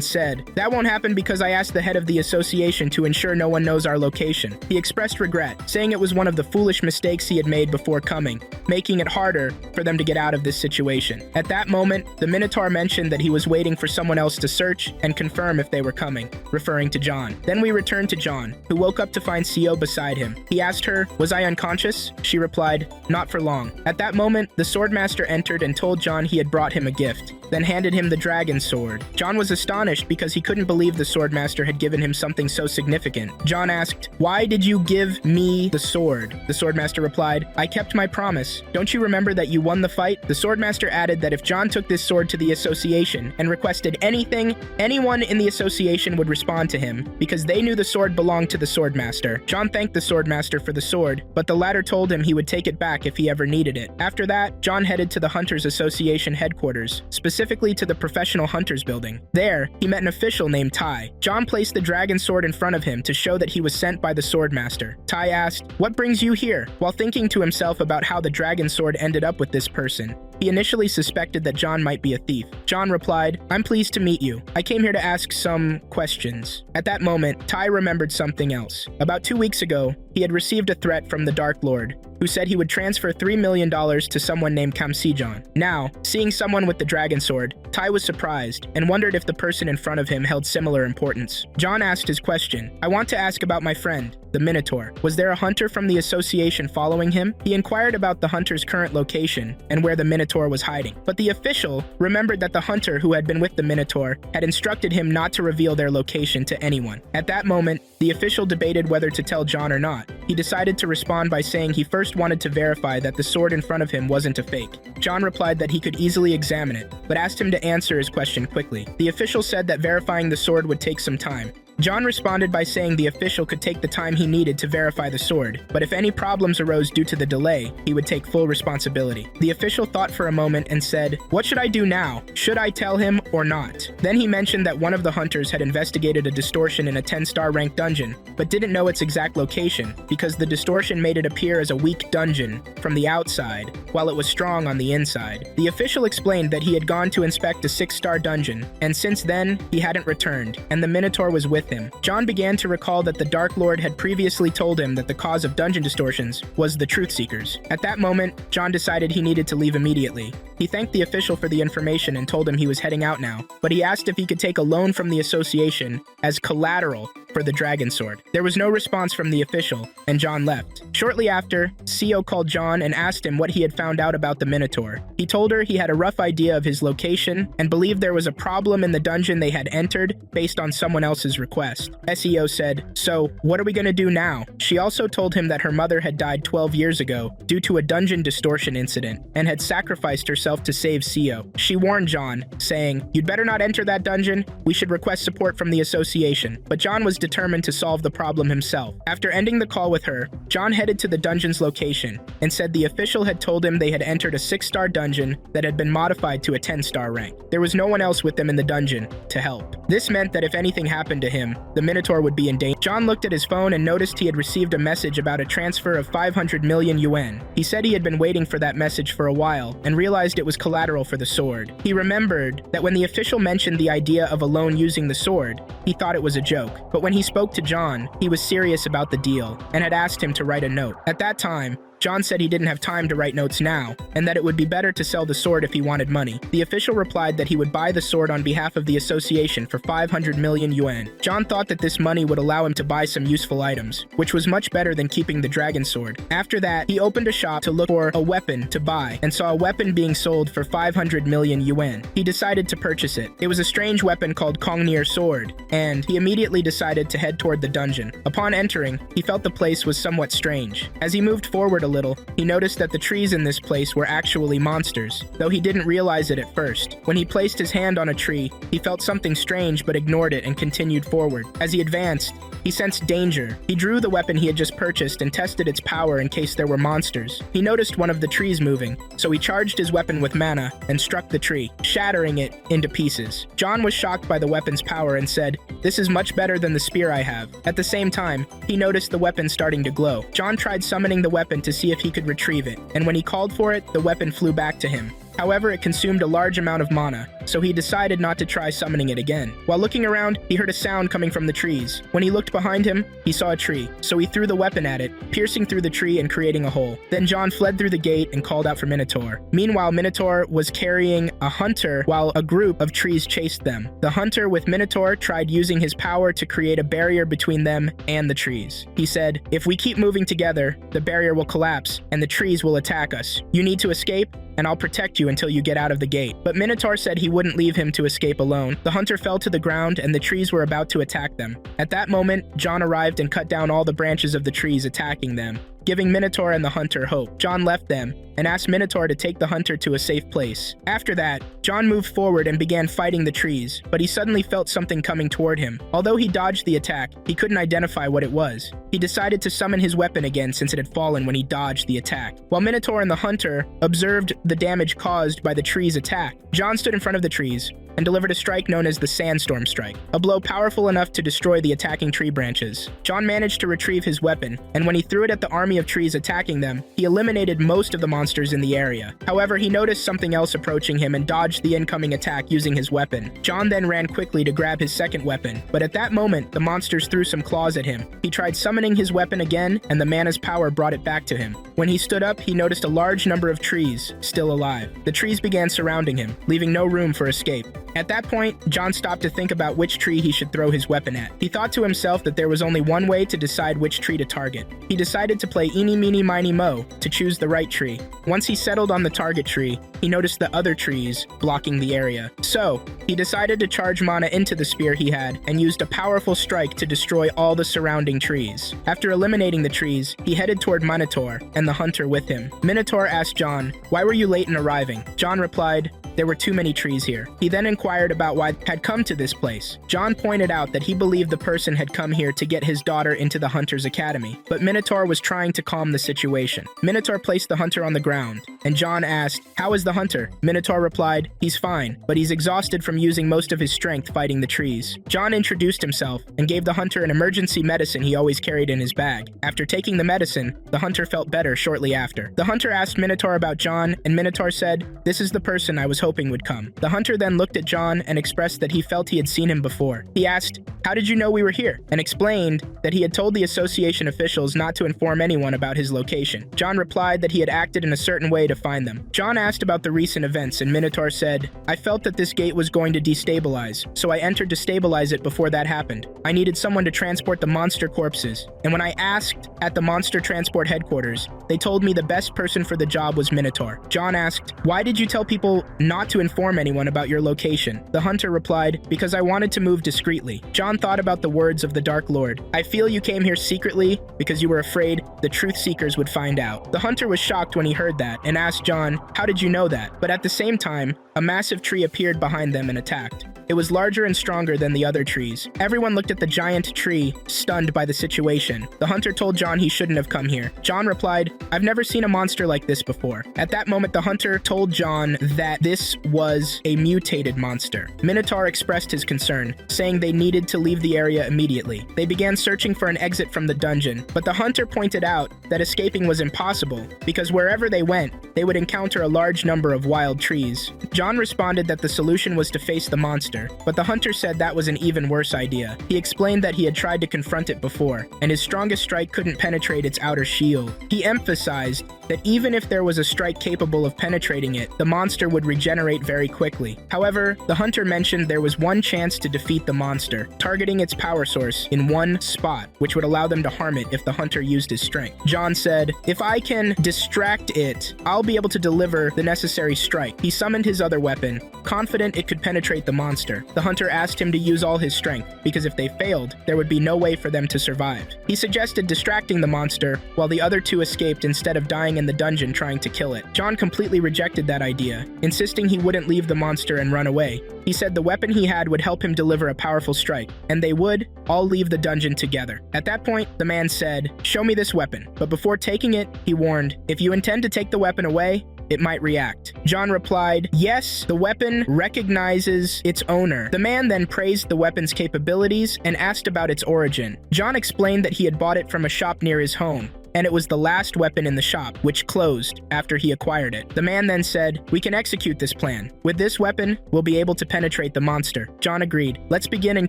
said, "That won't happen because I asked the head of the association to ensure no one knows our location." He expressed regret, saying it was one of the foolish mistakes he had made before coming, making it harder for them to get out of this situation. At that moment, the Minotaur mentioned that he was waiting for someone else to search and confirm if they were coming, referring to John. Then we returned to John, who woke up to find Seo beside him. He asked her, "Was I unconscious?" She replied, "Not for long." At that moment, the swordmaster entered and told John he had brought him a gift, then handed him the dragon sword. John was astonished because he couldn't believe the swordmaster had given him something so significant. John asked, "Why did you give me the sword?" The swordmaster replied, "I kept my promise. Don't you remember that you won the fight?" The swordmaster added that if John took this sword to the association and requested anything, anyone in the association would respond to him, because they knew the sword belonged to the swordmaster. John thanked the swordmaster for the sword, but the latter told him he would take it back if he ever needed it. After that, John headed to the Hunters Association headquarters, specifically to the Professional Hunters building. There, he met an official named Tai. John placed the dragon sword in front of him to show that he was sent by the swordmaster. Tai asked, "What brings you here?" While thinking to himself about how the dragon sword ended up with this person, he initially suspected that John might be a thief. John replied, "I'm pleased to meet you. I came here to ask some questions." At that moment, Tai remembered something else. About 2 weeks ago, he had received a threat from the Dark Lord, who said he would transfer $3 million to someone named Kamsijon. Now, seeing someone with the dragon sword, Tai was surprised and wondered if the person in front of him held similar importance. John asked his question, "I want to ask about my friend, the Minotaur. Was there a hunter from the association following him?" He inquired about the hunter's current location and where the Minotaur was hiding. But the official remembered that the hunter who had been with the Minotaur had instructed him not to reveal their location to anyone. At that moment, the official debated whether to tell John or not. He decided to respond by saying he first wanted to verify that the sword in front of him wasn't a fake. John replied that he could easily examine it, but asked him to answer his question quickly. The official said that verifying the sword would take some time, John responded by saying the official could take the time he needed to verify the sword, but if any problems arose due to the delay, he would take full responsibility. The official thought for a moment and said, "What should I do now? Should I tell him or not?" Then he mentioned that one of the hunters had investigated a distortion in a 10-star ranked dungeon, but didn't know its exact location because the distortion made it appear as a weak dungeon from the outside, while it was strong on the inside. The official explained that he had gone to inspect a 6-star dungeon, and since then, he hadn't returned, and the Minotaur was with him. John began to recall that the Dark Lord had previously told him that the cause of dungeon distortions was the Truth Seekers. At that moment, John decided he needed to leave immediately. He thanked the official for the information and told him he was heading out now, but he asked if he could take a loan from the association as collateral for the dragon sword. There was no response from the official, and John left. Shortly after, Sio called John and asked him what he had found out about the Minotaur. He told her he had a rough idea of his location and believed there was a problem in the dungeon they had entered based on someone else's request. Sio said, "So, what are we gonna do now?" She also told him that her mother had died 12 years ago due to a dungeon distortion incident and had sacrificed herself to save Sio. She warned John, saying, "You'd better not enter that dungeon. We should request support from the association." But John was determined to solve the problem himself. After ending the call with her, John headed to the dungeon's location and said the official had told him they had entered a 6-star dungeon that had been modified to a 10-star rank. There was no one else with them in the dungeon to help. This meant that if anything happened to him, the Minotaur would be in danger. John looked at his phone and noticed he had received a message about a transfer of 500 million yuan. He said he had been waiting for that message for a while and realized it was collateral for the sword. He remembered that when the official mentioned the idea of a loan using the sword, he thought it was a joke. But when he spoke to John, he was serious about the deal and had asked him to write a note. At that time, John said he didn't have time to write notes now, and that it would be better to sell the sword if he wanted money. The official replied that he would buy the sword on behalf of the association for 500 million yuan. John thought that this money would allow him to buy some useful items, which was much better than keeping the dragon sword. After that, he opened a shop to look for a weapon to buy, and saw a weapon being sold for 500 million yuan. He decided to purchase it. It was a strange weapon called Kongnir Sword, and he immediately decided to head toward the dungeon. Upon entering, he felt the place was somewhat strange. As he moved forward a little, he noticed that the trees in this place were actually monsters, though he didn't realize it at first. When he placed his hand on a tree, he felt something strange but ignored it and continued forward. As he advanced, he sensed danger. He drew the weapon he had just purchased and tested its power in case there were monsters. He noticed one of the trees moving, so he charged his weapon with mana and struck the tree, shattering it into pieces. John was shocked by the weapon's power and said, "This is much better than the spear I have." At the same time, he noticed the weapon starting to glow. John tried summoning the weapon to see if he could retrieve it, and when he called for it, the weapon flew back to him. However, it consumed a large amount of mana, so he decided not to try summoning it again. While looking around, he heard a sound coming from the trees. When he looked behind him, he saw a tree, so he threw the weapon at it, piercing through the tree and creating a hole. Then John fled through the gate and called out for Minotaur. Meanwhile, Minotaur was carrying a hunter while a group of trees chased them. The hunter with Minotaur tried using his power to create a barrier between them and the trees. He said, "If we keep moving together, the barrier will collapse and the trees will attack us. You need to escape, and I'll protect you until you get out of the gate." But Minotaur said he wouldn't leave him to escape alone. The hunter fell to the ground and the trees were about to attack them. At that moment, John arrived and cut down all the branches of the trees attacking them, giving Minotaur and the hunter hope. John left them and asked Minotaur to take the hunter to a safe place. After that, John moved forward and began fighting the trees, but he suddenly felt something coming toward him. Although he dodged the attack, he couldn't identify what it was. He decided to summon his weapon again since it had fallen when he dodged the attack. While Minotaur and the hunter observed the damage caused by the tree's attack, John stood in front of the trees and delivered a strike known as the Sandstorm Strike, a blow powerful enough to destroy the attacking tree branches. John managed to retrieve his weapon, and when he threw it at the army of trees attacking them, he eliminated most of the monsters in the area. However, he noticed something else approaching him and dodged the incoming attack using his weapon. John then ran quickly to grab his second weapon, but at that moment, the monsters threw some claws at him. He tried summoning his weapon again, and the mana's power brought it back to him. When he stood up, he noticed a large number of trees still alive. The trees began surrounding him, leaving no room for escape. At that point, John stopped to think about which tree he should throw his weapon at. He thought to himself that there was only one way to decide which tree to target. He decided to play eeny, meeny, miny, mo to choose the right tree. Once he settled on the target tree, he noticed the other trees blocking the area. So, he decided to charge mana into the spear he had and used a powerful strike to destroy all the surrounding trees. After eliminating the trees, he headed toward Minotaur and the hunter with him. Minotaur asked John, "Why were you late in arriving?" John replied, there were too many trees here. He then inquired about why had come to this place. John pointed out that he believed the person had come here to get his daughter into the Hunter's Academy, but Minotaur was trying to calm the situation. Minotaur placed the Hunter on the ground, and John asked, "How is the Hunter?" Minotaur replied, "He's fine, but he's exhausted from using most of his strength fighting the trees." John introduced himself and gave the Hunter an emergency medicine he always carried in his bag. After taking the medicine, the Hunter felt better shortly after. The Hunter asked Minotaur about John, and Minotaur said, "This is the person I was hoping would come." The Hunter then looked at John and expressed that he felt he had seen him before. He asked, "How did you know we were here?" and explained that he had told the association officials not to inform anyone about his location. John replied that he had acted in a certain way to find them. John asked about the recent events, and Minotaur said, "I felt that this gate was going to destabilize, so I entered to stabilize it before that happened. I needed someone to transport the monster corpses, and when I asked at the monster transport headquarters, they told me the best person for the job was Minotaur." John asked, "Why did you tell people not to inform anyone about your location?" The Hunter replied, "Because I wanted to move discreetly." John thought about the words of the Dark Lord. "I feel you came here secretly because you were afraid the truth seekers would find out." The Hunter was shocked when he heard that and asked John, "How did you know that?" But at the same time, a massive tree appeared behind them and attacked. It was larger and stronger than the other trees. Everyone looked at the giant tree, stunned by the situation. The Hunter told John he shouldn't have come here. John replied, "I've never seen a monster like this before." At that moment, the Hunter told John that this was a mutated monster. Minotaur expressed his concern, saying they needed to leave the area immediately. They began searching for an exit from the dungeon, but the Hunter pointed out that escaping was impossible because wherever they went, they would encounter a large number of wild trees. John responded that the solution was to face the monster, but the Hunter said that was an even worse idea. He explained that he had tried to confront it before, and his strongest strike couldn't penetrate its outer shield. He emphasized that even if there was a strike capable of penetrating it, the monster would regenerate very quickly. However, the Hunter mentioned there was one chance to defeat the monster, targeting its power source in one spot, which would allow them to harm it if the Hunter used his strength. John said, "If I can distract it, I'll be able to deliver the necessary strike." He summoned his other weapon, confident it could penetrate the monster. The Hunter asked him to use all his strength, because if they failed, there would be no way for them to survive. He suggested distracting the monster, while the other two escaped instead of dying in the dungeon trying to kill it. John completely rejected that idea, insisting he wouldn't leave the monster and run away. He said the weapon he had would help him deliver a powerful strike, and they would all leave the dungeon together. At that point, the man said, "Show me this weapon." But before taking it, he warned, "If you intend to take the weapon away, it might react." John replied, "Yes, the weapon recognizes its owner." The man then praised the weapon's capabilities and asked about its origin. John explained that he had bought it from a shop near his home, and it was the last weapon in the shop, which closed after he acquired it. The man then said, "We can execute this plan. With this weapon, we'll be able to penetrate the monster." John agreed. "Let's begin and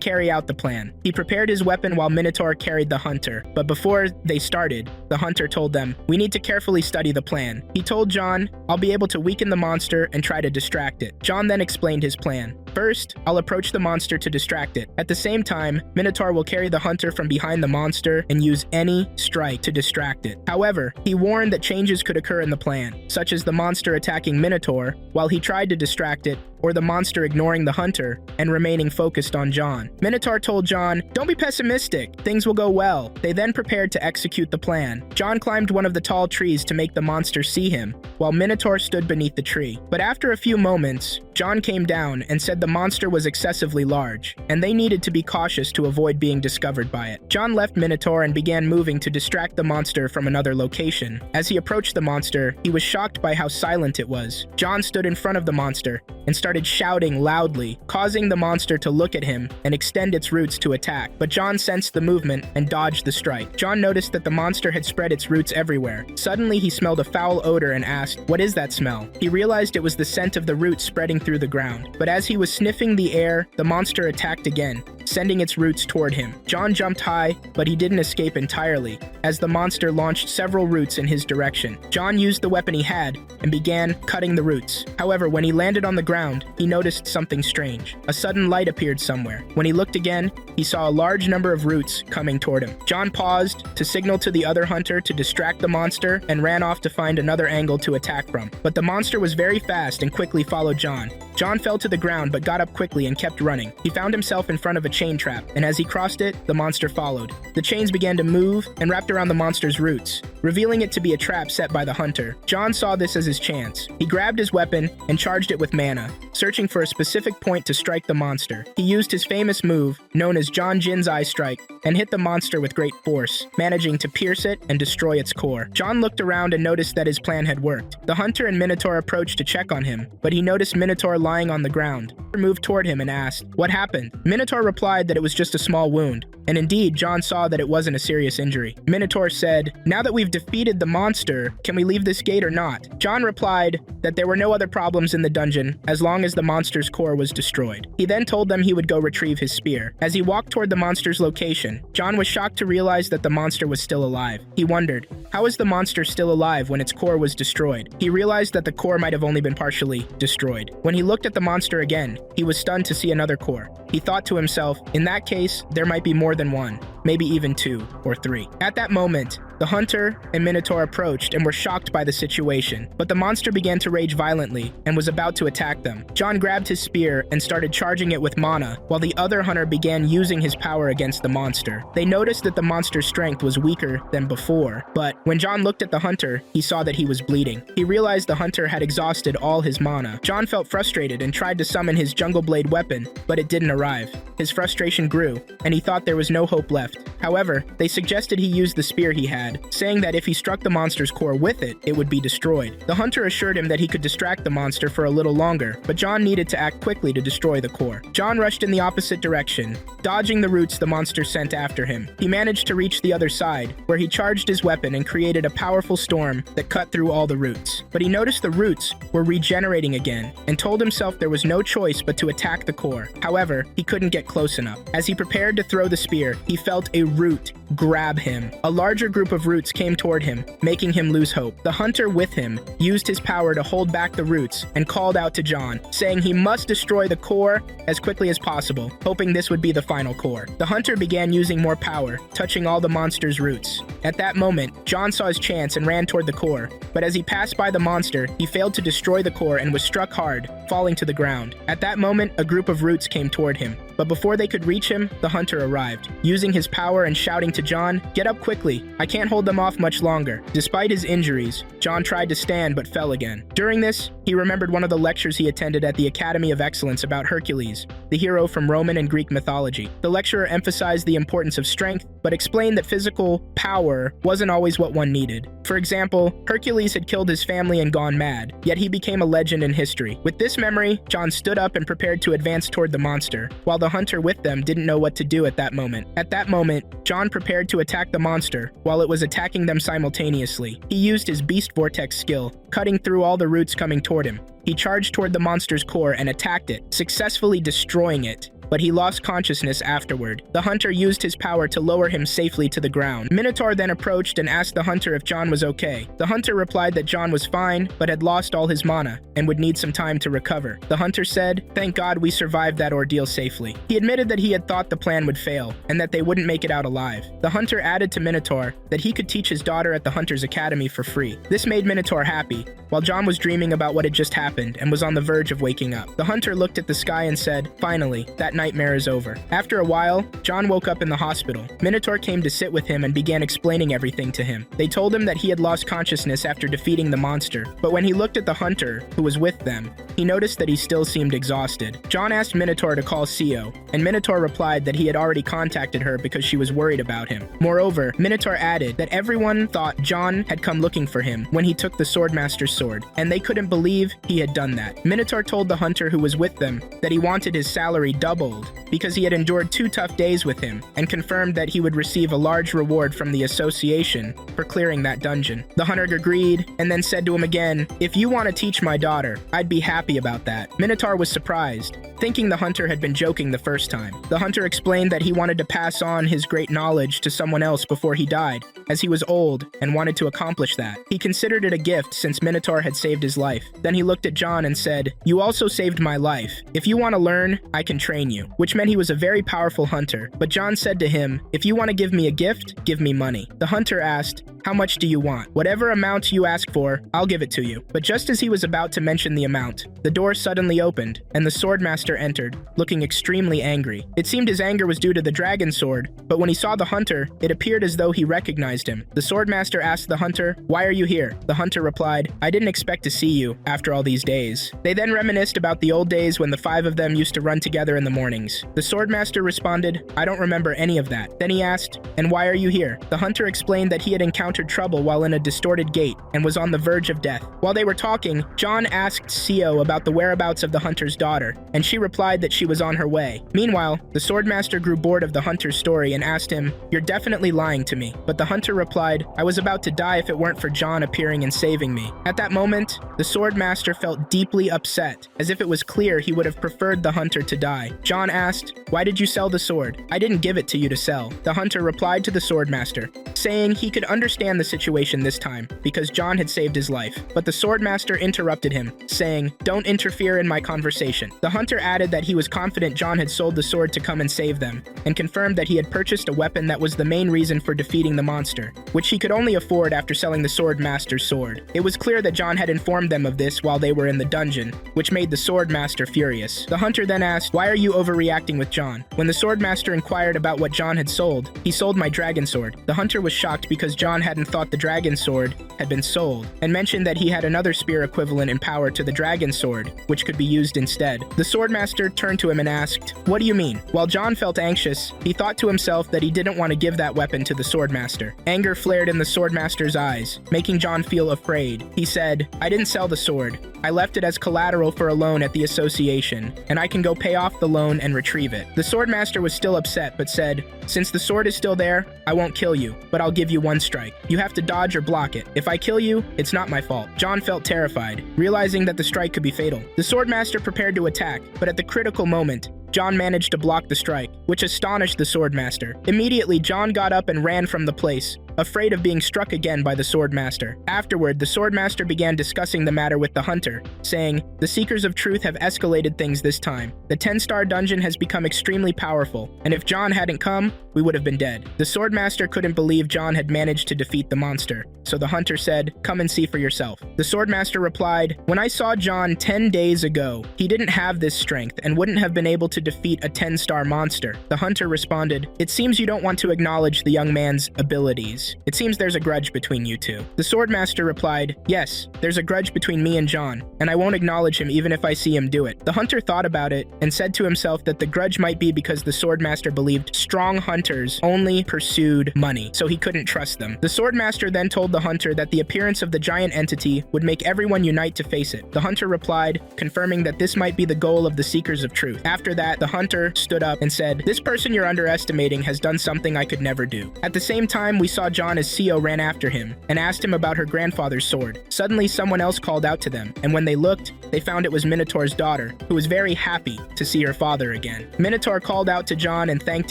carry out the plan." He prepared his weapon while Minotaur carried the Hunter, but before they started, the Hunter told them, "We need to carefully study the plan." He told John, "I'll be able to weaken the monster and try to distract it." John then explained his plan. First, I'll approach the monster to distract it. At the same time, Minotaur will carry the Hunter from behind the monster and use any strike to distract it. However, he warned that changes could occur in the plan, such as the monster attacking Minotaur while he tried to distract it, or the monster ignoring the Hunter and remaining focused on John. Minotaur told John, "Don't be pessimistic, things will go well." They then prepared to execute the plan. John climbed one of the tall trees to make the monster see him, while Minotaur stood beneath the tree. But after a few moments, John came down and said the monster was excessively large, and they needed to be cautious to avoid being discovered by it. John left Minotaur and began moving to distract the monster from another location. As he approached the monster, he was shocked by how silent it was. John stood in front of the monster and started shouting loudly, causing the monster to look at him and extend its roots to attack. But John sensed the movement and dodged the strike. John noticed that the monster had spread its roots everywhere. Suddenly, he smelled a foul odor and asked, "What is that smell?" He realized it was the scent of the roots spreading through the ground. But as he was sniffing the air, the monster attacked again, sending its roots toward him. John jumped high, but he didn't escape entirely, as the monster launched several roots in his direction. John used the weapon he had and began cutting the roots. However, when he landed on the ground, he noticed something strange. A sudden light appeared somewhere. When he looked again, he saw a large number of roots coming toward him. John paused to signal to the other hunter to distract the monster and ran off to find another angle to attack from. But the monster was very fast and quickly followed John. John fell to the ground but got up quickly and kept running. He found himself in front of a chain trap, and as he crossed it, the monster followed. The chains began to move and wrapped around the monster's roots, revealing it to be a trap set by the hunter. John saw this as his chance. He grabbed his weapon and charged it with mana, searching for a specific point to strike the monster. He used his famous move, known as John Jin's Eye Strike, and hit the monster with great force, managing to pierce it and destroy its core. John looked around and noticed that his plan had worked. The hunter and Minotaur approached to check on him, but he noticed Minotaur lying on the ground. He moved toward him and asked, "What happened?" Minotaur replied that it was just a small wound, and indeed, John saw that it wasn't a serious injury. Minotaur said, "Now that we've defeated the monster, can we leave this gate or not?" John replied that there were no other problems in the dungeon as long as the monster's core was destroyed. He then told them he would go retrieve his spear. As he walked toward the monster's location, John was shocked to realize that the monster was still alive. He wondered, how is the monster still alive when its core was destroyed? He realized that the core might have only been partially destroyed. When he looked at the monster again, he was stunned to see another core. He thought to himself, in that case, there might be more than one, maybe even 2 or 3. At that moment, the hunter and Minotaur approached and were shocked by the situation, but the monster began to rage violently and was about to attack them. John grabbed his spear and started charging it with mana, while the other hunter began using his power against the monster. They noticed that the monster's strength was weaker than before, but when John looked at the hunter, he saw that he was bleeding. He realized the hunter had exhausted all his mana. John felt frustrated and tried to summon his jungle blade weapon, but it didn't arrive. His frustration grew, and he thought there was no hope left. However, they suggested he use the spear he had, saying that if he struck the monster's core with it, it would be destroyed. The hunter assured him that he could distract the monster for a little longer, but John needed to act quickly to destroy the core. John rushed in the opposite direction, dodging the roots the monster sent after him. He managed to reach the other side, where he charged his weapon and created a powerful storm that cut through all the roots. But he noticed the roots were regenerating again, and told himself there was no choice but to attack the core. However, he couldn't get close enough. As he prepared to throw the spear, he felt a root grab him. A larger group of roots came toward him, making him lose hope. The hunter with him used his power to hold back the roots and called out to John, saying he must destroy the core as quickly as possible, hoping this would be the final core. The hunter began using more power, touching all the monster's roots. At that moment, John saw his chance and ran toward the core, but as he passed by the monster, he failed to destroy the core and was struck hard, falling to the ground. At that moment, a group of roots came toward him, but before they could reach him, the hunter arrived, using his power and shouting to John, "Get up quickly, I can't hold them off much longer." Despite his injuries, John tried to stand but fell again. During this, he remembered one of the lectures he attended at the Academy of Excellence about Hercules, the hero from Roman and Greek mythology. The lecturer emphasized the importance of strength, but explained that physical power wasn't always what one needed. For example, Hercules had killed his family and gone mad, yet he became a legend in history. With this memory, John stood up and prepared to advance toward the monster, while the hunter with them didn't know what to do at that moment. At that moment, John prepared to attack the monster, while it was attacking them simultaneously. He used his Beast Vortex skill, cutting through all the roots coming toward him. He charged toward the monster's core and attacked it, successfully destroying it, but he lost consciousness afterward. The hunter used his power to lower him safely to the ground. Minotaur then approached and asked the hunter if John was okay. The hunter replied that John was fine, but had lost all his mana and would need some time to recover. The hunter said, "Thank God we survived that ordeal safely." He admitted that he had thought the plan would fail and that they wouldn't make it out alive. The hunter added to Minotaur that he could teach his daughter at the hunter's academy for free. This made Minotaur happy, while John was dreaming about what had just happened and was on the verge of waking up. The hunter looked at the sky and said, "Finally, that nightmare is over." After a while, John woke up in the hospital. Minotaur came to sit with him and began explaining everything to him. They told him that he had lost consciousness after defeating the monster, but when he looked at the hunter, who was with them, he noticed that he still seemed exhausted. John asked Minotaur to call Sio, and Minotaur replied that he had already contacted her because she was worried about him. Moreover, Minotaur added that everyone thought John had come looking for him when he took the Swordmaster's sword, and they couldn't believe he had done that. Minotaur told the hunter who was with them that he wanted his salary doubled because he had endured 2 tough days with him, and confirmed that he would receive a large reward from the association for clearing that dungeon. The hunter agreed, and then said to him again, "If you want to teach my daughter, I'd be happy about that." Minotaur was surprised, thinking the hunter had been joking the first time. The hunter explained that he wanted to pass on his great knowledge to someone else before he died, as he was old and wanted to accomplish that. He considered it a gift since Minotaur had saved his life. Then he looked at John and said, "You also saved my life. If you want to learn, I can train you," which meant he was a very powerful hunter. But John said to him, "If you want to give me a gift, give me money." The hunter asked, How much do you want? Whatever amount you ask for, I'll give it to you. But just as he was about to mention the amount, the door suddenly opened, and the swordmaster entered, looking extremely angry. It seemed his anger was due to the dragon sword, but when he saw the hunter, it appeared as though he recognized him. The swordmaster asked the hunter, "Why are you here?" The hunter replied, "I didn't expect to see you after all these days." They then reminisced about the old days when the five of them used to run together in the mornings. The swordmaster responded, "I don't remember any of that." Then he asked, "And why are you here?" The hunter explained that he had encountered trouble while in a distorted gate and was on the verge of death. While they were talking, John asked Seo about the whereabouts of the hunter's daughter, and she replied that she was on her way. Meanwhile, the swordmaster grew bored of the hunter's story and asked him, "You're definitely lying to me." But the hunter replied, "I was about to die if it weren't for John appearing and saving me." At that moment, the swordmaster felt deeply upset, as if it was clear he would have preferred the hunter to die. John asked, "Why did you sell the sword? I didn't give it to you to sell." The hunter replied to the swordmaster, saying he could understand the situation this time because John had saved his life. But the swordmaster interrupted him, saying, "Don't interfere in my conversation." The hunter added that he was confident John had sold the sword to come and save them, and confirmed that he had purchased a weapon that was the main reason for defeating the monster, which he could only afford after selling the swordmaster's sword. It was clear that John had informed them of this while they were in the dungeon, which made the swordmaster furious. The hunter then asked, "Why are you overreacting with John?" When the swordmaster inquired about what John had sold, he sold my dragon sword. The hunter was shocked because John hadn't thought the dragon sword had been sold, and mentioned that he had another spear equivalent in power to the dragon sword, which could be used instead. The swordmaster turned to him and asked, "What do you mean?" While John felt anxious, he thought to himself that he didn't want to give that weapon to the swordmaster. Anger flared in the swordmaster's eyes, making John feel afraid. He said, "I didn't sell the sword. I left it as collateral for a loan at the association, and I can go pay off the loan and retrieve it." The swordmaster was still upset, but said, "Since the sword is still there, I won't kill you, but I'll give you one strike. You have to dodge or block it. If I kill you, it's not my fault." John felt terrified, realizing that the strike could be fatal. The swordmaster prepared to attack, but at the critical moment, John managed to block the strike, which astonished the swordmaster. Immediately, John got up and ran from the place, afraid of being struck again by the swordmaster. Afterward, the swordmaster began discussing the matter with the hunter, saying, "The Seekers of Truth have escalated things this time. The 10-star dungeon has become extremely powerful, and if John hadn't come, we would have been dead." The swordmaster couldn't believe John had managed to defeat the monster, so the hunter said, "Come and see for yourself." The swordmaster replied, "When I saw John 10 days ago, he didn't have this strength and wouldn't have been able to defeat a 10-star monster." The hunter responded, "It seems you don't want to acknowledge the young man's abilities. It seems there's a grudge between you two." The swordmaster replied, "Yes, there's a grudge between me and John, and I won't acknowledge him even if I see him do it." The hunter thought about it and said to himself that the grudge might be because the swordmaster believed strong hunters only pursued money, so he couldn't trust them. The swordmaster then told the hunter that the appearance of the giant entity would make everyone unite to face it. The hunter replied, confirming that this might be the goal of the Seekers of Truth. After that, the hunter stood up and said, "This person you're underestimating has done something I could never do." At the same time, we saw John as Seo ran after him and asked him about her grandfather's sword. Suddenly, someone else called out to them, and when they looked, they found it was Minotaur's daughter, who was very happy to see her father again. Minotaur called out to John and thanked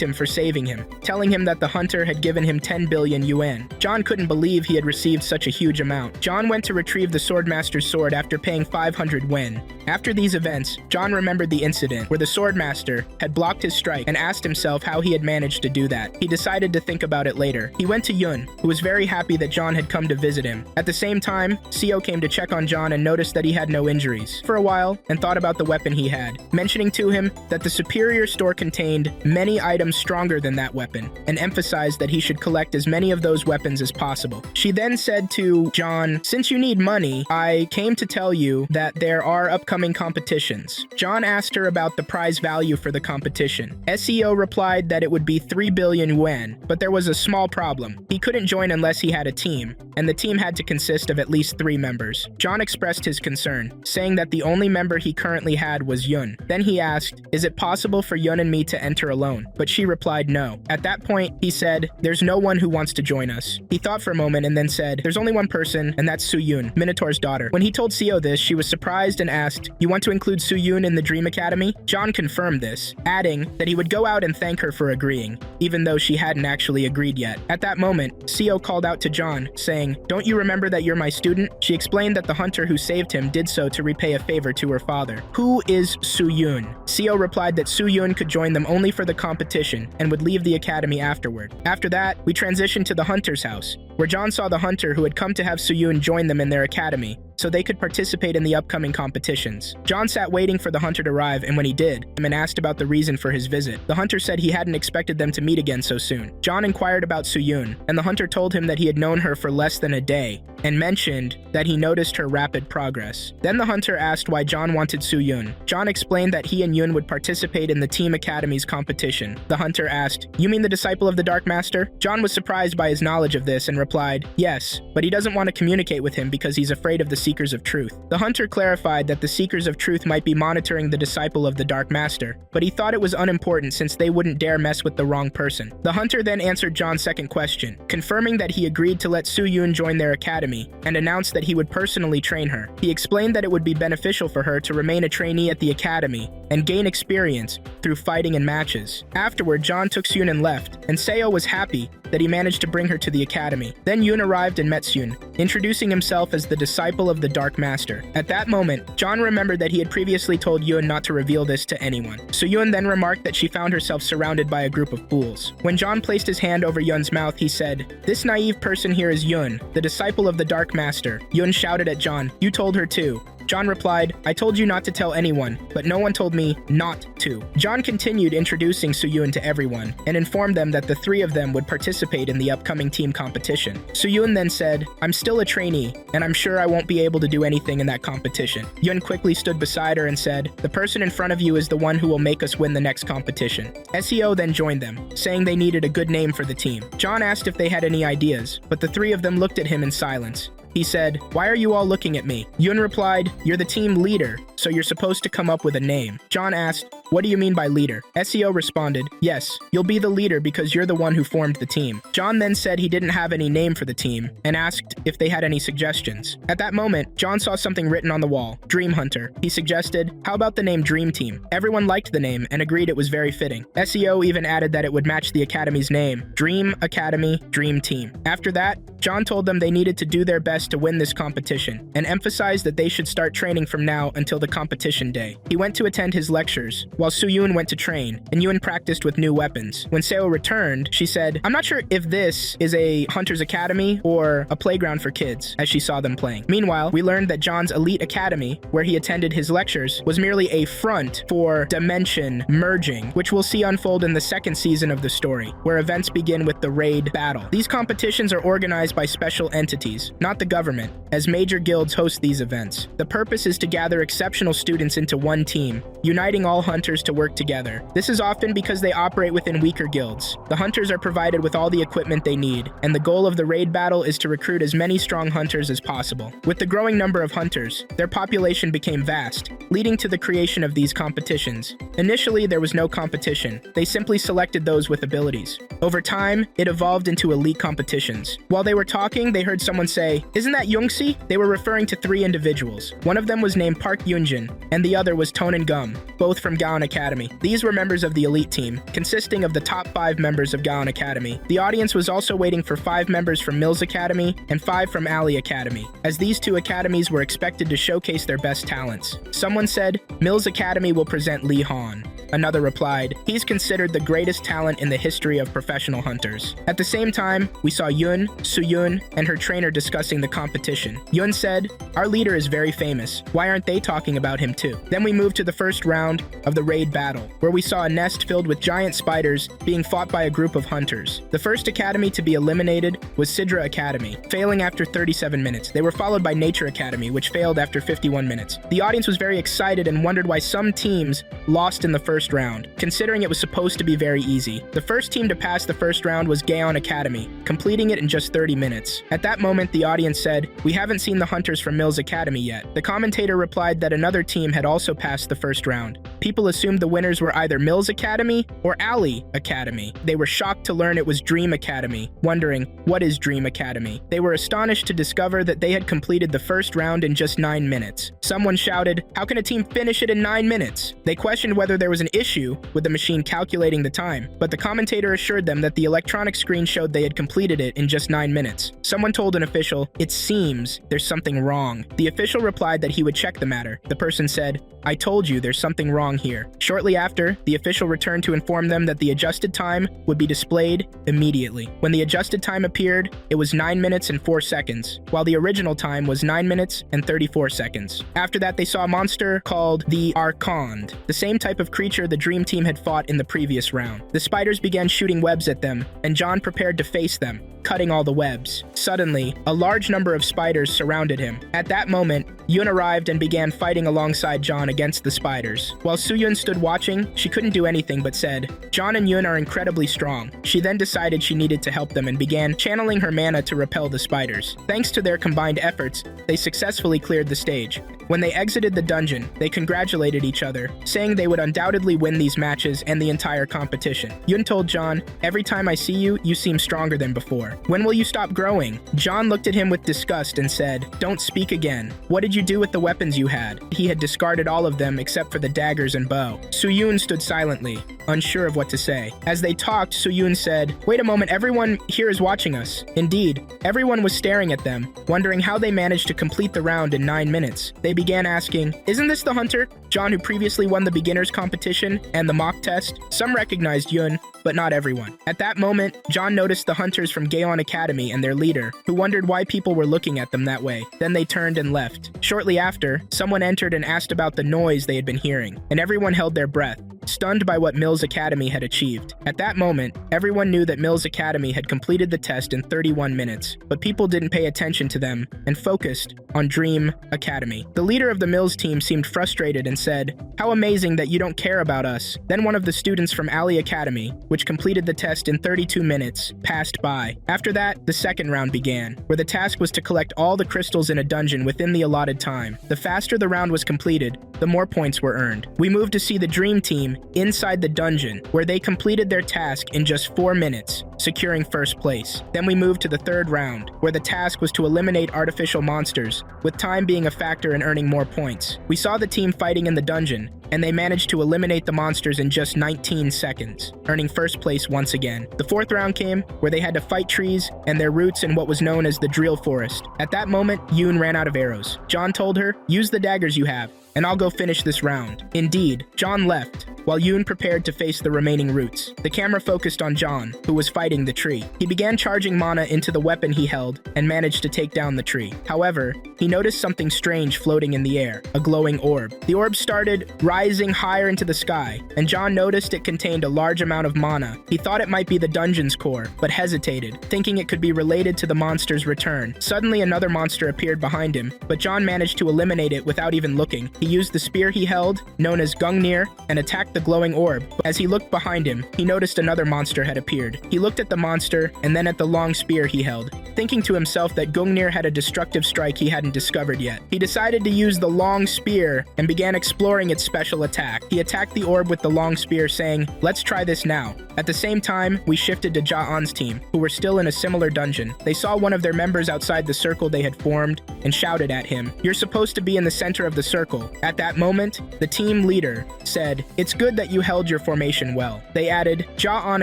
him for saving him, telling him that the hunter had given him 10 billion yuan. John couldn't believe he had received such a huge amount. John went to retrieve the swordmaster's sword after paying 500 wen. After these events, John remembered the incident where the swordmaster had blocked his strike and asked himself how he had managed to do that. He decided to think about it later. He went to Yun, who was very happy that John had come to visit him. At the same time, Seo came to check on John and noticed that he had no injuries for a while and thought about the weapon he had, mentioning to him that the superior store contained many items stronger than that weapon, and emphasized that he should collect as many of those weapons as possible. She then said to John, "Since you need money, I came to tell you that there are upcoming competitions." John asked her about the prize value for the competition. SEO replied that it would be 3 billion yuan, but there was a small problem. He couldn't join unless he had a team, and the team had to consist of at least 3 members. John expressed his concern, saying that the only member he currently had was Yun. Then he asked, "Is it possible for Yun and me to enter alone?" But she replied no. At that point, he said, "There's no one who wants to join us." He thought for a moment and then said, "There's only one person, and that's Su-Yun, Minotaur's daughter." When he told Seo this, she was surprised and asked, "You want to include Su-Yun in the Dream Academy?" John confirmed this, adding that he would go out and thank her for agreeing, even though she hadn't actually agreed yet. At that moment, Seo called out to John, saying, "Don't you remember that you're my student?" She explained that the hunter who saved him did so to repay pay a favor to her father. Who is Soo-yoon? Seo replied that Soo-yoon could join them only for the competition and would leave the academy afterward. After that, we transitioned to the hunter's house, where John saw the hunter who had come to have Soo-yoon join them in their academy, so they could participate in the upcoming competitions. John sat waiting for the hunter to arrive, and when he did, and asked about the reason for his visit. The hunter said he hadn't expected them to meet again so soon. John inquired about Soo-yoon, and the hunter told him that he had known her for less than a day, and mentioned that he noticed her rapid progress. Then the hunter asked why John wanted Soo-yoon. John explained that he and Yoon would participate in the Team Academy's competition. The hunter asked, "You mean the disciple of the Dark Master?" John was surprised by his knowledge of this and replied, "Yes, but he doesn't want to communicate with him because he's afraid of the Seekers of Truth." The hunter clarified that the Seekers of Truth might be monitoring the disciple of the Dark Master, but he thought it was unimportant since they wouldn't dare mess with the wrong person. The hunter then answered John's second question, confirming that he agreed to let Soo-yoon join their academy, and announced that he would personally train her. He explained that it would be beneficial for her to remain a trainee at the academy and gain experience through fighting and matches. Afterward, John took Soo-yoon and left, and Seo was happy that he managed to bring her to the academy. Then Yoon arrived and met Soo-yoon, introducing himself as the disciple of the Dark Master. At that moment, John remembered that he had previously told Yoon not to reveal this to anyone. Soo-yoon then remarked that she found herself surrounded by a group of fools. When John placed his hand over Yoon's mouth, he said, "This naive person here is Yoon, the disciple of the Dark Master." Yoon shouted at John, "You told her too." John replied, "I told you not to tell anyone, but no one told me not to." John continued introducing Soo-yoon to everyone, and informed them that the three of them would participate in the upcoming team competition. Soo-yoon then said, "I'm still a trainee, and I'm sure I won't be able to do anything in that competition." Yoon quickly stood beside her and said, "The person in front of you is the one who will make us win the next competition." SEO then joined them, saying they needed a good name for the team. John asked if they had any ideas, but the three of them looked at him in silence. He said, "Why are you all looking at me?" Yoon replied, "You're the team leader, so you're supposed to come up with a name." John asked, "What do you mean by leader?" SEO responded, "Yes, you'll be the leader because you're the one who formed the team." John then said he didn't have any name for the team, and asked if they had any suggestions. At that moment, John saw something written on the wall, Dream Hunter. He suggested, "How about the name Dream Team?" Everyone liked the name and agreed it was very fitting. SEO even added that it would match the academy's name, Dream Academy, Dream Team. After that, John told them they needed to do their best to win this competition, and emphasized that they should start training from now until the competition day. He went to attend his lectures, while Soo-yoon went to train, and Yoon practiced with new weapons. When Seo returned, she said, "I'm not sure if this is a hunter's academy or a playground for kids," as she saw them playing. Meanwhile, we learned that John's elite academy, where he attended his lectures, was merely a front for dimension merging, which we'll see unfold in the second season of the story, where events begin with the raid battle. These competitions are organized by special entities, not the government, as major guilds host these events. The purpose is to gather exceptional students into one team, uniting all hunters to work together. This is often because they operate within weaker guilds. The hunters are provided with all the equipment they need, and the goal of the raid battle is to recruit as many strong hunters as possible. With the growing number of hunters, their population became vast, leading to the creation of these competitions. Initially, there was no competition. They simply selected those with abilities. Over time, it evolved into elite competitions. While they were talking, they heard someone say, "Isn't that Youngsi?" They were referring to three individuals. One of them was named Park Yoonjin, and the other was Tonen Gum, both from Gaon Academy. These were members of the elite team, consisting of the top 5 members of Gaon Academy. The audience was also waiting for 5 members from Mills Academy and 5 from Ali Academy, as these 2 academies were expected to showcase their best talents. Someone said, "Mills Academy will present Lee Han." Another replied, "He's considered the greatest talent in the history of professional hunters." At the same time, we saw Yoon, Soo-yoon, and her trainer discussing the competition. Yoon said, "Our leader is very famous. Why aren't they talking about him too?" Then we moved to the first round of the raid battle, where we saw a nest filled with giant spiders being fought by a group of hunters. The first academy to be eliminated was Sidra Academy, failing after 37 minutes. They were followed by Nature Academy, which failed after 51 minutes. The audience was very excited and wondered why some teams lost in the first round, considering it was supposed to be very easy. The first team to pass the first round was Gaon Academy, completing it in just 30 minutes. At that moment, the audience said, "We haven't seen the hunters from Mills Academy yet." The commentator replied that another team had also passed the first round. People assumed the winners were either Mills Academy or Alley Academy. They were shocked to learn it was Dream Academy, wondering, what is Dream Academy? They were astonished to discover that they had completed the first round in just 9 minutes. Someone shouted, "How can a team finish it in 9 minutes?" They questioned whether there was an issue with the machine calculating the time, but the commentator assured them that the electronic screen showed they had completed it in just 9 minutes. Someone told an official, "It seems there's something wrong." The official replied that he would check the matter. The person said, "I told you there's something wrong here." Shortly after, the official returned to inform them that the adjusted time would be displayed immediately. When the adjusted time appeared, it was 9 minutes and 4 seconds, while the original time was 9 minutes and 34 seconds. After that, they saw a monster called the Archond, the same type of creature the Dream Team had fought in the previous round. The spiders began shooting webs at them, and John prepared to face them, cutting all the webs. Suddenly, a large number of spiders surrounded him. At that moment, Yoon arrived and began fighting alongside John against the spiders. While Soo-Yoon stood watching, she couldn't do anything but said, "John and Yoon are incredibly strong." She then decided she needed to help them and began channeling her mana to repel the spiders. Thanks to their combined efforts, they successfully cleared the stage. When they exited the dungeon, they congratulated each other, saying they would undoubtedly win these matches and the entire competition. Yoon told John, "Every time I see you, you seem stronger than before. When will you stop growing?" John looked at him with disgust and said, "Don't speak again. What did you do with the weapons you had?" He had discarded all of them except for the daggers and bow. Soo-Yoon stood silently, unsure of what to say. As they talked, Soo-Yoon said, "Wait a moment, everyone here is watching us." Indeed, everyone was staring at them, wondering how they managed to complete the round in 9 minutes. They began asking, "Isn't this the hunter, John, who previously won the beginners competition and the mock test?" Some recognized Yoon, but not everyone. At that moment, John noticed the hunters from Gaon Academy and their leader, who wondered why people were looking at them that way. Then they turned and left. Shortly after, someone entered and asked about the noise they had been hearing, and everyone held their breath, stunned by what Mills Academy had achieved. At that moment, everyone knew that Mills Academy had completed the test in 31 minutes, but people didn't pay attention to them and focused on Dream Academy. The leader of the Mills team seemed frustrated and said, "How amazing that you don't care about us." Then one of the students from Alley Academy, which completed the test in 32 minutes, passed by. After that, the second round began, where the task was to collect all the crystals in a dungeon within the allotted time. The faster the round was completed, the more points were earned. We moved to see the Dream Team inside the dungeon, where they completed their task in just 4 minutes, securing first place. Then we moved to the third round, where the task was to eliminate artificial monsters, with time being a factor in earning more points. We saw the team fighting in the dungeon, and they managed to eliminate the monsters in just 19 seconds, earning first place once again. The fourth round came, where they had to fight trees and their roots in what was known as the drill forest. At that moment, Yoon ran out of arrows. John told her, "Use the daggers you have, and I'll go finish this round." Indeed, John left, while Yoon prepared to face the remaining roots. The camera focused on John, who was fighting the tree. He began charging mana into the weapon he held and managed to take down the tree. However, he noticed something strange floating in the air, a glowing orb. The orb started rising higher into the sky, and John noticed it contained a large amount of mana. He thought it might be the dungeon's core, but hesitated, thinking it could be related to the monster's return. Suddenly another monster appeared behind him, but John managed to eliminate it without even looking. He used the spear he held, known as Gungnir, and attacked the glowing orb. As he looked behind him, he noticed another monster had appeared. He looked at the monster and then at the long spear he held, thinking to himself that Gungnir had a destructive strike he hadn't discovered yet. He decided to use the long spear and began exploring its special attack. He attacked the orb with the long spear, saying, "Let's try this now." At the same time, we shifted to Ja-An's team, who were still in a similar dungeon. They saw one of their members outside the circle they had formed and shouted at him, "You're supposed to be in the center of the circle." At that moment, the team leader said, "It's good that you held your formation well." They added, "Ja-An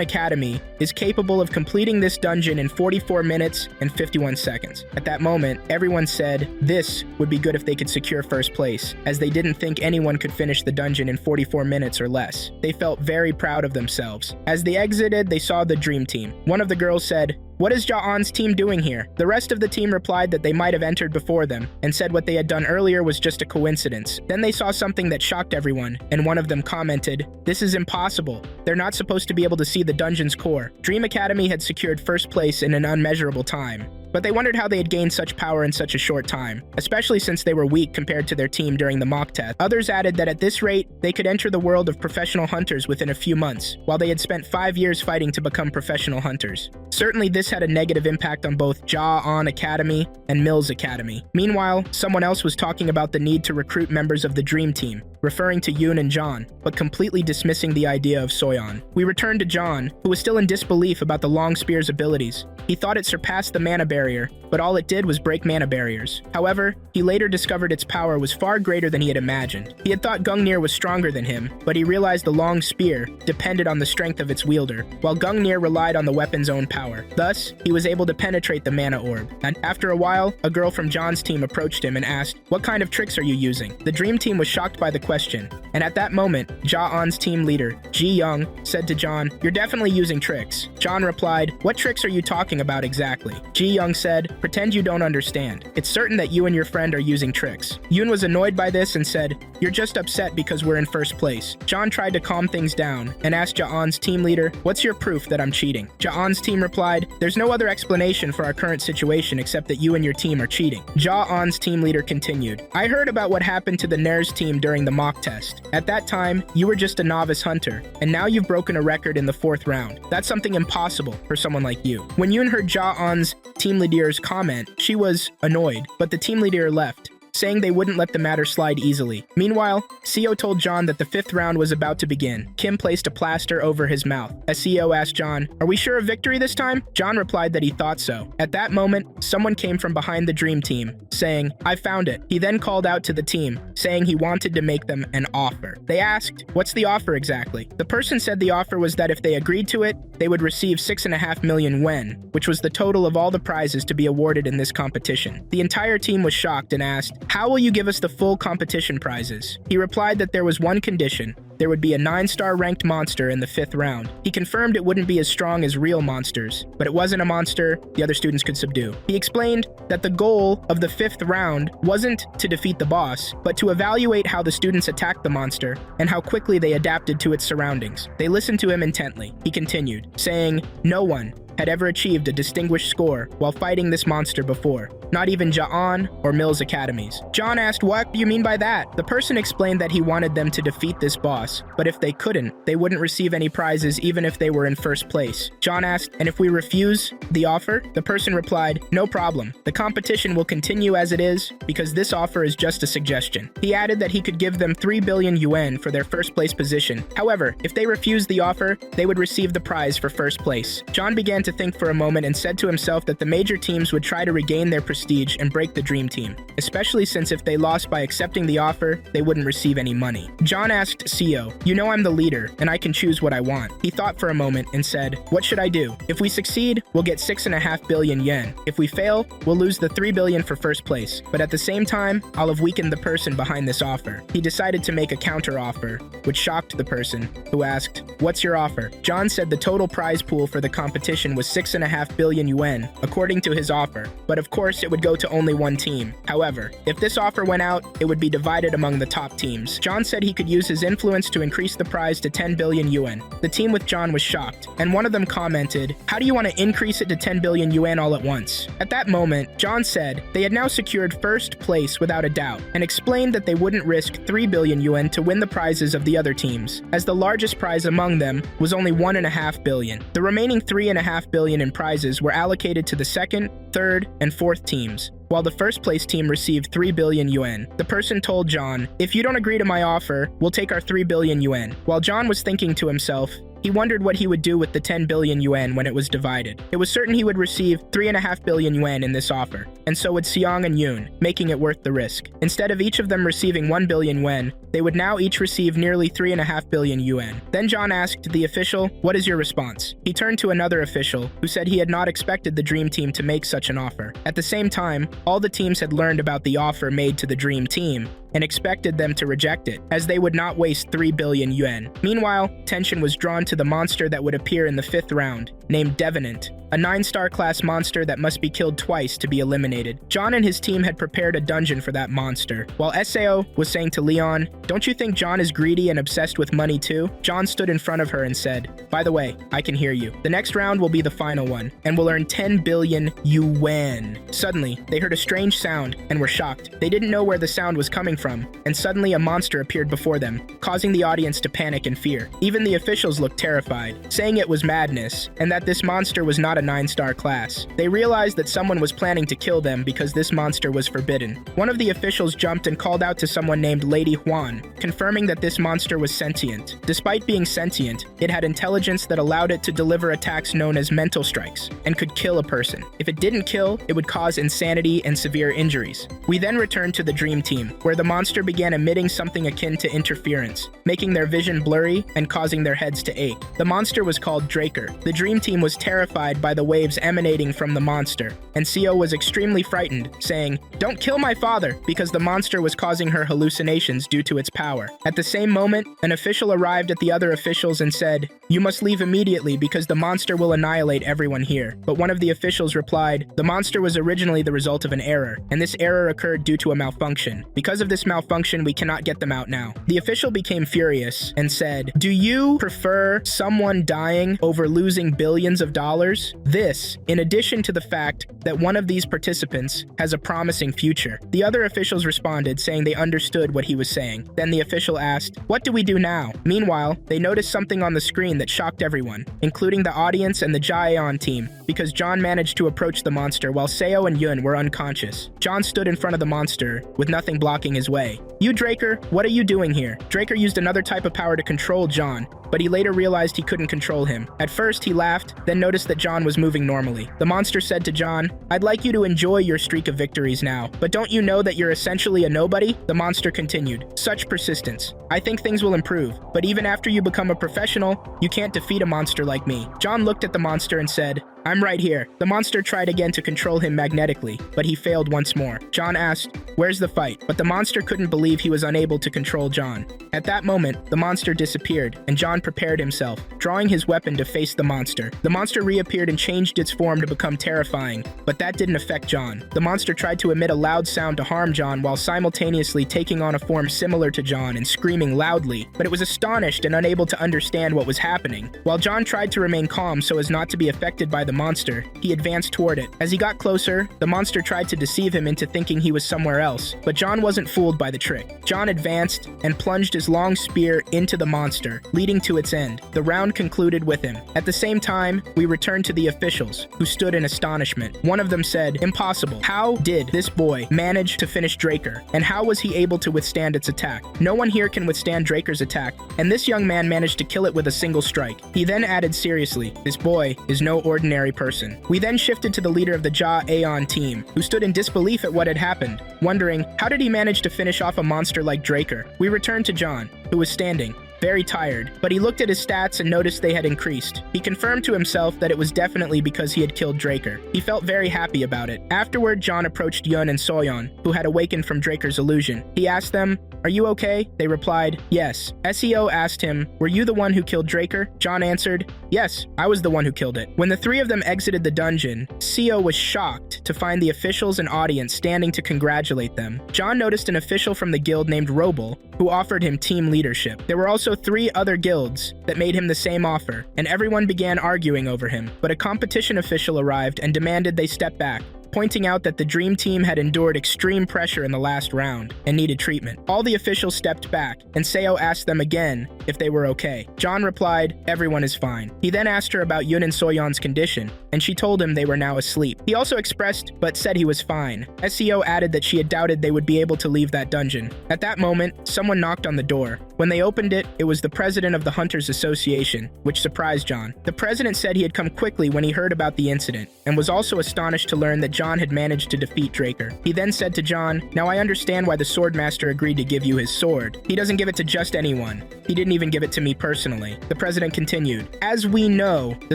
Academy is capable of completing this dungeon in 44 minutes and 51 seconds. At that moment, everyone said this would be good if they could secure first place, as they didn't think anyone could finish the dungeon in 44 minutes or less. They felt very proud of themselves. As they exited, they saw the Dream Team. One of the girls said, "What is Ja-An's team doing here?" The rest of the team replied that they might have entered before them, and said what they had done earlier was just a coincidence. Then they saw something that shocked everyone, and one of them commented, "This is impossible. They're not supposed to be able to see the dungeon's core." Dream Academy had secured first place in an unmeasurable time, but they wondered how they had gained such power in such a short time, especially since they were weak compared to their team during the mock test. Others added that at this rate, they could enter the world of professional hunters within a few months, while they had spent 5 years fighting to become professional hunters. Certainly this had a negative impact on both Ja-An Academy and Mills Academy. Meanwhile, someone else was talking about the need to recruit members of the Dream Team. referring to Yoon and John, but completely dismissing the idea of Soyeon. We return to John, who was still in disbelief about the long spear's abilities. He thought it surpassed the mana barrier, but all it did was break mana barriers. However, he later discovered its power was far greater than he had imagined. He had thought Gungnir was stronger than him, but he realized the long spear depended on the strength of its wielder, while Gungnir relied on the weapon's own power. Thus, he was able to penetrate the mana orb. And after a while, a girl from John's team approached him and asked, "What kind of tricks are you using?" The dream team was shocked by the question, and at that moment, Ja-on's team leader, Ji-young, said to John, "You're definitely using tricks." John replied, "What tricks are you talking about exactly?" Ji-young said, "Pretend you don't understand. It's certain that you and your friend are using tricks." Yoon was annoyed by this and said, "You're just upset because we're in first place." John tried to calm things down and asked Ja-on's team leader, "What's your proof that I'm cheating?" Ja-on's team replied, "There's no other explanation for our current situation except that you and your team are cheating." Ja-on's team leader continued, "I heard about what happened to the Nair's team during the mock test. At that time, you were just a novice hunter, and now you've broken a record in the 4th round. That's something impossible for someone like you." When Yoon heard Ja-on's team leader's comment, she was annoyed, but the team leader left, saying they wouldn't let the matter slide easily. Meanwhile, Seo told John that the 5th round was about to begin. Kim placed a plaster over his mouth. As Seo asked John, "Are we sure of victory this time?" John replied that he thought so. At that moment, someone came from behind the dream team, saying, "I found it." He then called out to the team, saying he wanted to make them an offer. They asked, "What's the offer exactly?" The person said the offer was that if they agreed to it, they would receive 6.5 million wen, which was the total of all the prizes to be awarded in this competition. The entire team was shocked and asked, "How will you give us the full competition prizes?" He replied that there was one condition. There would be a 9-star ranked monster in the 5th round. He confirmed it wouldn't be as strong as real monsters, but it wasn't a monster the other students could subdue. He explained that the goal of the 5th round wasn't to defeat the boss, but to evaluate how the students attacked the monster and how quickly they adapted to its surroundings. They listened to him intently. He continued, saying, "No one had ever achieved a distinguished score while fighting this monster before, not even Ja-on or Mills Academies." John asked, "What do you mean by that?" The person explained that he wanted them to defeat this boss, but if they couldn't, they wouldn't receive any prizes even if they were in first place. John asked, "And if we refuse the offer?" The person replied, "No problem. The competition will continue as it is because this offer is just a suggestion." He added that he could give them 3 billion yuan for their first place position. However, if they refused the offer, they would receive the prize for first place. John began to think for a moment and said to himself that the major teams would try to regain their prestige and break the dream team, especially since if they lost by accepting the offer, they wouldn't receive any money. John asked Seo, "You know I'm the leader, and I can choose what I want." He thought for a moment and said, "What should I do? If we succeed, we'll get 6.5 billion yen. If we fail, we'll lose the 3 billion for first place. But at the same time, I'll have weakened the person behind this offer." He decided to make a counter offer, which shocked the person, who asked, "What's your offer?" John said the total prize pool for the competition was 6.5 billion yuan, according to his offer, but of course it would go to only one team. However, if this offer went out, it would be divided among the top teams. John said he could use his influence to increase the prize to 10 billion yuan. The team with John was shocked, and one of them commented, "How do you want to increase it to 10 billion yuan all at once?" At that moment, John said they had now secured first place without a doubt, and explained that they wouldn't risk 3 billion yuan to win the prizes of the other teams, as the largest prize among them was only 1.5 billion. The remaining 3.5 billion in prizes were allocated to the 2nd, 3rd, and 4th teams, while the first place team received 3 billion yuan. The person told John, "If you don't agree to my offer, we'll take our 3 billion yuan." While John was thinking to himself, he wondered what he would do with the 10 billion yuan when it was divided. It was certain he would receive 3.5 billion yuan in this offer, and so would Seong and Yoon, making it worth the risk. Instead of each of them receiving 1 billion yuan, they would now each receive nearly 3.5 billion yuan. Then John asked the official, "What is your response?" He turned to another official, who said he had not expected the dream team to make such an offer. At the same time, all the teams had learned about the offer made to the dream team, and expected them to reject it, as they would not waste 3 billion yuan. Meanwhile, attention was drawn to the monster that would appear in the 5th round, named Devenant, a 9-star class monster that must be killed twice to be eliminated. John and his team had prepared a dungeon for that monster. While Sao was saying to Leon, "Don't you think John is greedy and obsessed with money too?" John stood in front of her and said, "By the way, I can hear you. The next round will be the final one, and we'll earn 10 billion yuan." Suddenly, they heard a strange sound and were shocked. They didn't know where the sound was coming from, and suddenly a monster appeared before them, causing the audience to panic and fear. Even the officials looked terrified, saying it was madness, and that this monster was not a 9-star class. They realized that someone was planning to kill them because this monster was forbidden. One of the officials jumped and called out to someone named Lady Huan, confirming that this monster was sentient. Despite being sentient, it had intelligence that allowed it to deliver attacks known as mental strikes, and could kill a person. If it didn't kill, it would cause insanity and severe injuries. We then returned to the dream team, where the monster began emitting something akin to interference, making their vision blurry and causing their heads to ache. The monster was called Draker. The dream team was terrified by the waves emanating from the monster, and Co was extremely frightened, saying, "Don't kill my father," because the monster was causing her hallucinations due to its power. At the same moment, an official arrived at the other officials and said, "You must leave immediately because the monster will annihilate everyone here." But one of the officials replied, "The monster was originally the result of an error, and this error occurred due to a malfunction. Because of this malfunction, we cannot get them out now." The official became furious and said, "Do you prefer someone dying over losing billions of dollars? This, in addition to the fact that one of these participants has a promising future." The other officials responded, saying they understood what he was saying. Then the official asked, "What do we do now?" Meanwhile, they noticed something on the screen that shocked everyone, including the audience and the Jaeon team, because John managed to approach the monster while Seo and Yun were unconscious. John stood in front of the monster, with nothing blocking his way. "You, Draker, what are you doing here?" Draker used another type of power to control John, but he later realized he couldn't control him. At first, he laughed, then noticed that John was moving normally. The monster said to John, "I'd like you to enjoy your streak of victories now, but don't you know that you're essentially a nobody?" The monster continued, "Such persistence. I think things will improve, but even after you become a professional, you can't defeat a monster like me." John looked at the monster and said, "I'm right here." The monster tried again to control him magnetically, but he failed once more. John asked, "Where's the fight?" But the monster couldn't believe he was unable to control John. At that moment, the monster disappeared, and John prepared himself, drawing his weapon to face the monster. The monster reappeared and changed its form to become terrifying, but that didn't affect John. The monster tried to emit a loud sound to harm John while simultaneously taking on a form similar to John and screaming loudly, but it was astonished and unable to understand what was happening. While John tried to remain calm so as not to be affected by the monster, he advanced toward it. As he got closer, the monster tried to deceive him into thinking he was somewhere else, but John wasn't fooled by the trick. John advanced and plunged his long spear into the monster, leading to its end. The round concluded with him. At the same time, we returned to the officials, who stood in astonishment. One of them said, "Impossible. How did this boy manage to finish Draker? And how was he able to withstand its attack? No one here can withstand Draker's attack, and this young man managed to kill it with a single strike." He then added seriously, "This boy is no ordinary person." We then shifted to the leader of the Jaeon team, who stood in disbelief at what had happened, wondering, how did he manage to finish off a monster like Draker? We returned to John, who was standing, very tired, but he looked at his stats and noticed they had increased. He confirmed to himself that it was definitely because he had killed Draker. He felt very happy about it. Afterward, John approached Yun and Soyeon, who had awakened from Draker's illusion. He asked them, "Are you okay?" They replied, "Yes." SEO asked him, "Were you the one who killed Draker?" John answered, "Yes, I was the one who killed it." When the three of them exited the dungeon, CO was shocked to find the officials and audience standing to congratulate them. John noticed an official from the guild named Robel, who offered him team leadership. There were also 3 other guilds that made him the same offer, and everyone began arguing over him. But a competition official arrived and demanded they step back, pointing out that the dream team had endured extreme pressure in the last round and needed treatment. All the officials stepped back, and Seo asked them again if they were okay. John replied, "Everyone is fine." He then asked her about Yun and Soyeon's condition, and she told him they were now asleep. He also expressed but said he was fine. SEO added that she had doubted they would be able to leave that dungeon. At that moment, someone knocked on the door. When they opened it, it was the president of the Hunters Association, which surprised John. The president said he had come quickly when he heard about the incident, and was also astonished to learn that John had managed to defeat Draker. He then said to John, "Now I understand why the Swordmaster agreed to give you his sword. He doesn't give it to just anyone. He didn't even give it to me personally." The president continued, "As we know, the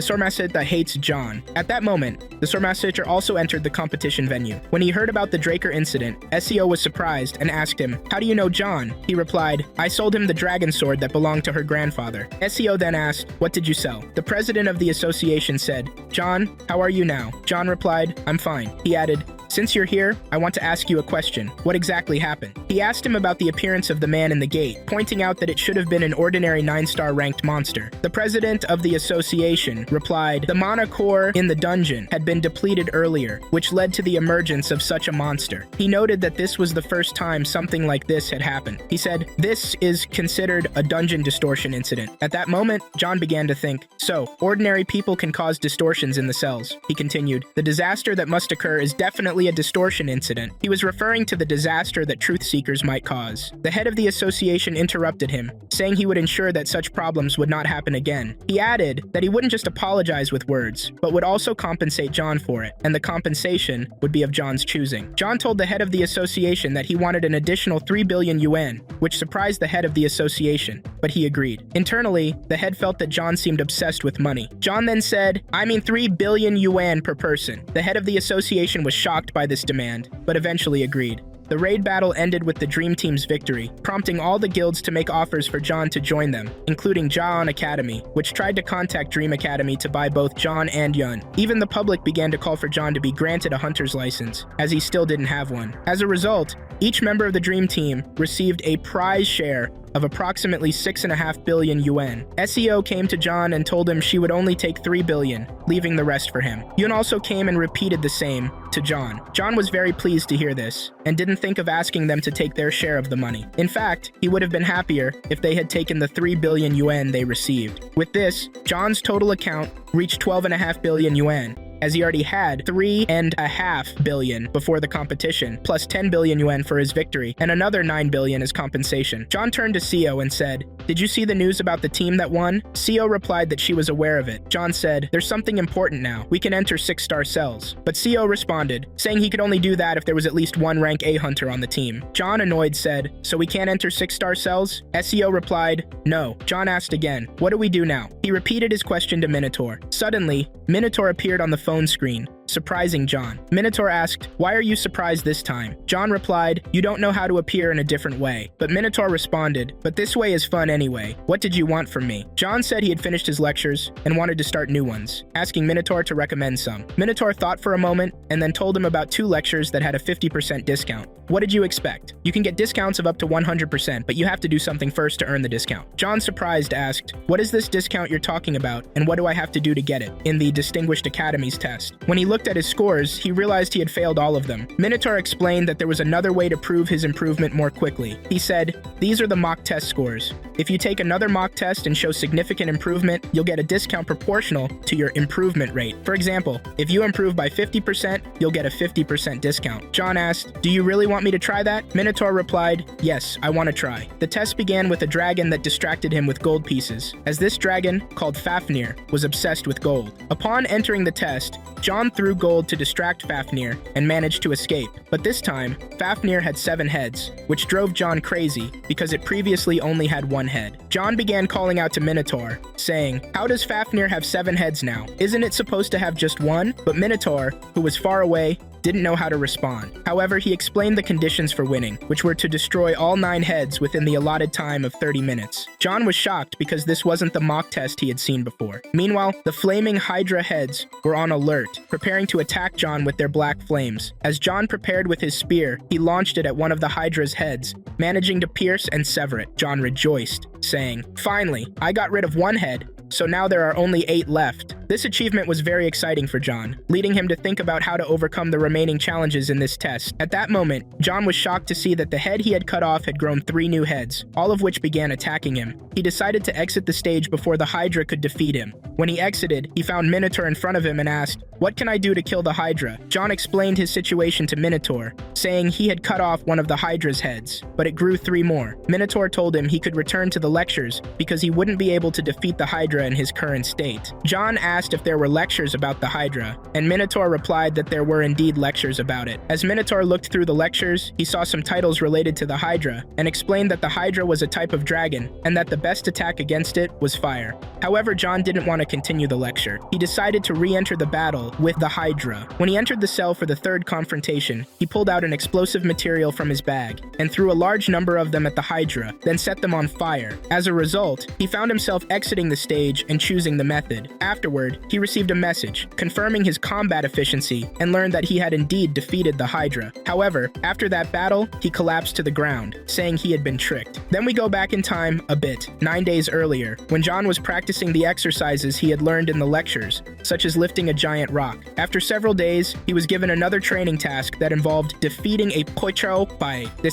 Swordmaster hates John." At that moment, the Swordmaster also entered the competition venue. When he heard about the Draker incident, SEO was surprised and asked him, "How do you know John?" He replied, "I sold him the dragon sword that belonged to her grandfather." SEO then asked, "What did you sell?" The president of the association said, "John, how are you now?" John replied, "I'm fine." He added, "Since you're here, I want to ask you a question. What exactly happened?" He asked him about the appearance of the man in the gate, pointing out that it should have been an ordinary 9-star ranked monster. The president of the association replied, "The mana core in the dungeon had been depleted earlier, which led to the emergence of such a monster." He noted that this was the first time something like this had happened. He said, "This is considered a dungeon distortion incident." At that moment, John began to think, so, ordinary people can cause distortions in the cells. He continued, "The disaster that must occur is definitely a distortion incident." He was referring to the disaster that truth seekers might cause. The head of the association interrupted him, saying he would ensure that such problems would not happen again. He added that he wouldn't just apologize with words, but would also compensate John for it, and the compensation would be of John's choosing. John told the head of the association that he wanted an additional 3 billion yuan, which surprised the head of the association, but he agreed. Internally, the head felt that John seemed obsessed with money. John then said, "I mean 3 billion yuan per person." The head of the association was shocked by this demand, but eventually agreed. The raid battle ended with the Dream Team's victory, prompting all the guilds to make offers for John to join them, including Jaon Academy, which tried to contact Dream Academy to buy both John and Yun. Even the public began to call for John to be granted a hunter's license, as he still didn't have one. As a result, each member of the Dream Team received a prize share of approximately 6.5 billion yuan. SEO came to John and told him she would only take 3 billion, leaving the rest for him. Yun also came and repeated the same to John. John was very pleased to hear this, and didn't think of asking them to take their share of the money. In fact, he would have been happier if they had taken the 3 billion yuan they received. With this, John's total account reached 12.5 billion yuan, as he already had 3.5 billion before the competition, plus 10 billion yuan for his victory, and another 9 billion as compensation. John turned to Seo and said, "Did you see the news about the team that won?" Seo replied that she was aware of it. John said, "There's something important now. We can enter 6-star cells." But Seo responded, saying he could only do that if there was at least one rank A hunter on the team. John, annoyed, said, "So we can't enter 6-star cells?" Seo replied, "No." John asked again, "What do we do now?" He repeated his question to Minotaur. Suddenly, Minotaur appeared on the phone screen, surprising John. Minotaur asked, "Why are you surprised this time?" John replied, "You don't know how to appear in a different way." But Minotaur responded, "But this way is fun anyway. What did you want from me?" John said he had finished his lectures and wanted to start new ones, asking Minotaur to recommend some. Minotaur thought for a moment and then told him about 2 lectures that had a 50% discount. "What did you expect? You can get discounts of up to 100%, but you have to do something first to earn the discount." John, surprised, asked, "What is this discount you're talking about, and what do I have to do to get it?" in the Distinguished Academies test. When he looked at his scores, he realized he had failed all of them. Minotaur explained that there was another way to prove his improvement more quickly. He said, "These are the mock test scores. If you take another mock test and show significant improvement, you'll get a discount proportional to your improvement rate. For example, if you improve by 50%, you'll get a 50% discount." John asked, "Do you really want me to try that?" Minotaur replied, "Yes, I want to try." The test began with a dragon that distracted him with gold pieces, as this dragon, called Fafnir, was obsessed with gold. Upon entering the test, John threw gold to distract Fafnir and managed to escape. But this time, Fafnir had 7 heads, which drove John crazy because it previously only had 1 head. John began calling out to Minotaur, saying, "How does Fafnir have 7 heads now? Isn't it supposed to have just 1? But Minotaur, who was far away, didn't know how to respond. However, he explained the conditions for winning, which were to destroy all 9 heads within the allotted time of 30 minutes. John was shocked because this wasn't the mock test he had seen before. Meanwhile, the flaming Hydra heads were on alert, preparing to attack John with their black flames. As John prepared with his spear, he launched it at one of the Hydra's heads, managing to pierce and sever it. John rejoiced, saying, "Finally, I got rid of 1 head, so now there are only 8 left." This achievement was very exciting for John, leading him to think about how to overcome the remaining challenges in this test. At that moment, John was shocked to see that the head he had cut off had grown 3 new heads, all of which began attacking him. He decided to exit the stage before the Hydra could defeat him. When he exited, he found Minotaur in front of him and asked, "What can I do to kill the Hydra?" John explained his situation to Minotaur, saying he had cut off one of the Hydra's heads, but it grew 3 more. Minotaur told him he could return to the lectures because he wouldn't be able to defeat the Hydra in his current state. John asked if there were lectures about the Hydra, and Minotaur replied that there were indeed lectures about it. As Minotaur looked through the lectures, he saw some titles related to the Hydra, and explained that the Hydra was a type of dragon, and that the best attack against it was fire. However, John didn't want to continue the lecture. He decided to re-enter the battle with the Hydra. When he entered the cell for the 3rd confrontation, he pulled out an explosive material from his bag, and threw a large number of them at the Hydra, then set them on fire. As a result, he found himself exiting the stage and choosing the method. Afterward, Afterward, he received a message confirming his combat efficiency and learned that he had indeed defeated the Hydra. However, after that battle, he collapsed to the ground, saying he had been tricked. Then we go back in time a bit, 9 days earlier, when John was practicing the exercises he had learned in the lectures, such as lifting a giant rock. After several days, he was given another training task that involved defeating a Poichao Pai, the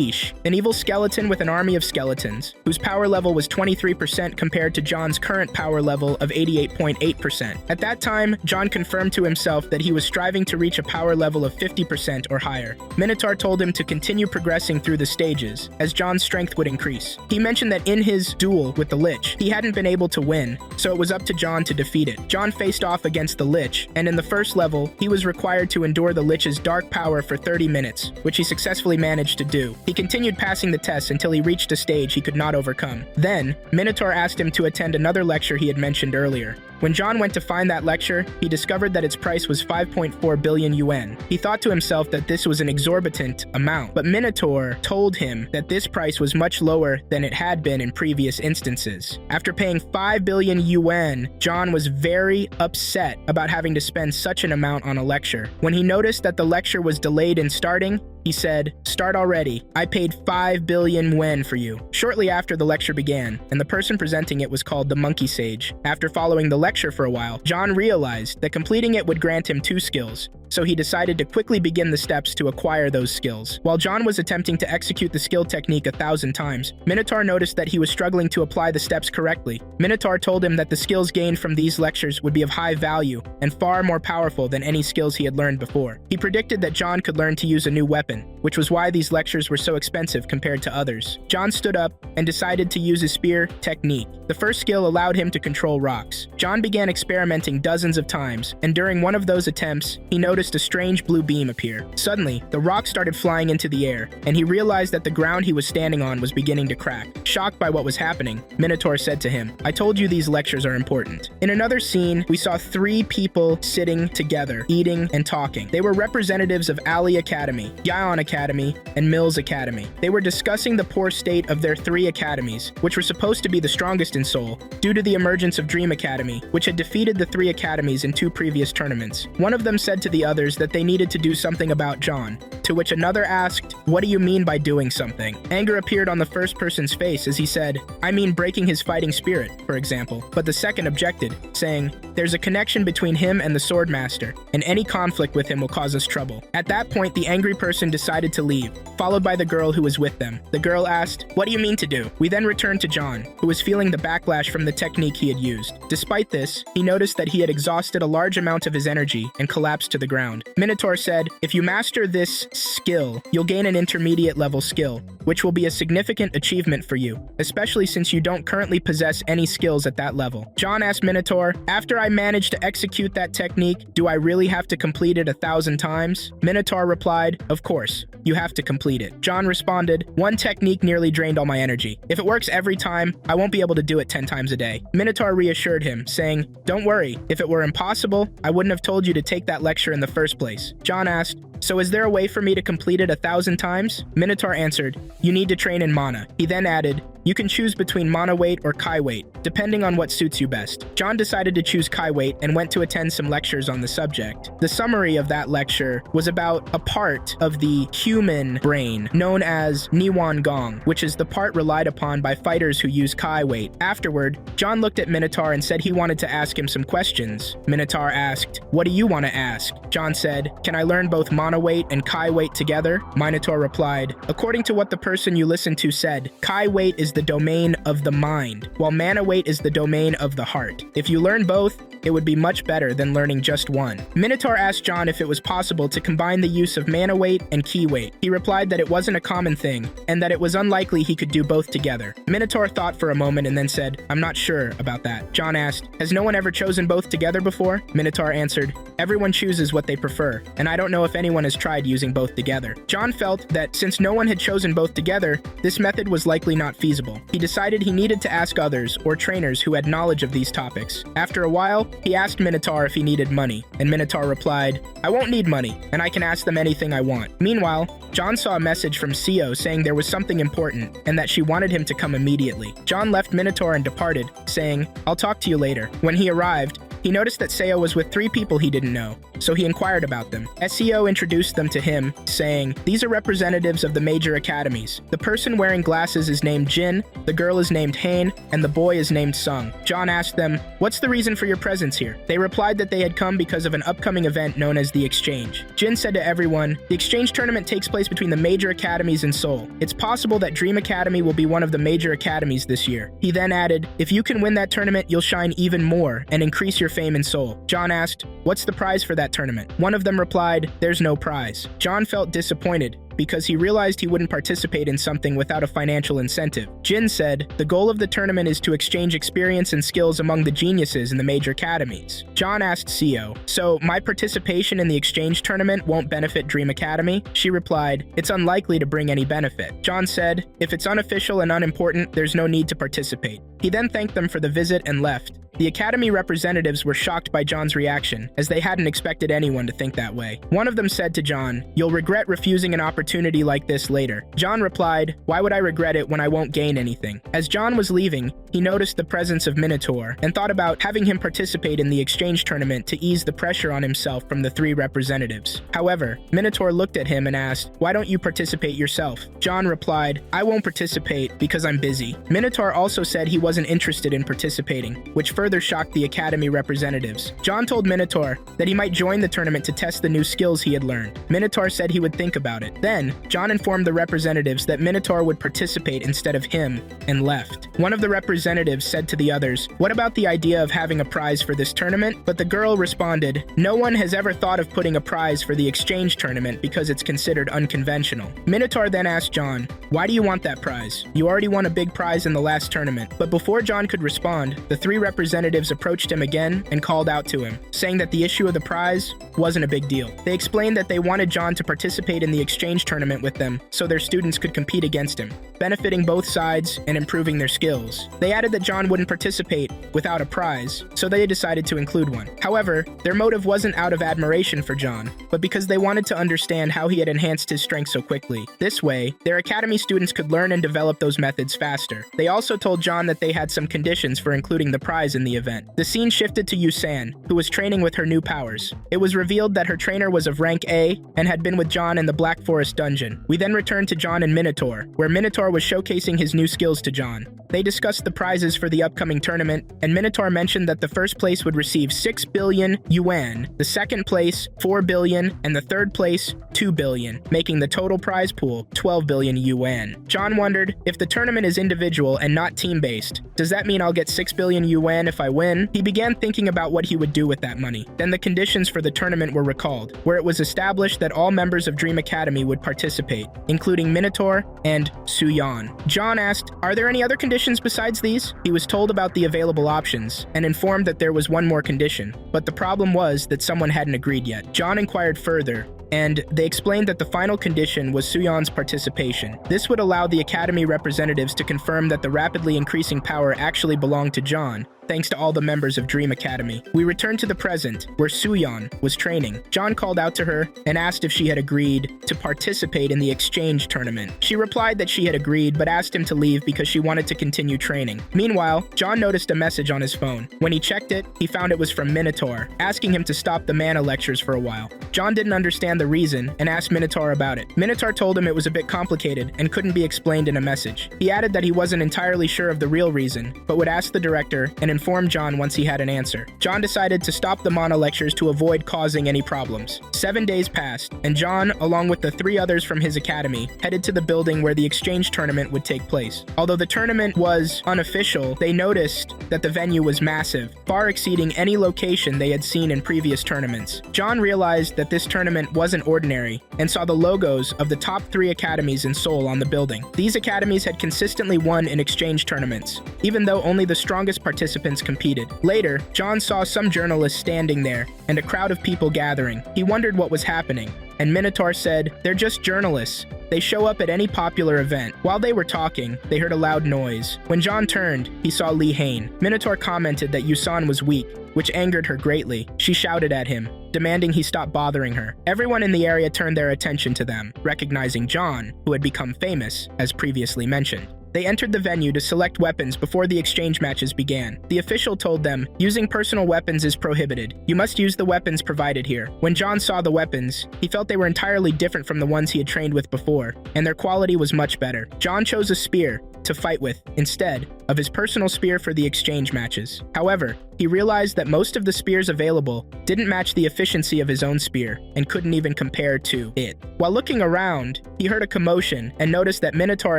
Ish, an evil skeleton with an army of skeletons, whose power level was 23% compared to John's current power level of 88.8%. At that time, John confirmed to himself that he was striving to reach a power level of 50% or higher. Minotaur told him to continue progressing through the stages, as John's strength would increase. He mentioned that in his duel with the Lich, he hadn't been able to win, so it was up to John to defeat it. John faced off against the Lich, and in the first level, he was required to endure the Lich's dark power for 30 minutes, which he successfully managed to do. He continued passing the tests until he reached a stage he could not overcome. Then, Minotaur asked him to attend another lecture he had mentioned earlier. When John went to find that lecture, he discovered that its price was 5.4 billion yuan. He thought to himself that this was an exorbitant amount, but Minotaur told him that this price was much lower than it had been in previous instances. After paying 5 billion yuan, John was very upset about having to spend such an amount on a lecture. When he noticed that the lecture was delayed in starting, he said, "Start already. I paid 5 billion yuan for you." Shortly after, the lecture began, and the person presenting it was called the Monkey Sage. After following the lecture for a while, John realized that completing it would grant him 2 skills, so he decided to quickly begin the steps to acquire those skills. While John was attempting to execute the skill technique 1,000 times, Minotaur noticed that he was struggling to apply the steps correctly. Minotaur told him that the skills gained from these lectures would be of high value and far more powerful than any skills he had learned before. He predicted that John could learn to use a new weapon, which was why these lectures were so expensive compared to others. John stood up and decided to use his spear technique. The first skill allowed him to control rocks. John began experimenting dozens of times, and during one of those attempts, he noticed a strange blue beam appear. Suddenly, the rock started flying into the air, and he realized that the ground he was standing on was beginning to crack. Shocked by what was happening, Minotaur said to him, "I told you these lectures are important." In another scene, we saw 3 people sitting together, eating and talking. They were representatives of Ali Academy, Yaon Academy, and Mills Academy. They were discussing the poor state of their 3 academies, which were supposed to be the strongest in Seoul, due to the emergence of Dream Academy, which had defeated the 3 academies in 2 previous tournaments. One of them said to the others that they needed to do something about John, to which another asked, "What do you mean by doing something?" Anger appeared on the first person's face as he said, "I mean breaking his fighting spirit, for example." But the second objected, saying, "There's a connection between him and the Swordmaster, and any conflict with him will cause us trouble." At that point, the angry person decided to leave, followed by the girl who was with them. The girl asked, "What do you mean to do?" We then returned to John, who was feeling the backlash from the technique he had used. Despite this, he noticed that he had exhausted a large amount of his energy and collapsed to the ground. Minotaur said, "If you master this skill, you'll gain an intermediate level skill, which will be a significant achievement for you, especially since you don't currently possess any skills at that level." John asked Minotaur, "After I manage to execute that technique, do I really have to complete it 1,000 times?" Minotaur replied, "Of course, you have to complete it." John responded, "One technique nearly drained all my energy. If it works every time, I won't be able to do it 10 times a day." Minotaur reassured him, saying, "Don't worry, if it were impossible, I wouldn't have told you to take that lecture in the first place." John asked, "So is there a way for me to complete it 1,000 times?" Minotaur answered, "You need to train in mana." He then added, "You can choose between mana weight or kai weight, depending on what suits you best." John decided to choose kai weight and went to attend some lectures on the subject. The summary of that lecture was about a part of the human brain known as Niwan Gong, which is the part relied upon by fighters who use kai weight. Afterward, John looked at Minotaur and said he wanted to ask him some questions. Minotaur asked, "What do you want to ask?" John said, "Can I learn both mana weight and kai weight together?" Minotaur replied, "According to what the person you listened to said, kai weight is the domain of the mind, while mana weight is the domain of the heart. If you learn both, it would be much better than learning just one." Minotaur asked John if it was possible to combine the use of mana weight and ki weight. He replied that it wasn't a common thing, and that it was unlikely he could do both together. Minotaur thought for a moment and then said, "I'm not sure about that." John asked, "Has no one ever chosen both together before?" Minotaur answered, "Everyone chooses what they prefer, and I don't know if anyone has tried using both together." John felt that since no one had chosen both together, this method was likely not feasible. He decided he needed to ask others or trainers who had knowledge of these topics. After a while, he asked Minotaur if he needed money, and Minotaur replied, "I won't need money, and I can ask them anything I want." Meanwhile, John saw a message from Sio saying there was something important and that she wanted him to come immediately. John left Minotaur and departed, saying, "I'll talk to you later." When he arrived, He noticed that Seo was with 3 people he didn't know, so he inquired about them. SEO introduced them to him, saying, "These are representatives of the major academies. The person wearing glasses is named Jin, the girl is named Hain, and the boy is named Sung." John asked them, "What's the reason for your presence here?" They replied that they had come because of an upcoming event known as the Exchange. Jin said to everyone, "The Exchange tournament takes place between the major academies in Seoul. It's possible that Dream Academy will be one of the major academies this year." He then added, "If you can win that tournament, you'll shine even more and increase your fame in Seoul." John asked, "What's the prize for that tournament?" One of them replied, "There's no prize." John felt disappointed because he realized he wouldn't participate in something without a financial incentive. Jin said, "The goal of the tournament is to exchange experience and skills among the geniuses in the major academies." John asked Seo, "So my participation in the exchange tournament won't benefit Dream Academy?" She replied, "It's unlikely to bring any benefit." John said, "If it's unofficial and unimportant, there's no need to participate." He then thanked them for the visit and left. The Academy representatives were shocked by John's reaction, as they hadn't expected anyone to think that way. One of them said to John, "You'll regret refusing an opportunity like this later." John replied, "Why would I regret it when I won't gain anything?" As John was leaving, he noticed the presence of Minotaur and thought about having him participate in the exchange tournament to ease the pressure on himself from the 3 representatives. However, Minotaur looked at him and asked, "Why don't you participate yourself?" John replied, "I won't participate because I'm busy." Minotaur also said he wasn't interested in participating, which further shocked the Academy representatives. John told Minotaur that he might join the tournament to test the new skills he had learned. Minotaur said he would think about it. Then, John informed the representatives that Minotaur would participate instead of him, and left. One of the representatives said to the others, "What about the idea of having a prize for this tournament?" But the girl responded, "No one has ever thought of putting a prize for the exchange tournament because it's considered unconventional." Minotaur then asked John, "Why do you want that prize? You already won a big prize in the last tournament." But before John could respond, the 3 representatives approached him again and called out to him, saying that the issue of the prize wasn't a big deal. They explained that they wanted John to participate in the exchange tournament with them so their students could compete against him, benefiting both sides and improving their skills. They added that John wouldn't participate without a prize, so they decided to include one. However, their motive wasn't out of admiration for John, but because they wanted to understand how he had enhanced his strength so quickly. This way, their academy students could learn and develop those methods faster. They also told John that they had some conditions for including the prize in the event. The scene shifted to Yusan, who was training with her new powers. It was revealed that her trainer was of rank A and had been with John in the Black Forest dungeon. We then returned to John and Minotaur, where Minotaur was showcasing his new skills to John. They discussed the prizes for the upcoming tournament, and Minotaur mentioned that the first place would receive 6 billion yuan, the second place 4 billion, and the third place 2 billion, making the total prize pool 12 billion yuan. John wondered, if the tournament is individual and not team-based, does that mean I'll get 6 billion yuan if I win? He began thinking about what he would do with that money. Then the conditions for the tournament were recalled, where it was established that all members of Dream Academy would participate, including Minotaur and Suyan. John asked, "Are there any other conditions besides these?" He was told about the available options and informed that there was one more condition, but the problem was that someone hadn't agreed yet. John inquired further, and they explained that the final condition was Suyan's participation. This would allow the Academy representatives to confirm that the rapidly increasing power actually belonged to John, thanks to all the members of Dream Academy. We returned to the present, where Suyan was training. John called out to her and asked if she had agreed to participate in the exchange tournament. She replied that she had agreed, but asked him to leave because she wanted to continue training. Meanwhile, John noticed a message on his phone. When he checked it, he found it was from Minotaur, asking him to stop the mana lectures for a while. John didn't understand the reason and asked Minotaur about it. Minotaur told him it was a bit complicated and couldn't be explained in a message. He added that he wasn't entirely sure of the real reason, but would ask the director and inform John once he had an answer. John decided to stop the mana lectures to avoid causing any problems. 7 days passed, and John, along with the 3 others from his academy, headed to the building where the exchange tournament would take place. Although the tournament was unofficial, they noticed that the venue was massive, far exceeding any location they had seen in previous tournaments. John realized that this tournament wasn't ordinary, and saw the logos of the top 3 academies in Seoul on the building. These academies had consistently won in exchange tournaments, even though only the strongest participants competed. Later, John saw some journalists standing there, and a crowd of people gathering. He wondered what was happening, and Minotaur said, "They're just journalists. They show up at any popular event." While they were talking, they heard a loud noise. When John turned, he saw Lee Hain. Minotaur commented that Yusan was weak, which angered her greatly. She shouted at him, demanding he stop bothering her. Everyone in the area turned their attention to them, recognizing John, who had become famous, as previously mentioned. They entered the venue to select weapons before the exchange matches began. The official told them, "Using personal weapons is prohibited. You must use the weapons provided here." When John saw the weapons, he felt they were entirely different from the ones he had trained with before, and their quality was much better. John chose a spear to fight with instead of his personal spear for the exchange matches. However, he realized that most of the spears available didn't match the efficiency of his own spear and couldn't even compare to it. While looking around, he heard a commotion and noticed that Minotaur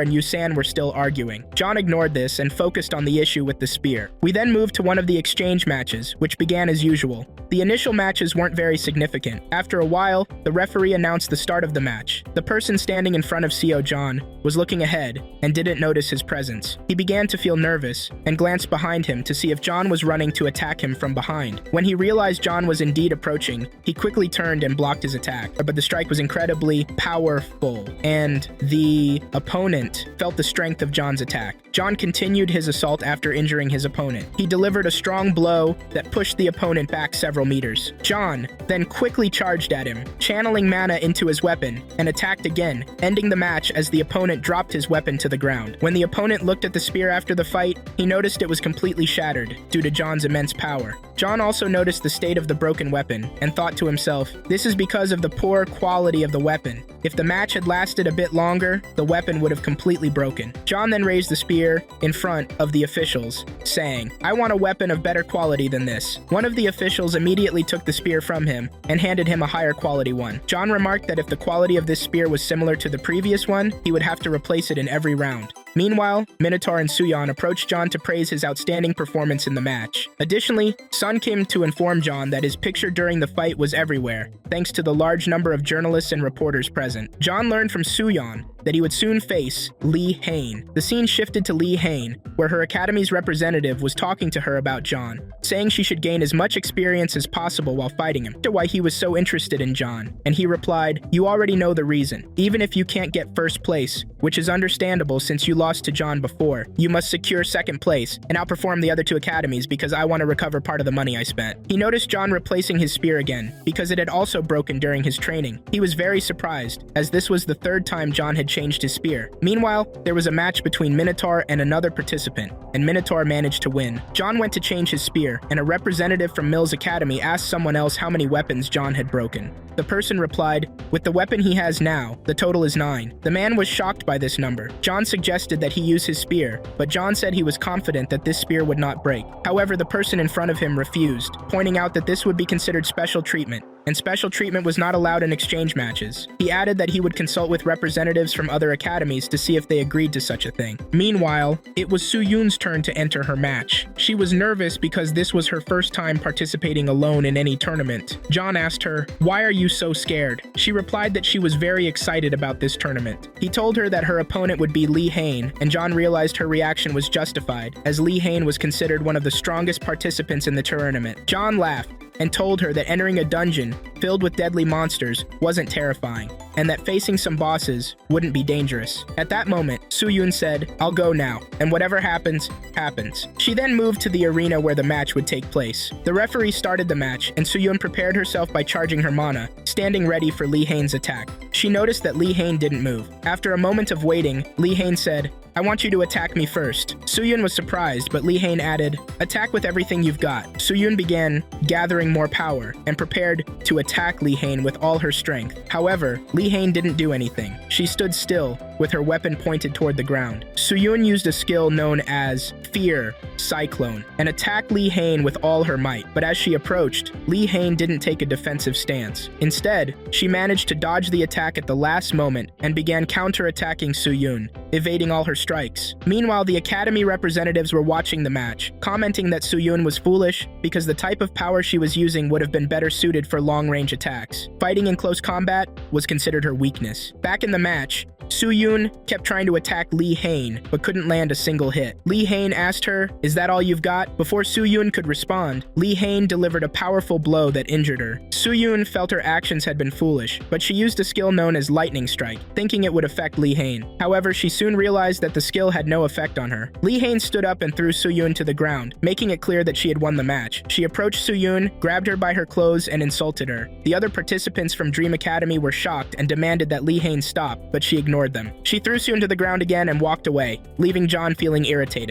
and Yusan were still arguing. John ignored this and focused on the issue with the spear. We then moved to one of the exchange matches, which began as usual. The initial matches weren't very significant. After a while, the referee announced the start of the match. The person standing in front of CO John was looking ahead and didn't notice his presence. He began to feel nervous and glanced behind him to see if John was running to attack him from behind. When he realized John was indeed approaching, he quickly turned and blocked his attack. But the strike was incredibly powerful, and the opponent felt the strength of John's attack. John continued his assault after injuring his opponent. He delivered a strong blow that pushed the opponent back several meters. John then quickly charged at him, channeling mana into his weapon, and attacked again, ending the match as the opponent dropped his weapon to the ground. When the opponent looked at the spear after the fight, he noticed it was completely shattered due to John's immense power. John also noticed the state of the broken weapon and thought to himself, this is because of the poor quality of the weapon. If the match had lasted a bit longer, the weapon would have completely broken. John then raised the spear in front of the officials, saying, "I want a weapon of better quality than this." One of the officials immediately took the spear from him and handed him a higher quality one. John remarked that if the quality of this spear was similar to the previous one, he would have to replace it in every round. Meanwhile, Minotaur and Suyon approached John to praise his outstanding performance in the match. Additionally, Sun came to inform John that his picture during the fight was everywhere, thanks to the large number of journalists and reporters present. John learned from Suyon that he would soon face Lee Hain. The scene shifted to Lee Hain, where her academy's representative was talking to her about John, saying she should gain as much experience as possible while fighting him, to why he was so interested in John. And he replied, "You already know the reason. Even if you can't get first place, which is understandable since you lost to John before, you must secure second place and outperform the other two academies because I want to recover part of the money I spent." He noticed John replacing his spear again because it had also broken during his training. He was very surprised, as this was the third time John had changed his spear. Meanwhile, there was a match between Minotaur and another participant, and Minotaur managed to win. John went to change his spear, and a representative from Mill's Academy asked someone else how many weapons John had broken. The person replied, "With the weapon he has now, the total is 9. The man was shocked by this number. John suggested that he use his spear, but John said he was confident that this spear would not break. However, the person in front of him refused, pointing out that this would be considered special treatment, and special treatment was not allowed in exchange matches. He added that he would consult with representatives from other academies to see if they agreed to such a thing. Meanwhile, it was Suyun's turn to enter her match. She was nervous because this was her first time participating alone in any tournament. John asked her, "Why are you so scared?" She replied that she was very excited about this tournament. He told her that her opponent would be Lee Hain, and John realized her reaction was justified, as Lee Hain was considered one of the strongest participants in the tournament. John laughed and told her that entering a dungeon filled with deadly monsters wasn't terrifying, and that facing some bosses wouldn't be dangerous. At that moment, Suyun said, "I'll go now, and whatever happens, happens." She then moved to the arena where the match would take place. The referee started the match, and Suyun prepared herself by charging her mana, standing ready for Lee Hain's attack. She noticed that Lee Hain didn't move. After a moment of waiting, Lee Hain said, "I want you to attack me first." Suyun was surprised, but Lee Hain added, "Attack with everything you've got." Suyun began gathering more power and prepared to attack Lee Hain with all her strength. However, Lee Hain didn't do anything. She stood still, with her weapon pointed toward the ground. Suyun used a skill known as Fear Cyclone and attacked Lee Hain with all her might, but as she approached, Lee Hain didn't take a defensive stance. Instead, she managed to dodge the attack at the last moment and began counter-attacking Suyun, evading all her strikes. Meanwhile, the academy representatives were watching the match, commenting that Suyun was foolish because the type of power she was using would have been better suited for long-range attacks. Fighting in close combat was considered her weakness. Back in the match, Suyun kept trying to attack Lee Hain, but couldn't land a single hit. Lee Hain asked her, "Is that all you've got?" Before Suyun could respond, Lee Hain delivered a powerful blow that injured her. Suyun felt her actions had been foolish, but she used a skill known as Lightning Strike, thinking it would affect Lee Hain. However, she soon realized that the skill had no effect on her. Lee Hain stood up and threw Suyun to the ground, making it clear that she had won the match. She approached Suyun, grabbed her by her clothes, and insulted her. The other participants from Dream Academy were shocked and demanded that Lee Hain stop, but she ignored ignored them. She threw Soon to the ground again and walked away, leaving John feeling irritated.